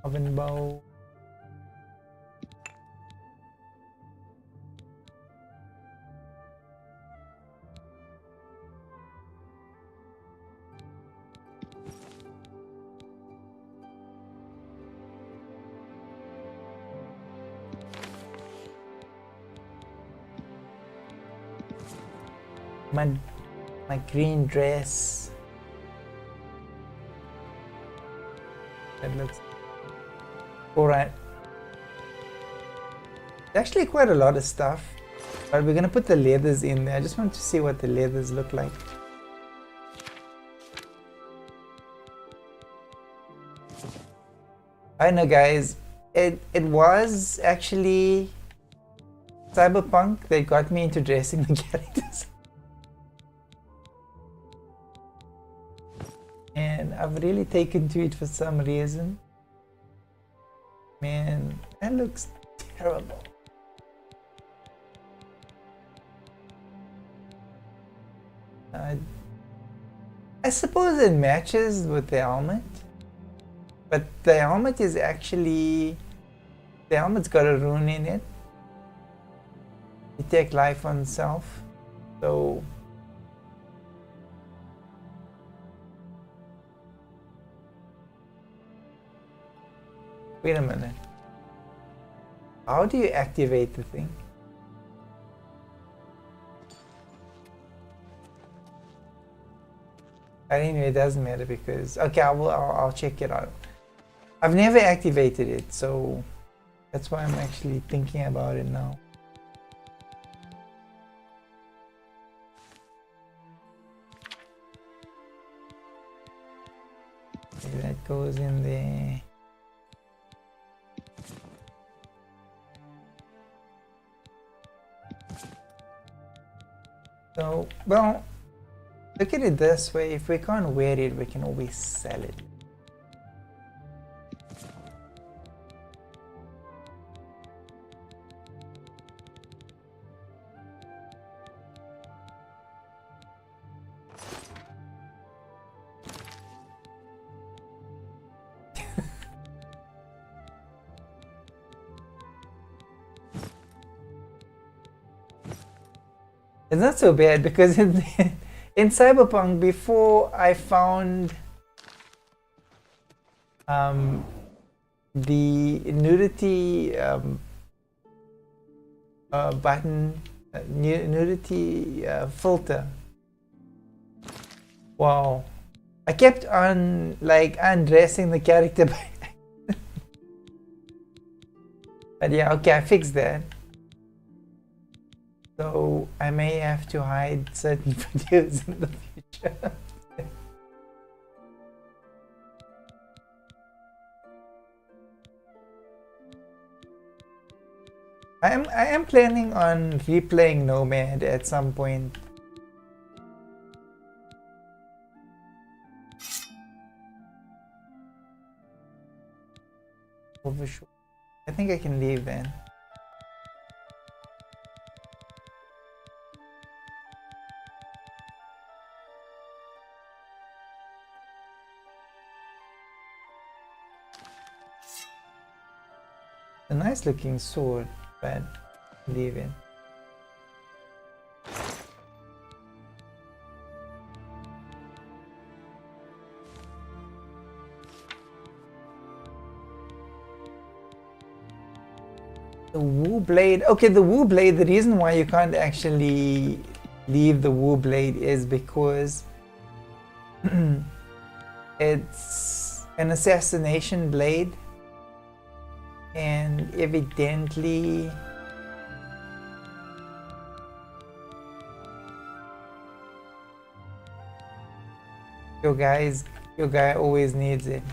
Elven Bow. My green dress. That looks alright. Actually quite a lot of stuff. But we're gonna put the leathers in there. I just want to see what the leathers look like. I know guys, it was actually Cyberpunk that got me into dressing the characters. And I've really taken to it for some reason. Man, that looks terrible. I suppose it matches with the helmet. But the helmet is actually... The helmet's got a rune in it. You take life on self. So... Wait a minute. How do you activate the thing? Anyway, it doesn't matter because... Okay, I'll check it out. I've never activated it, so that's why I'm actually thinking about it now. Okay, that goes in there. So, well, look at it this way, if we can't wear it, we can always sell it. It's not so bad because in Cyberpunk, before I found the nudity button, nudity filter. Wow, I kept on like undressing the character by but yeah, okay, I fixed that. So I may have to hide certain videos in the future. I am planning on replaying Nomad at some point. Overshoot. I think I can leave then. A nice looking sword, but leave it. The Wu Blade. Okay, the Wu Blade, the reason why you can't actually leave the Wu Blade is because it's an assassination blade. And evidently your guy always needs it.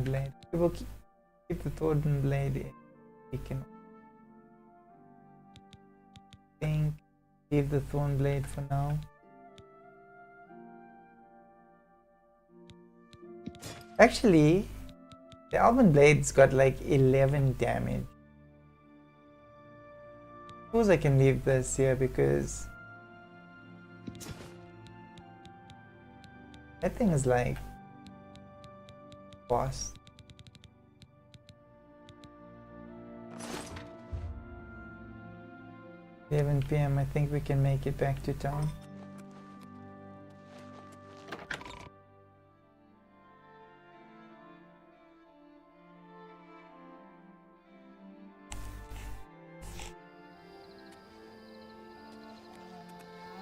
blade. We will keep the Thornton blade in. We can think leave the Thorn blade for now. Actually, the Elven blade's got like 11 damage. Suppose I can leave this here because that thing is like boss. 11 PM, I think we can make it back to town.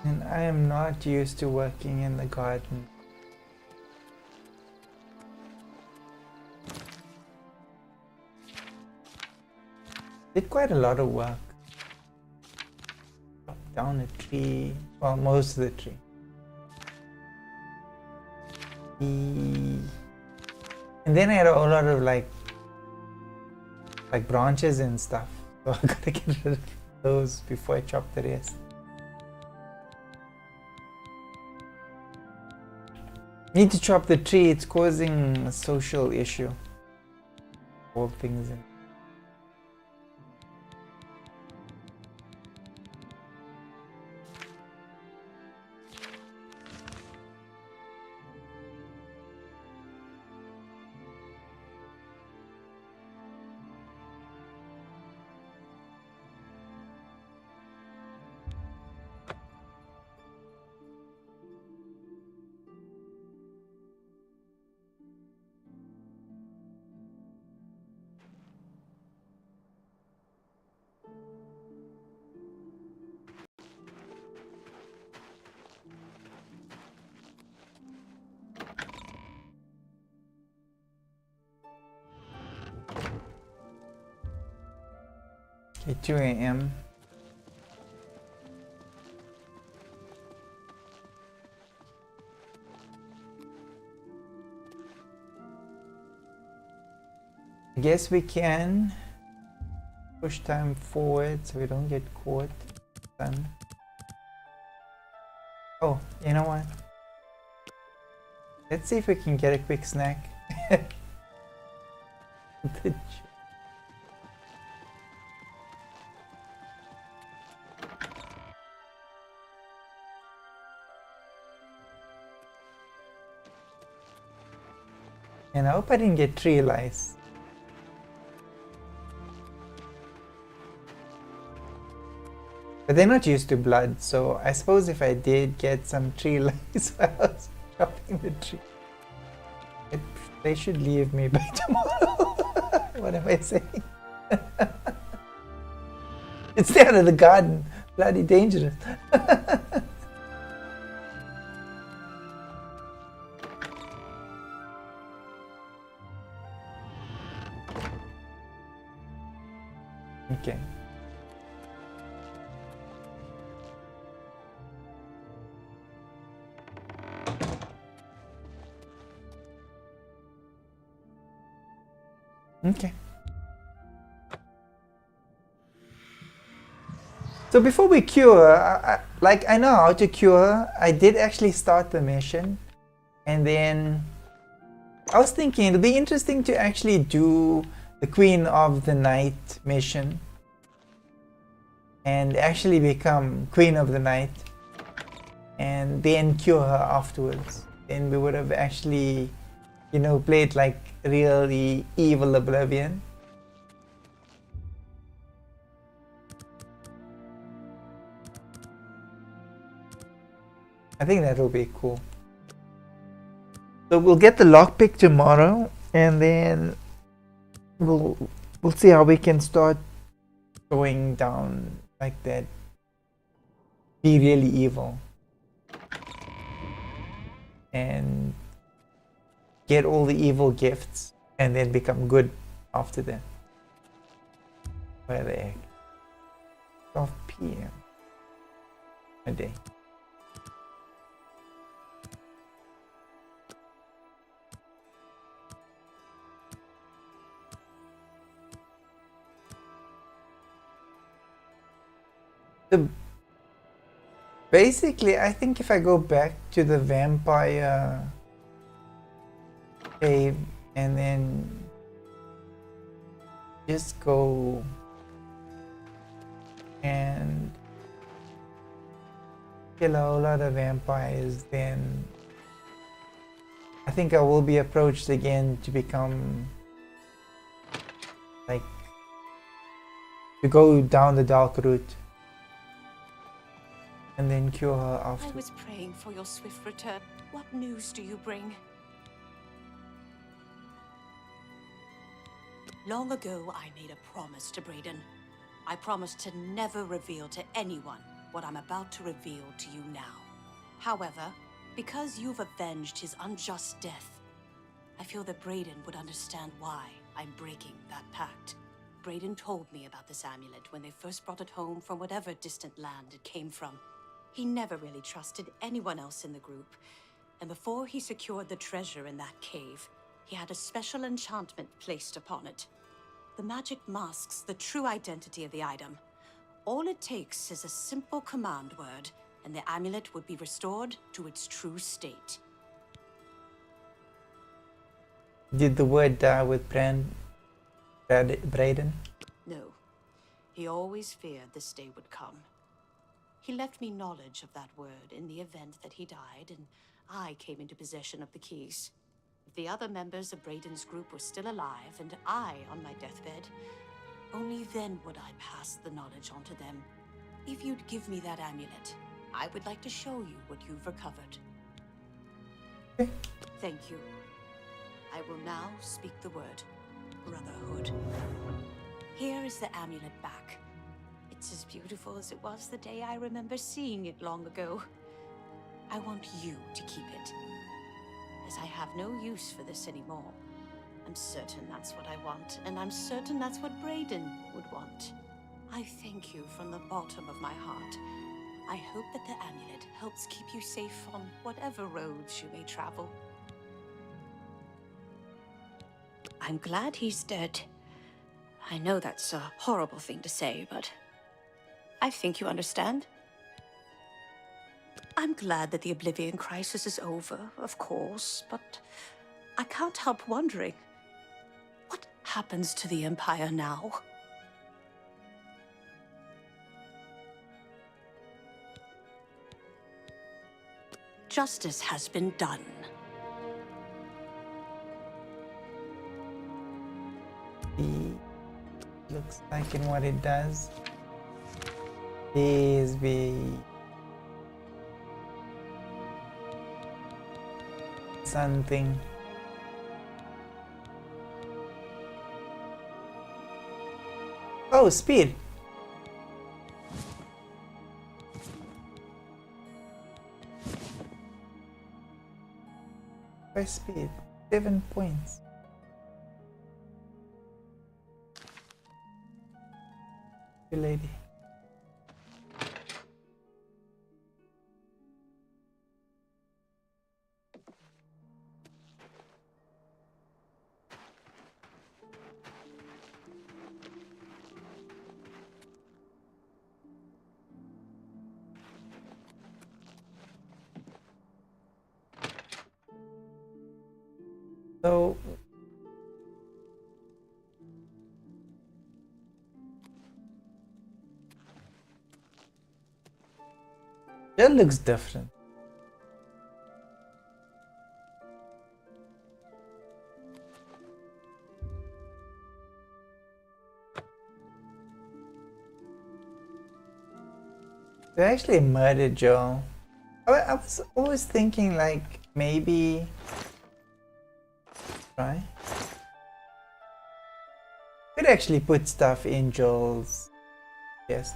And I am not used to working in the garden. Did quite a lot of work. Chopped down a tree, well, most of the tree. And then I had a whole lot of like branches and stuff. So I gotta get rid of those before I chop the rest. Need to chop the tree, it's causing a social issue. All things in. Okay, 2 AM. I guess we can push time forward so we don't get caught. Done. Oh, you know what? Let's see if we can get a quick snack. And I hope I didn't get tree lice. But they're not used to blood, so I suppose if I did get some tree lice while I was chopping the tree, they should leave me by tomorrow. What am I saying? It's out of the garden. Bloody dangerous. Okay. Okay. So before we cure, I know how to cure. I did actually start the mission, and then I was thinking it'll be interesting to actually do the Queen of the Night mission and actually become Queen of the Night and then cure her afterwards. Then we would have actually, you know, played like really evil Oblivion. I think that'll be cool. So we'll get the lockpick tomorrow, and then we'll see how we can start going down like that. Be really evil and get all the evil gifts, and then become good after that. Where the heck? 12 PM a day. The basically, I think if I go back to the vampire cave and then just go and kill a whole lot of vampires, then I think I will be approached again to become like to go down the dark route and then cure her after. I was praying for your swift return. What news do you bring? Long ago, I made a promise to Brayden. I promised to never reveal to anyone what I'm about to reveal to you now. However, because you've avenged his unjust death, I feel that Brayden would understand why I'm breaking that pact. Brayden told me about this amulet when they first brought it home from whatever distant land it came from. He never really trusted anyone else in the group, and before he secured the treasure in that cave, he had a special enchantment placed upon it. The magic masks the true identity of the item. All it takes is a simple command word, and the amulet would be restored to its true state. Did the word die with Brayden? No. He always feared this day would come. He left me knowledge of that word in the event that he died, and I came into possession of the keys. If the other members of Brayden's group were still alive, and I on my deathbed, only then would I pass the knowledge on to them. If you'd give me that amulet, I would like to show you what you've recovered. Thank you. I will now speak the word, Brotherhood. Here is the amulet back. It's as beautiful as it was the day I remember seeing it long ago. I want you to keep it, as I have no use for this anymore. I'm certain that's what I want, and I'm certain that's what Brayden would want. I thank you from the bottom of my heart. I hope that the amulet helps keep you safe on whatever roads you may travel. I'm glad he's dead. I know that's a horrible thing to say, but I think you understand. I'm glad that the Oblivion crisis is over, of course, but I can't help wondering, what happens to the Empire now? Justice has been done. Looks like in what it does. Please be something. Oh, speed. By speed, 7 points. You lady. So that looks different. They actually murdered Joel. I was always thinking like maybe right? Could actually put stuff in Joel's chest.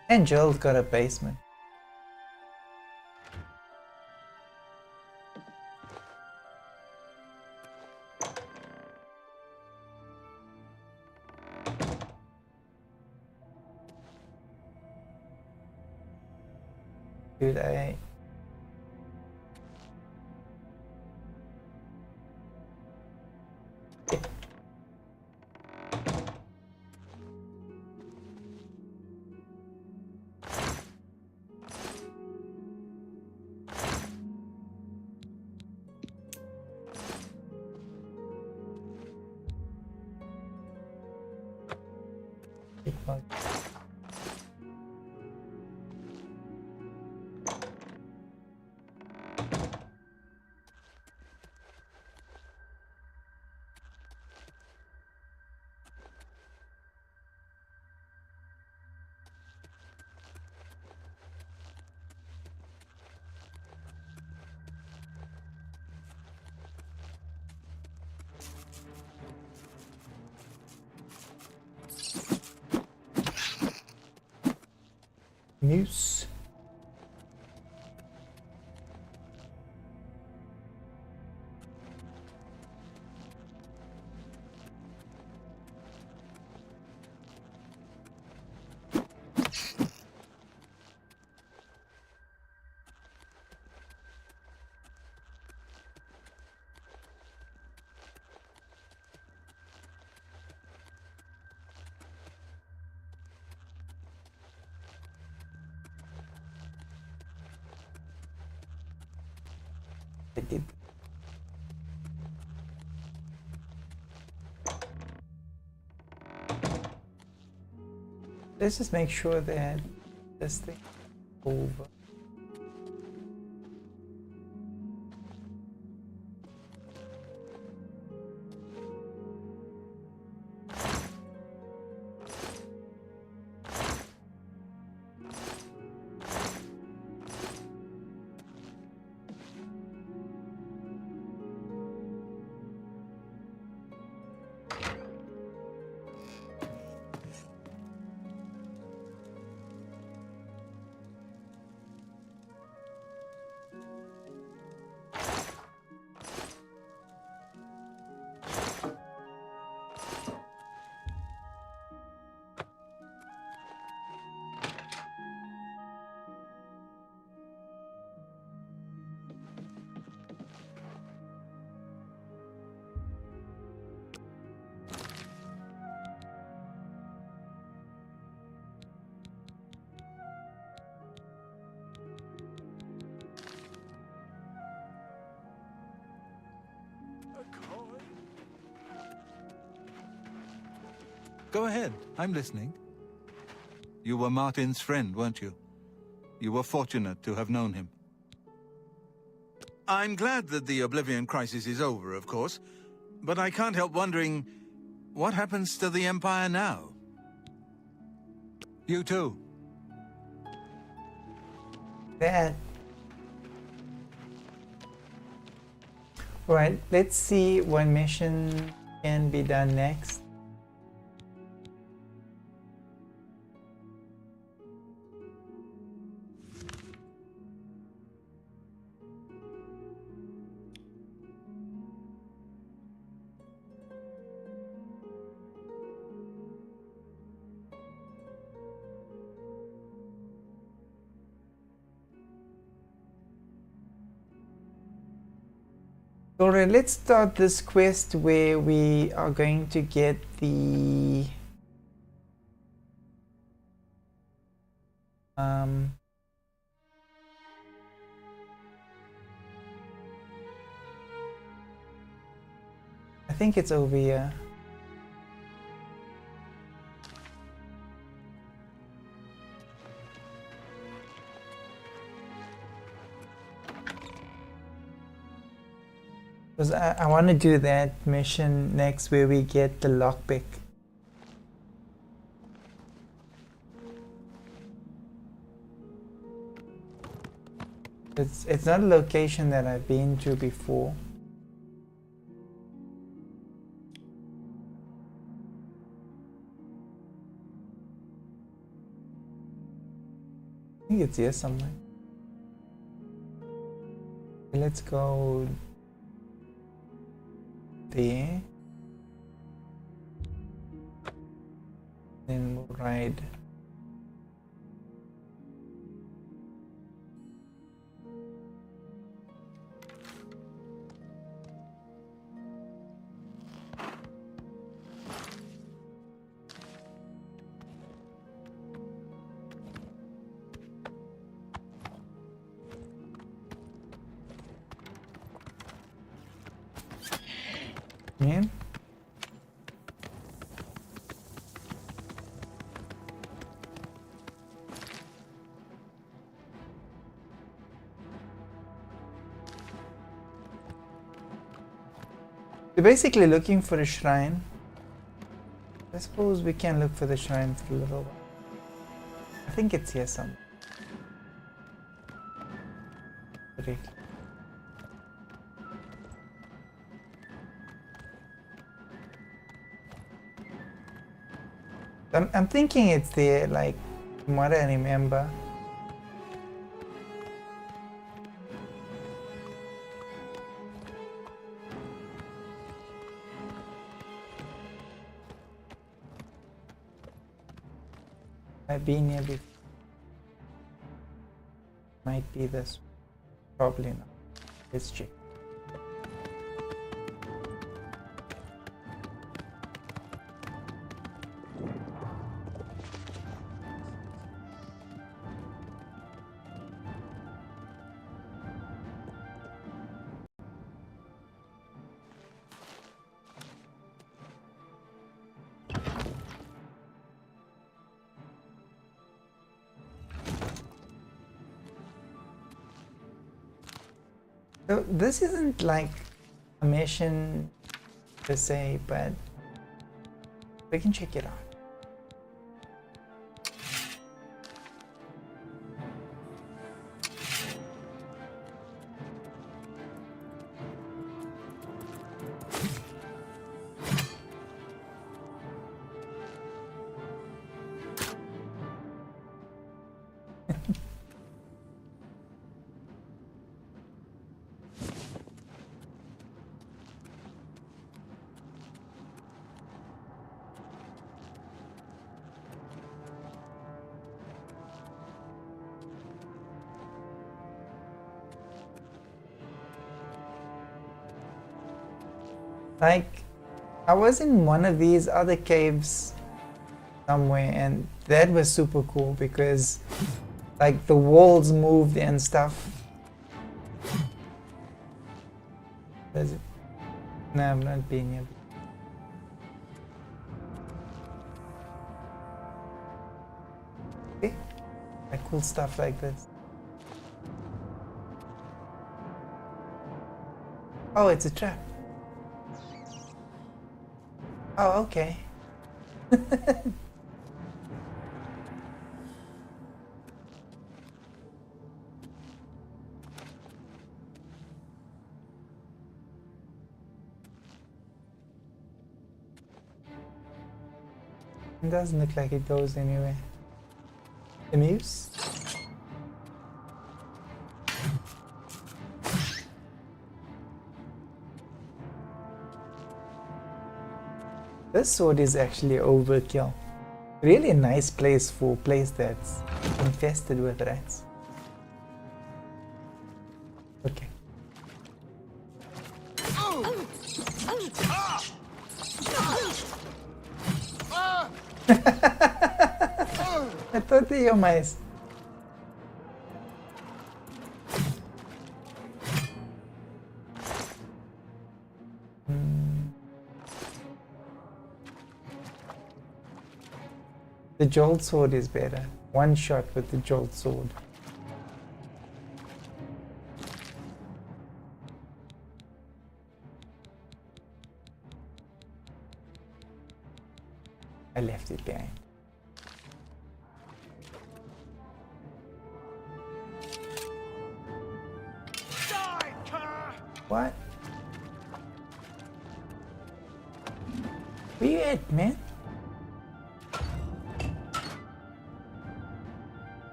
And Joel's got a basement. Dude, Muse. I did. Let's just make sure that this thing is over. Go ahead, I'm listening. You were Martin's friend, weren't you? You were fortunate to have known him. I'm glad that the Oblivion crisis is over, of course, but I can't help wondering, what happens to the Empire now? You too. That. Right, let's see what mission can be done next. Alright, let's start this quest where we are going to get the I think it's over here. Because I want to do that mission next where we get the lockpick. It's not a location that I've been to before. I think it's here somewhere. Okay, let's go there. Then we'll ride. Yeah. We're basically looking for a shrine. I suppose we can look for the shrine for a little while. I think it's here somewhere. Great. I'm thinking it's there, like, from what I remember. I've been here before. Might be this. Probably not. Let's check. So this isn't like a mission per se, but we can check it out. Like, I was in one of these other caves somewhere, and that was super cool because, like, the walls moved and stuff. Does it? No, I've not been here. Okay, like cool stuff like this. Oh, it's a trap. Oh, okay. It doesn't look like it goes anywhere. The muse? This sword is actually overkill. Really a nice place for a place that's infested with rats. Okay. I thought they were mice. The jolt sword is better. One shot with the jolt sword. I left it behind. What? Where you at, man?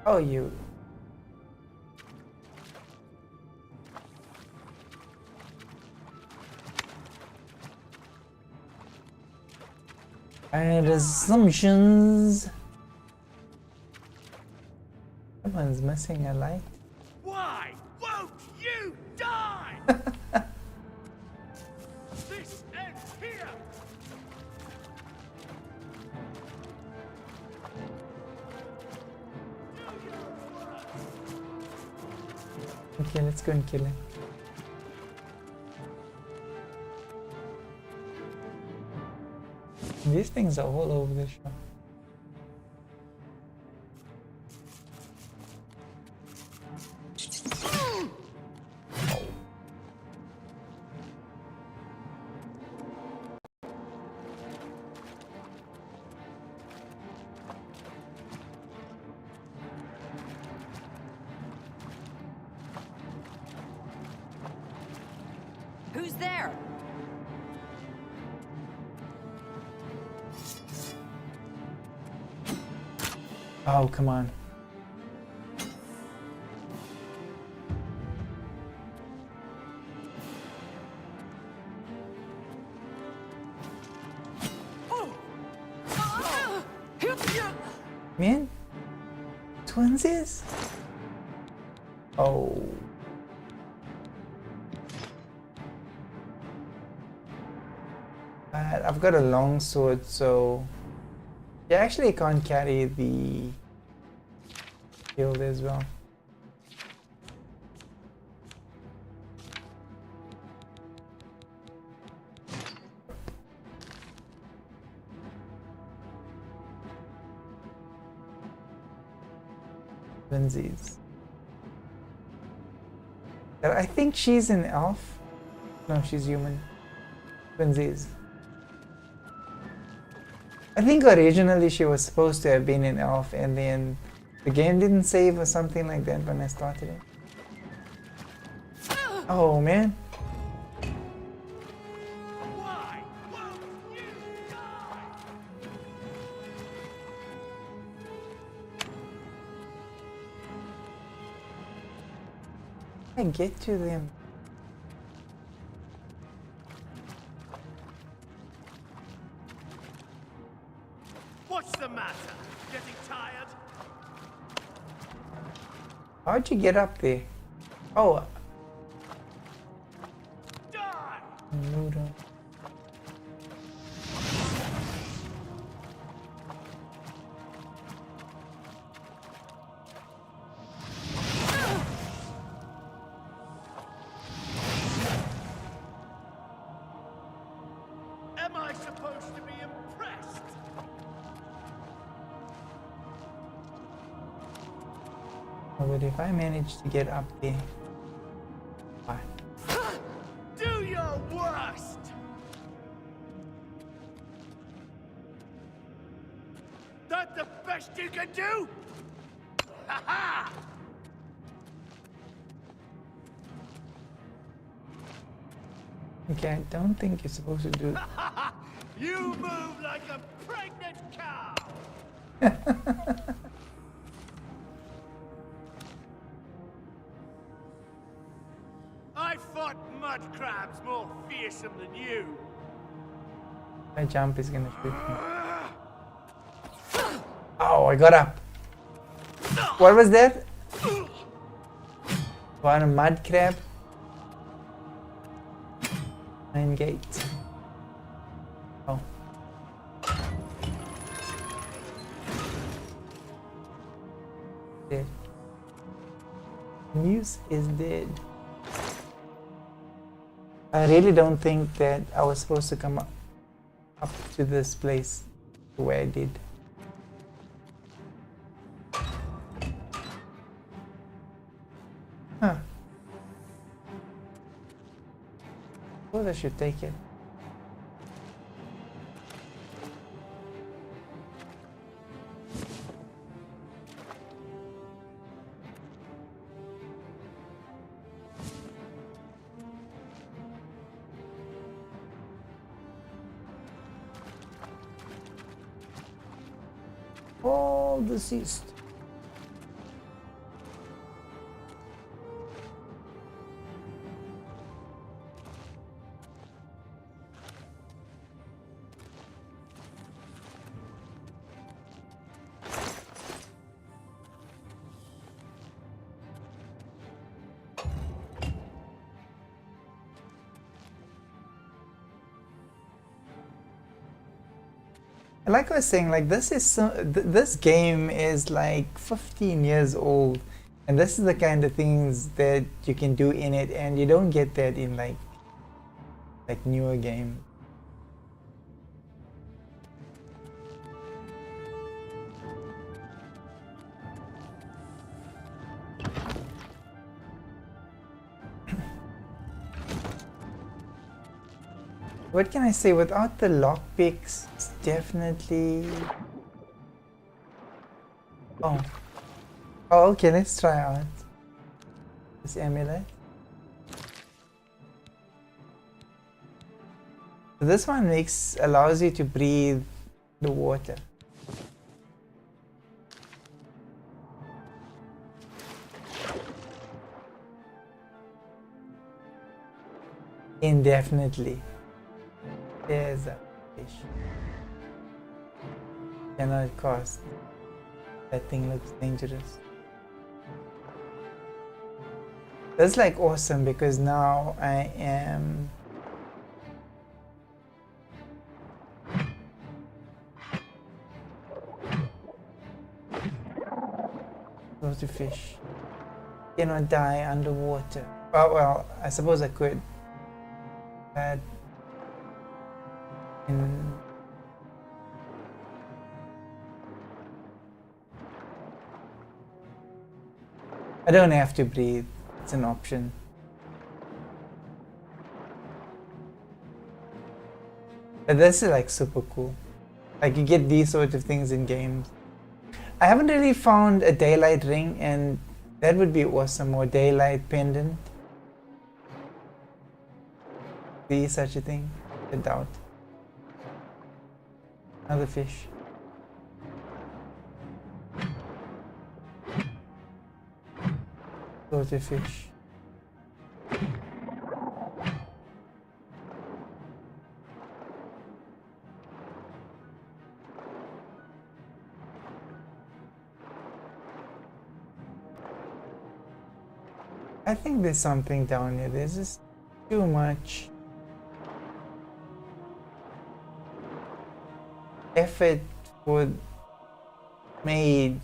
Oh, you. And assumptions. Someone's missing a light. Why won't you die? This ends here. Okay, let's go and kill him. These things are all over the shop. Who's there? Oh, come on. Man? Twinsies? Oh. I've got a long sword, so you actually can't carry the shield as well. Lindsay's. I think she's an elf. No, she's human. Lindsay's. I think originally she was supposed to have been an elf, and then the game didn't save or something like that when I started it. Oh man. I get to them. What's the matter? Getting tired? How'd you get up there? Oh. Die! Noodle. Am I supposed to be impressed? Oh, but if I manage to get up there. Fine. Do your worst! That the best you can do? Ha ha! Okay, I don't think you're supposed to do. You move like a pregnant cow! I fought mud crabs more fearsome than you. My jump is gonna shoot me. Oh, I got up. What was that? What, a mud crab? 9 gates. Oh. Dead. Muse is dead. I really don't think that I was supposed to come up to this place the way I did. Huh. Well, I should take it. All deceased. Like I was saying, like this is this game is like 15 years old, and this is the kind of things that you can do in it, and you don't get that in like newer games. What can I say? Without the lockpicks, it's definitely... Oh. Oh, okay, let's try out this amulet. So this one allows you to breathe the water. Indefinitely. There's a fish. Cannot cost. That thing looks dangerous. That's like awesome because now I am supposed to fish. Cannot die underwater. Oh well, I suppose I could. But I don't have to breathe. It's an option. But this is like super cool. Like you get these sort of things in games. I haven't really found a daylight ring, and that would be awesome, or daylight pendant. Be such a thing? I doubt. Another fish. Go to fish. I think there's something down here. There's just too much effort made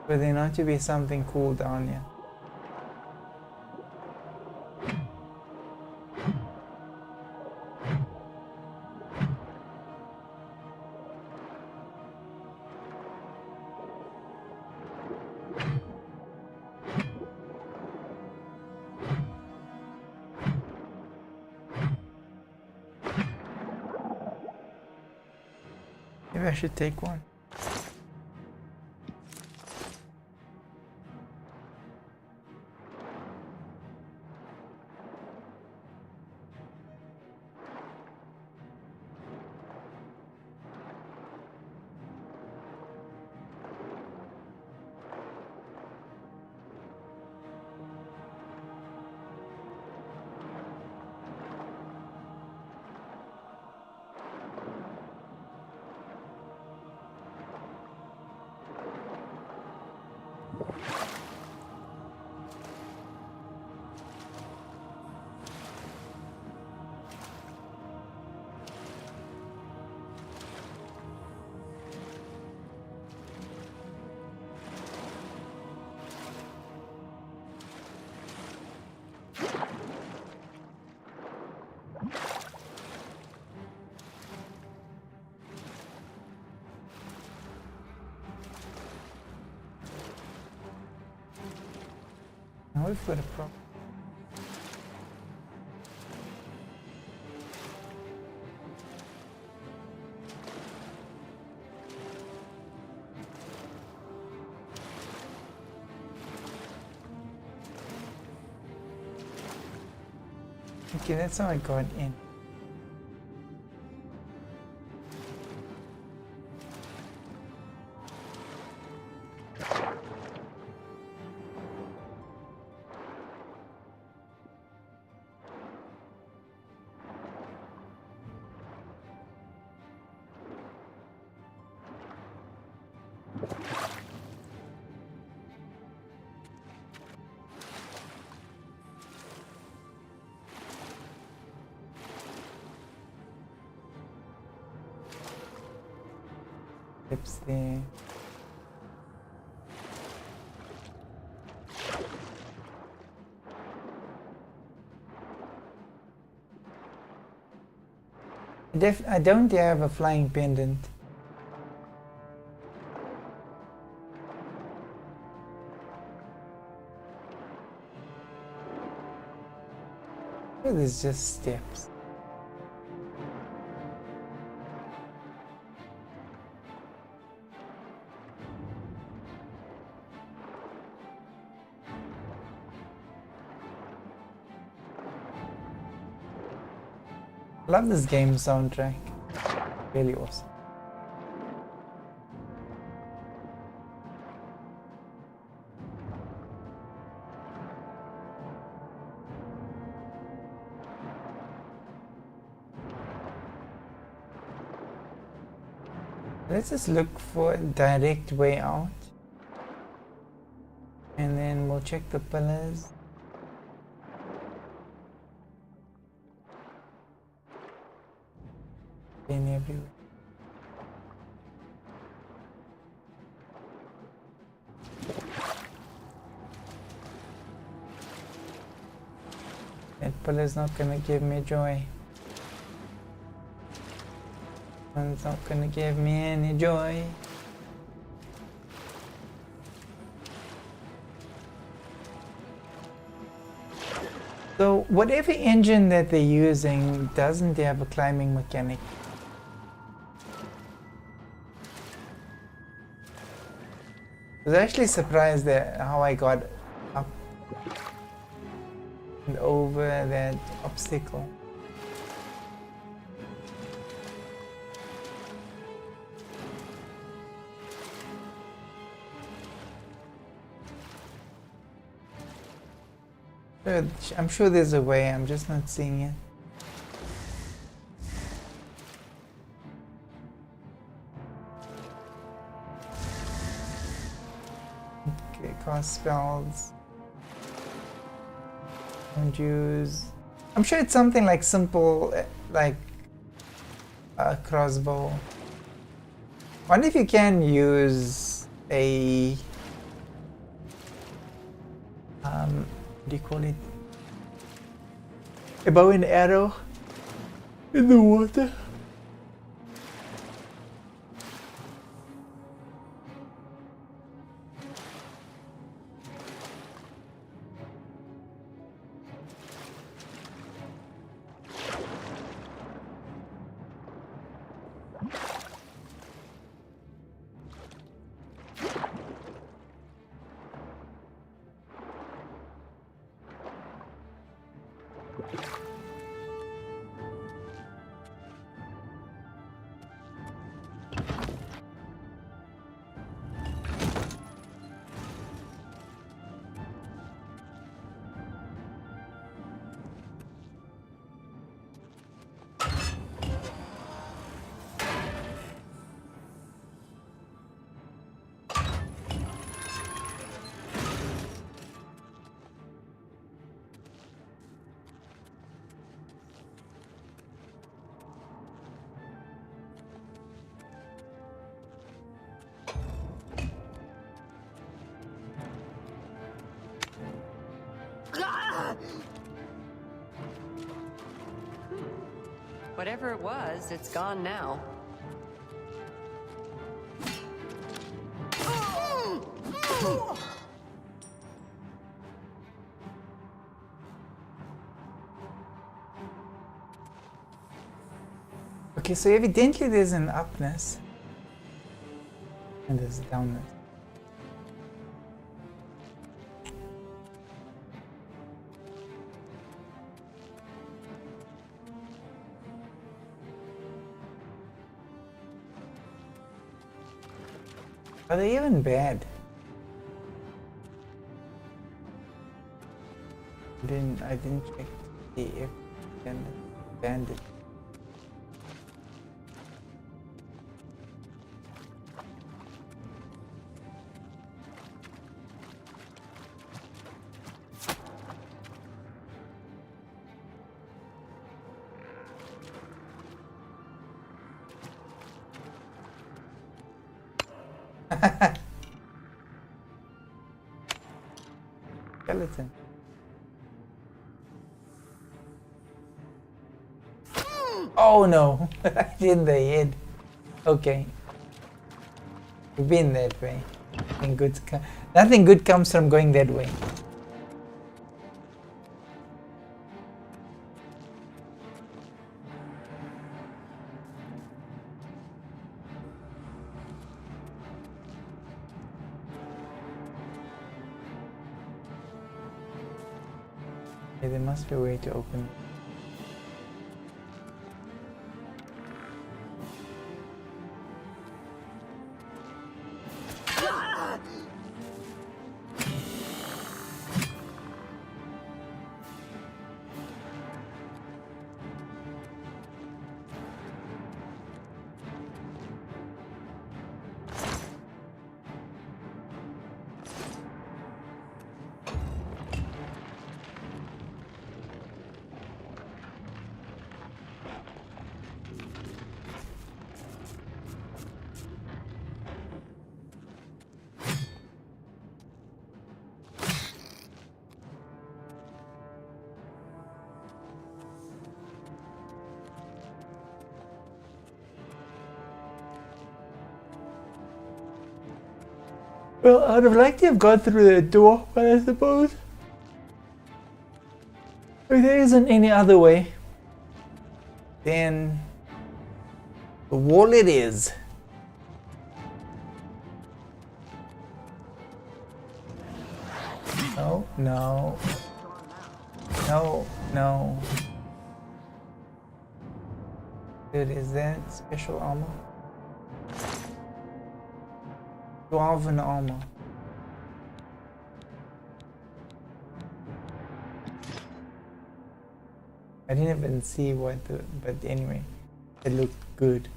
for there not to be something cool down here. Maybe I should take one. Now we've got a problem. Okay, that's how I got in. Tips there. I don't have a flying pendant. There's just steps. Love this game soundtrack. Really awesome. Let's just look for a direct way out. And then we'll check the pillars. In everywhere. That pillar's not gonna give me joy. It's not gonna give me any joy. So whatever engine that they're using doesn't have a climbing mechanic. I was actually surprised at how I got up and over that obstacle. I'm sure there's a way, I'm just not seeing it. Okay, cast spells. Don't use... I'm sure it's something like simple, like a crossbow. I wonder if you can use a... what do you call it? A bow and arrow in the water. Whatever it was, it's gone now. Okay, so evidently there's an upness and there's a downness. Are they even bad? I didn't check the if and bandit. Skeleton. Oh no! In the head. Okay. We've been that way. Nothing good comes from going that way. Okay, there must be a way to open it. Well, I'd have liked to have gone through the door, but I suppose if there isn't any other way, then the wall it is. No, no, no, no. Dude, is that special armor? Dwarven armor. I didn't even see what the, but anyway, it looked good.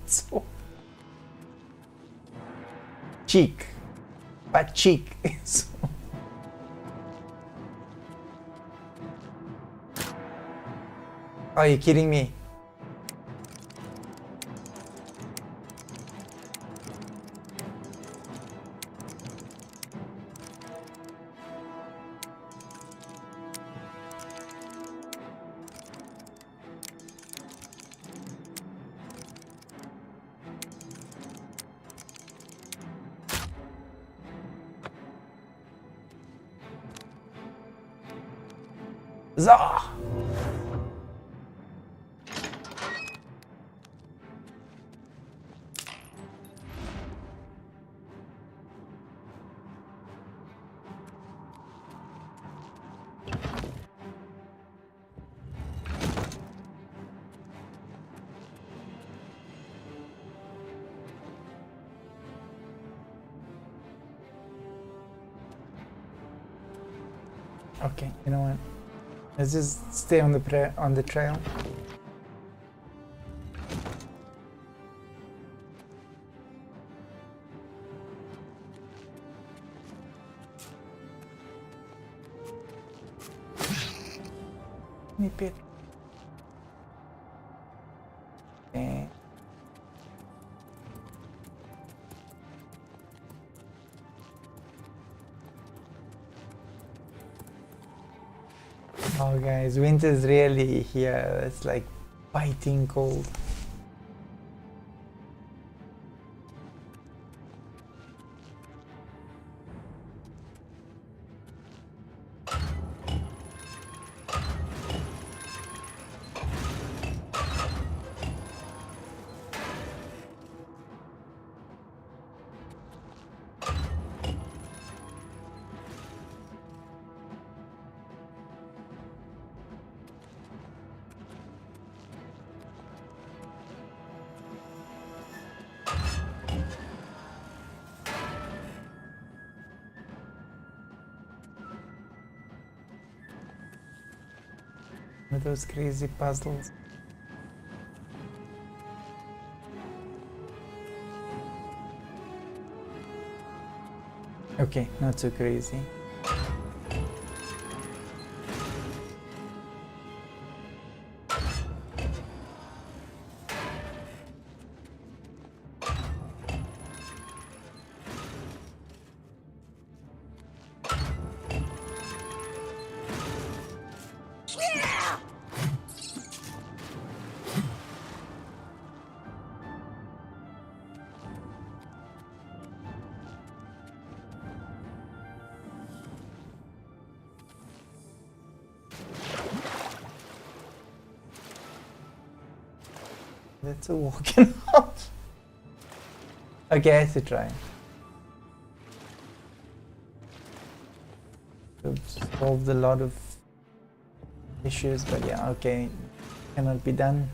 So cheek, but cheek. Are you kidding me? Zah! Okay, you know what? Let's just stay on the trail. Nip it. Okay. Oh guys, winter's really here. It's like biting cold. With those crazy puzzles. Okay, not so crazy. That's a walking out. Okay, I have to try. We've solved a lot of issues, but yeah, okay, cannot be done.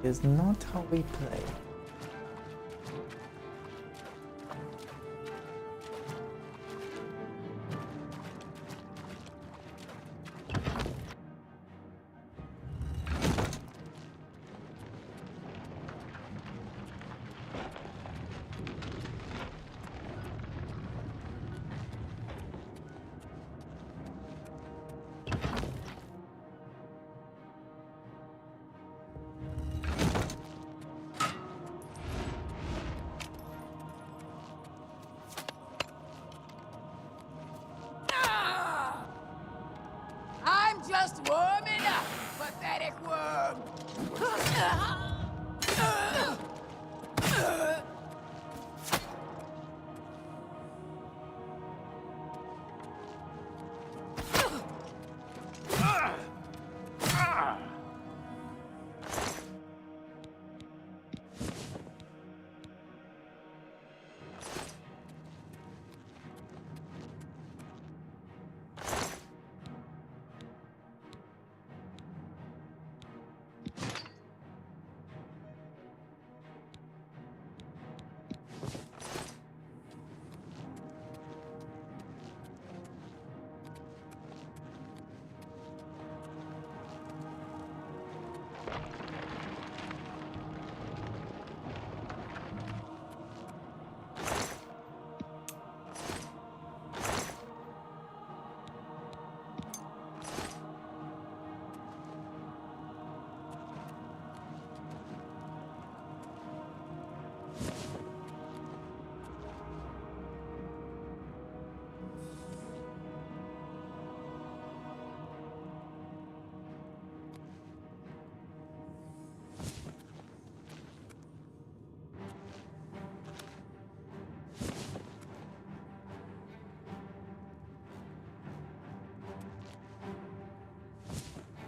Is not how we play. I'm just warming up, pathetic worm.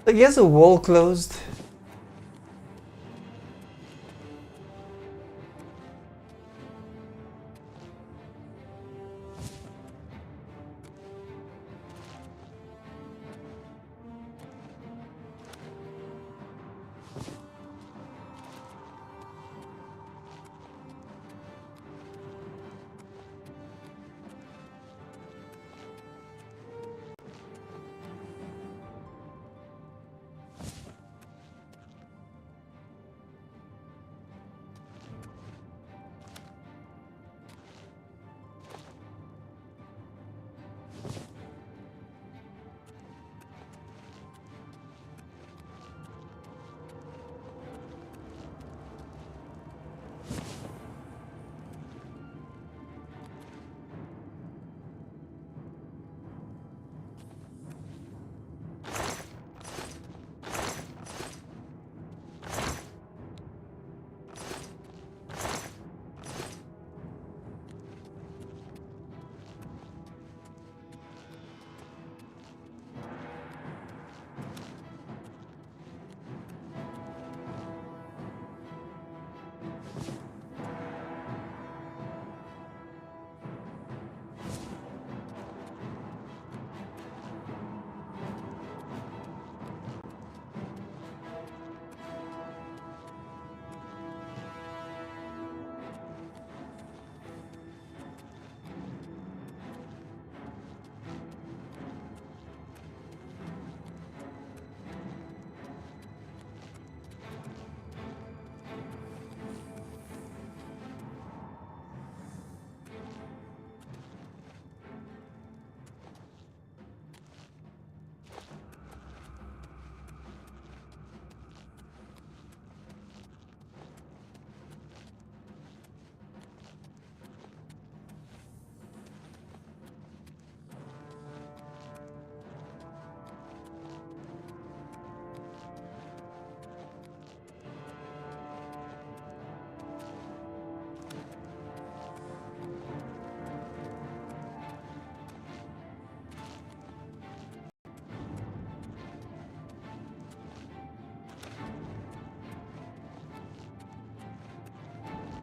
I guess the wall closed.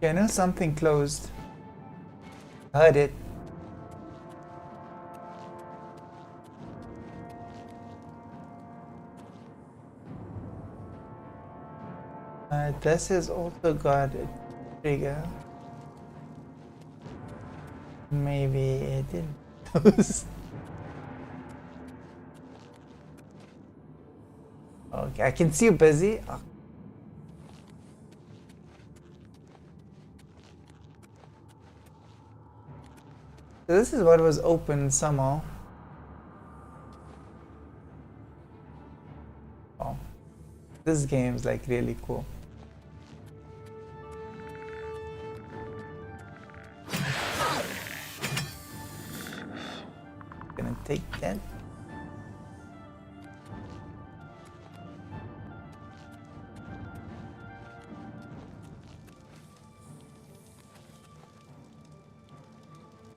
Yeah, I know something closed. Heard it. This has also got a trigger. Maybe it didn't close. Okay, I can see you busy. Oh. So this is what was open somehow. Oh, this game is like really cool. Gonna take that.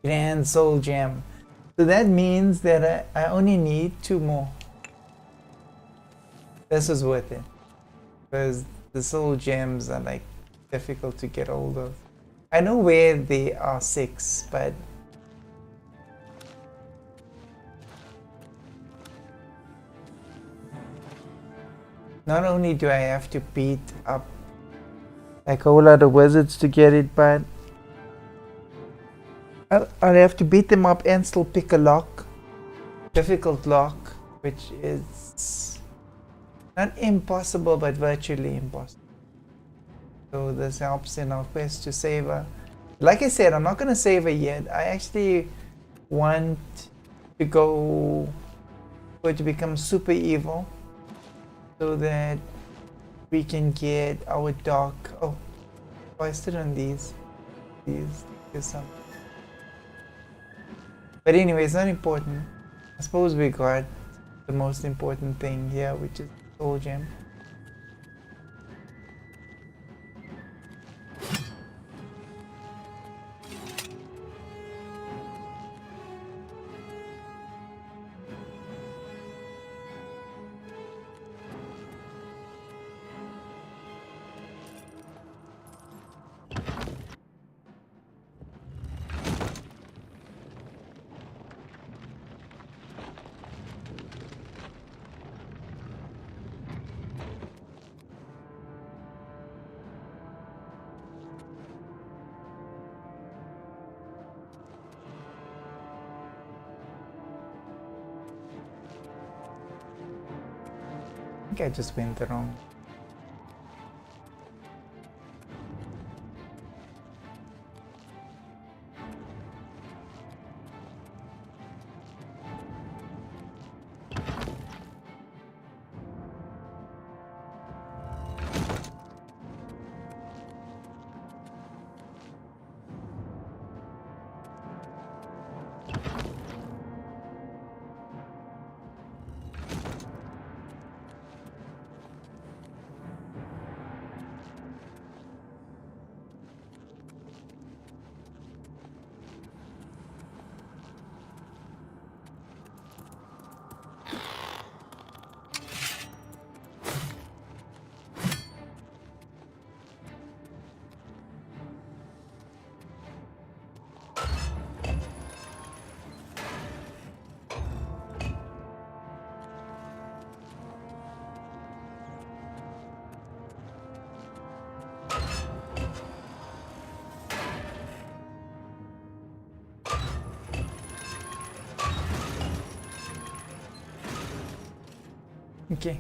Grand Soul Gem. So that means that I only need 2 more. This is worth it. Because the Soul Gems are like difficult to get hold of. I know where they are 6, but not only do I have to beat up like a whole lot of wizards to get it, but I'll have to beat them up and still pick a lock. Difficult lock, which is not impossible, but virtually impossible. So this helps in our quest to save her. Like I said, I'm not going to save her yet. I actually want to go for it to become super evil, so that we can get our dark. Oh, I stood on these. There's some. But anyway, it's not important. I suppose we got the most important thing here, which is Soul Gem. I think I just went the wrong. Okay.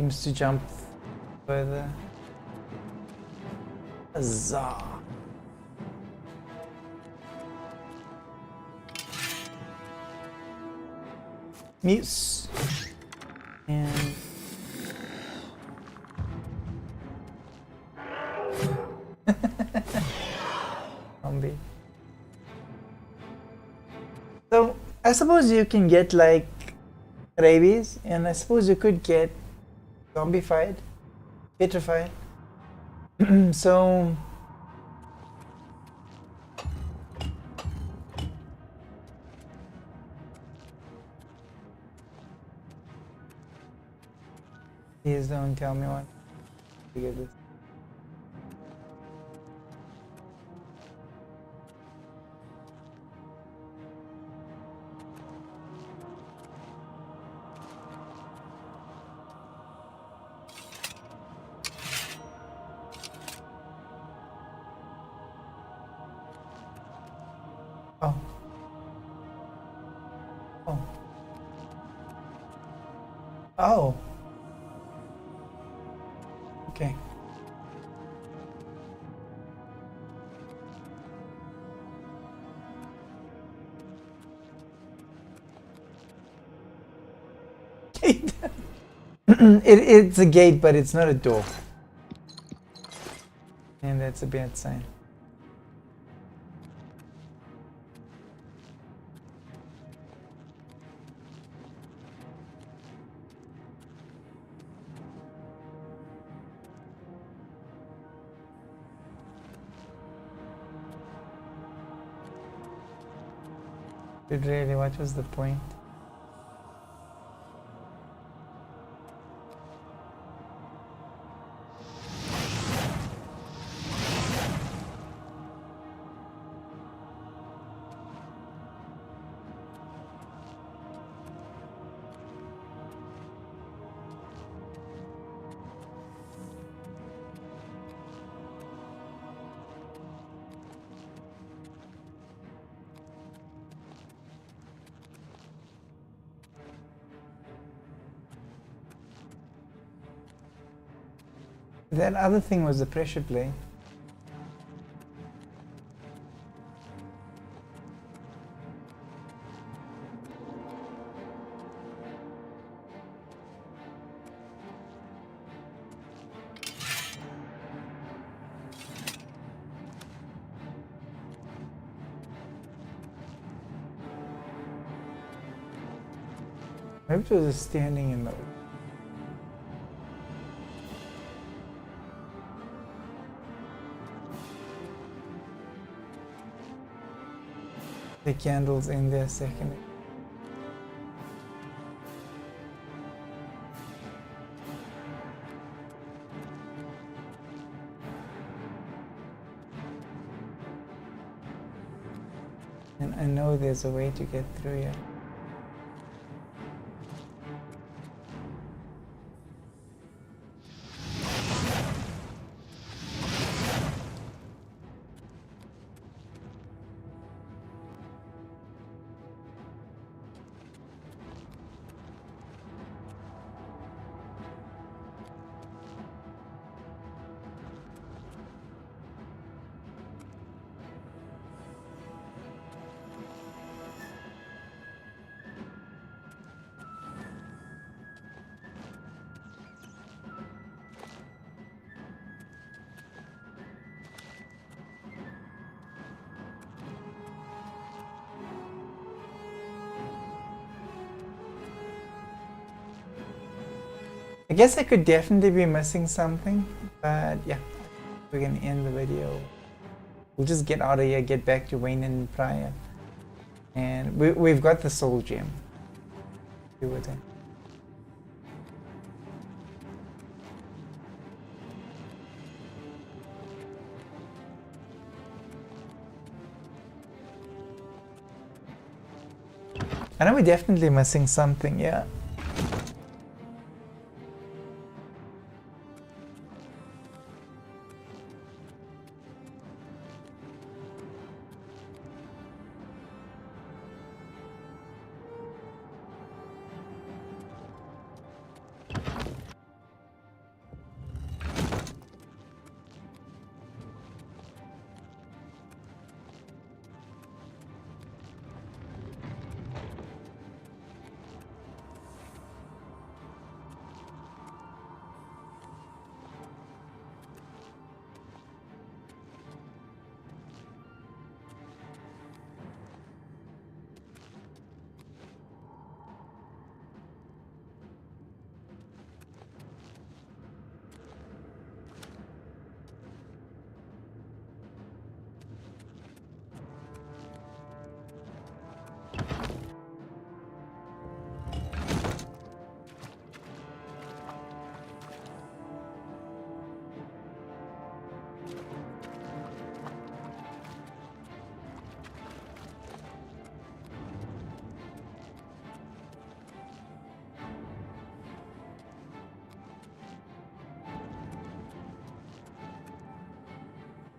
Seems to jump further. Huzzah. Muse. And zombie. So I suppose you can get like rabies, and I suppose you could get zombified, petrified. So please don't tell me what to get this. Oh. Oh. Oh. Okay. It's a gate, but it's not a door. And that's a bad sign. But really, what was the point? That other thing was the pressure plate. Maybe it was just standing in the... The candles in there a second. And I know there's a way to get through here. I guess I could definitely be missing something, but yeah, we're gonna end the video. We'll just get out of here, get back to Wayne and Prior, and we've got the soul gem. Do with it. I know we're definitely missing something, yeah.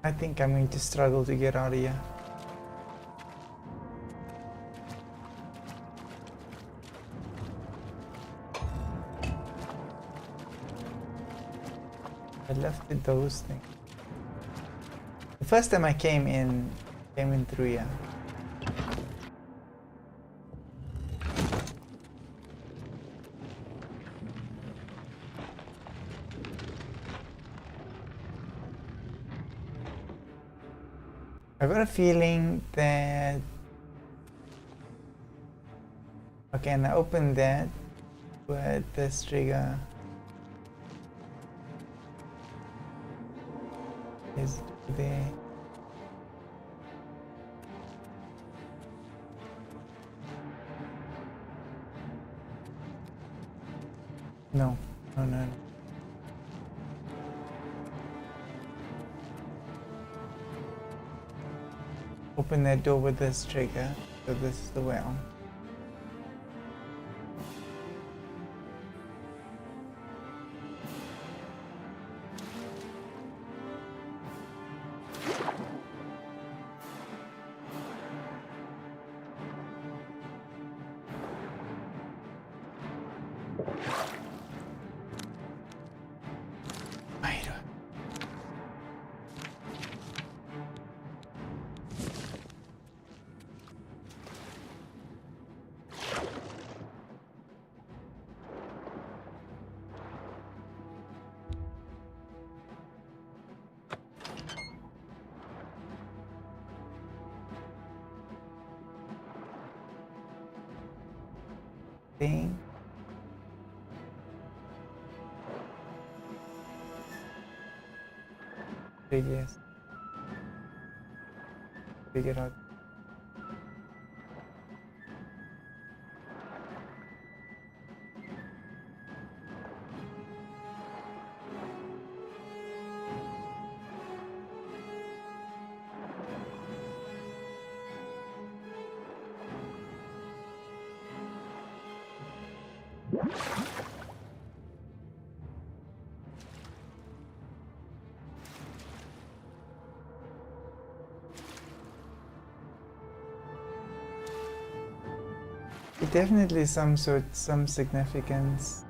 I think I'm going to struggle to get out of here. I left with those things. The first time I came in through here. I got a feeling that... Okay, and I opened that with this trigger is there. No, no, no, no. Open that door with this trigger, so this is the way on. Thing. Yes. Figure out. Definitely some significance.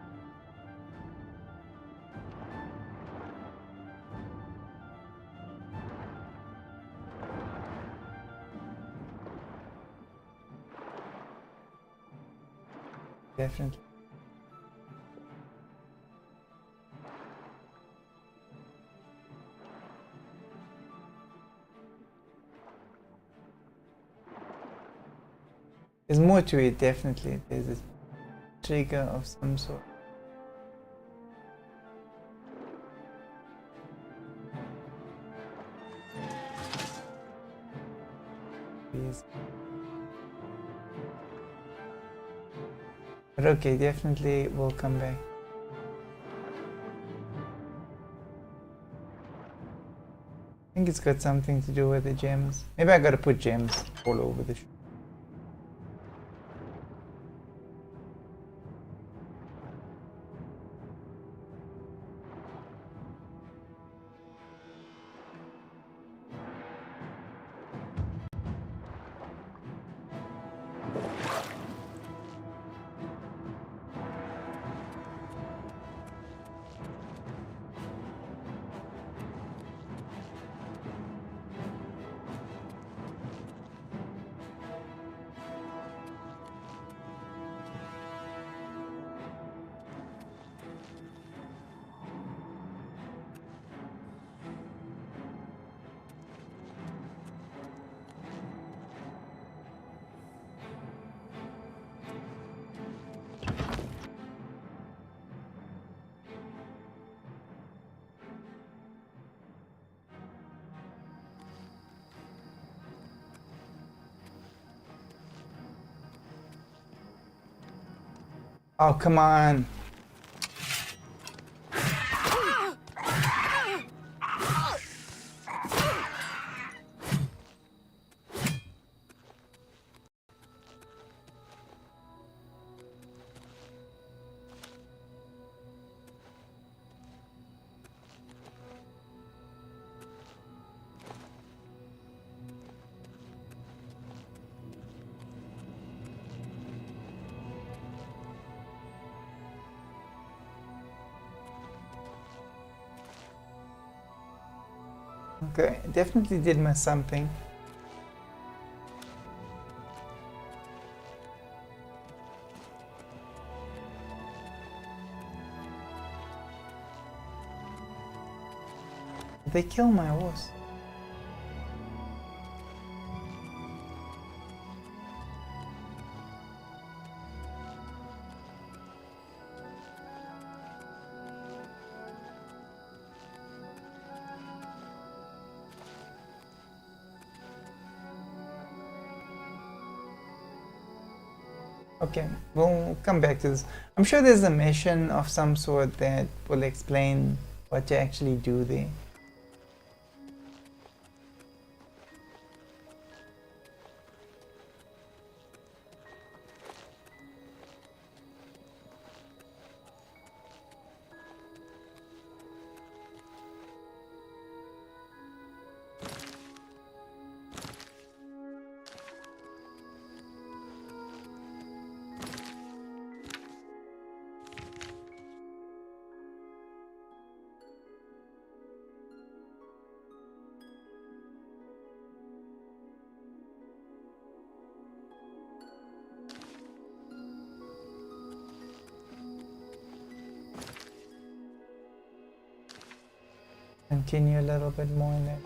Definitely. There's more to it, definitely. There's a trigger of some sort. Yes. But okay, definitely we'll come back. I think it's got something to do with the gems. Maybe I gotta put gems all over the shop. Oh, come on. Okay, definitely did miss something. Did they kill my horse? Okay, we'll come back to this. I'm sure there's a mission of some sort that will explain what to actually do there. Continue a little bit more in there.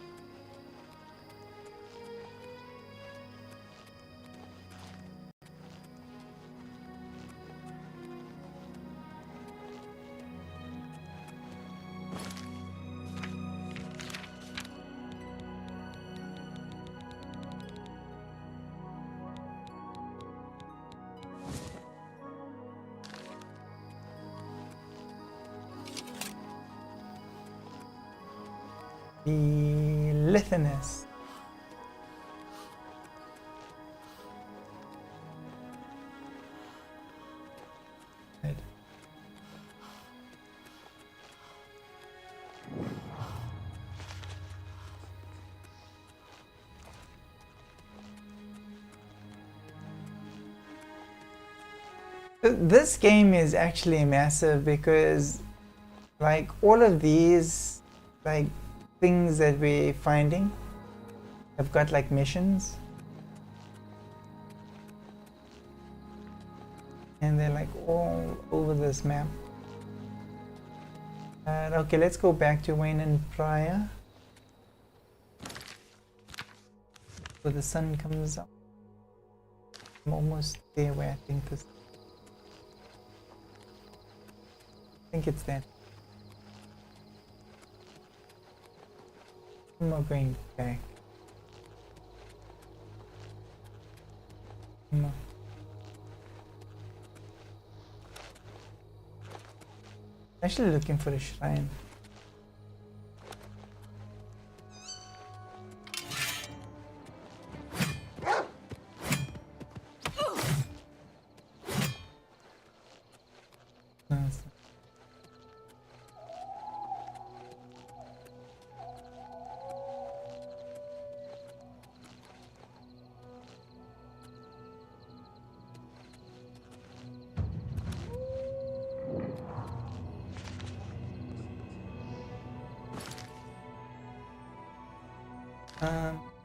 The Lithinus. Right. This game is actually massive because like all of these like things that we're finding have got like missions, and they're like all over this map. Okay, let's go back to Wayne and Pryor so the sun comes up. I'm almost there where I think this. I think it's that. I'm not going back. No. Actually looking for a shrine. Nice.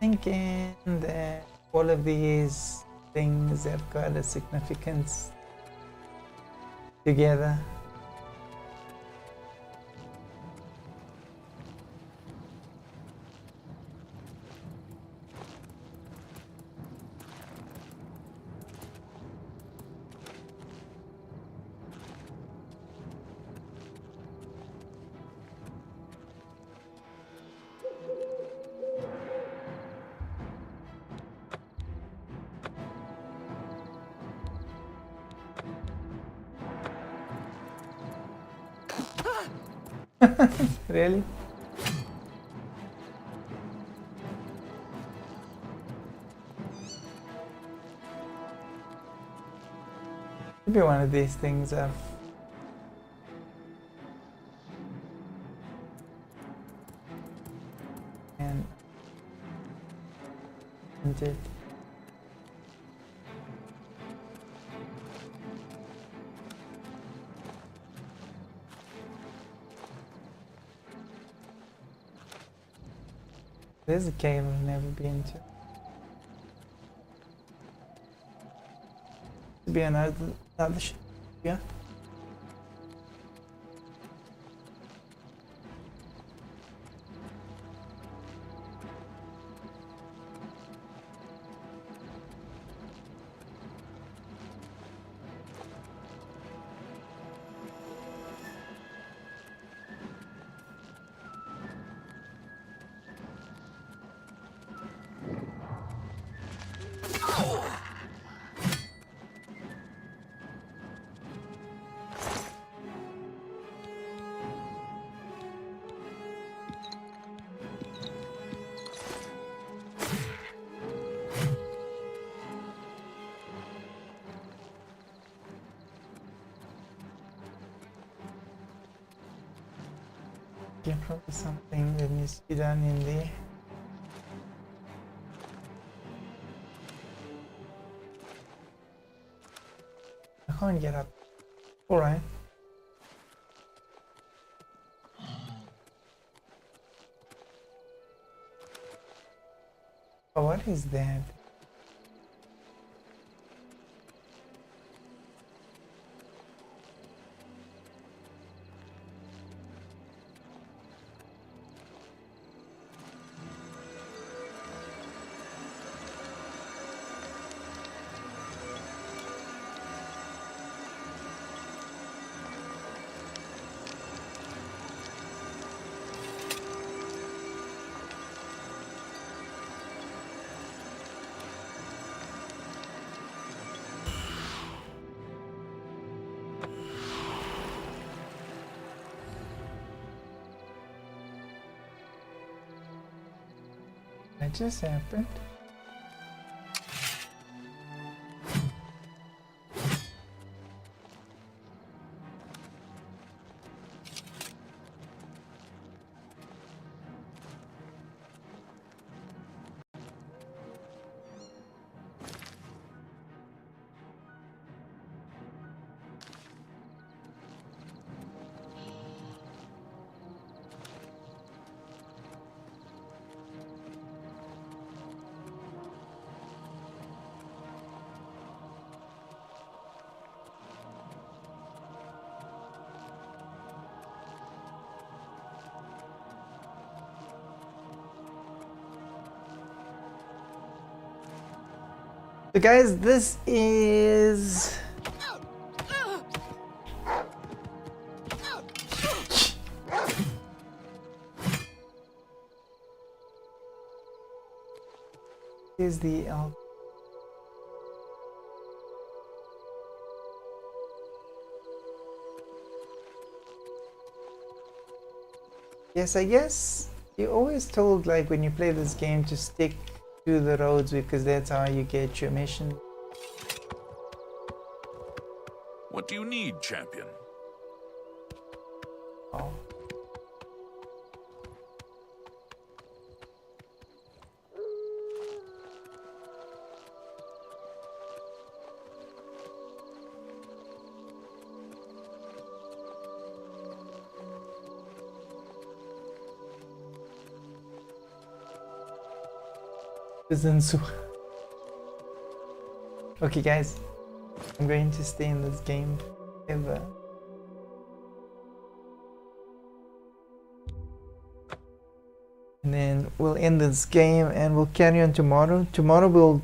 Thinking that all of these things have got a significance together. Really? Maybe one of these things have and it. There's a cave I've never been to. To be another ship, yeah. Yeah, probably something that needs to be done in the I can't get up. Alright. Oh, what is that? That just happened. So guys, this is the yes, I guess you always told like when you play this game to stick to the roads because that's how you get your mission. What do you need, champion? Oh. Okay guys, I'm going to stay in this game forever. And then we'll end this game and we'll carry on tomorrow. Tomorrow we'll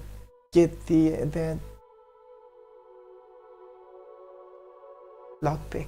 get that lockpick.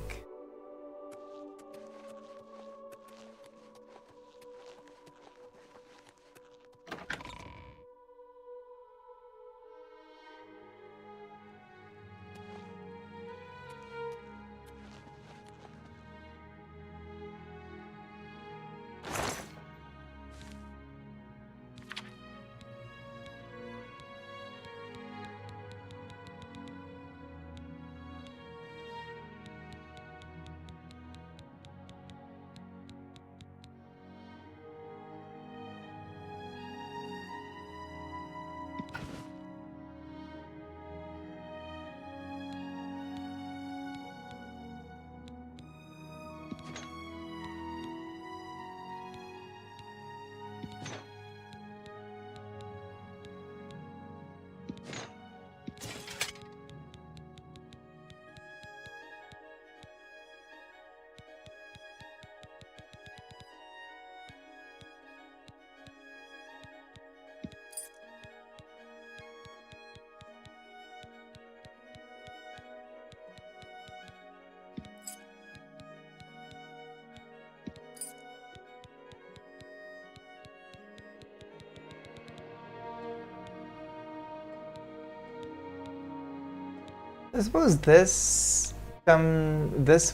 I suppose this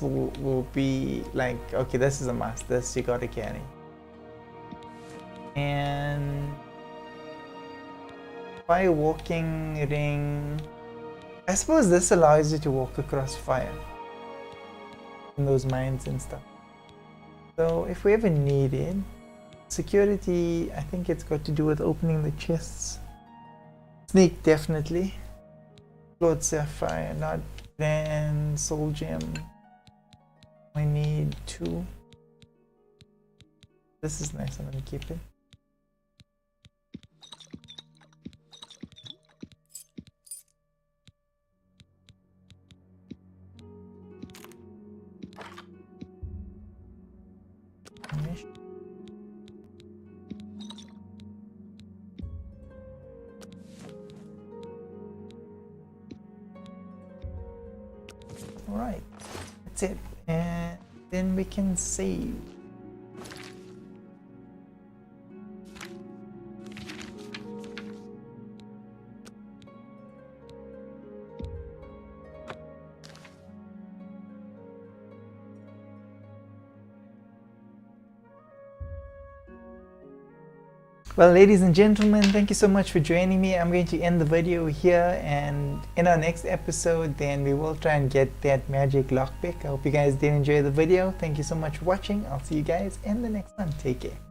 will be like, okay, this is a must. This you gotta carry. And fire walking ring. I suppose this allows you to walk across fire in those mines and stuff. So if we ever need it, security, I think it's got to do with opening the chests. Sneak, definitely. Lord Sapphire, not then Soul Gem. We need 2. This is nice, I'm gonna keep it. Alright, that's it, and then we can save. Well, ladies and gentlemen, thank you so much for joining me. I'm going to end the video here, and in our next episode then we will try and get that magic lockpick. I hope you guys did enjoy the video. Thank you so much for watching. I'll see you guys in the next one. Take care.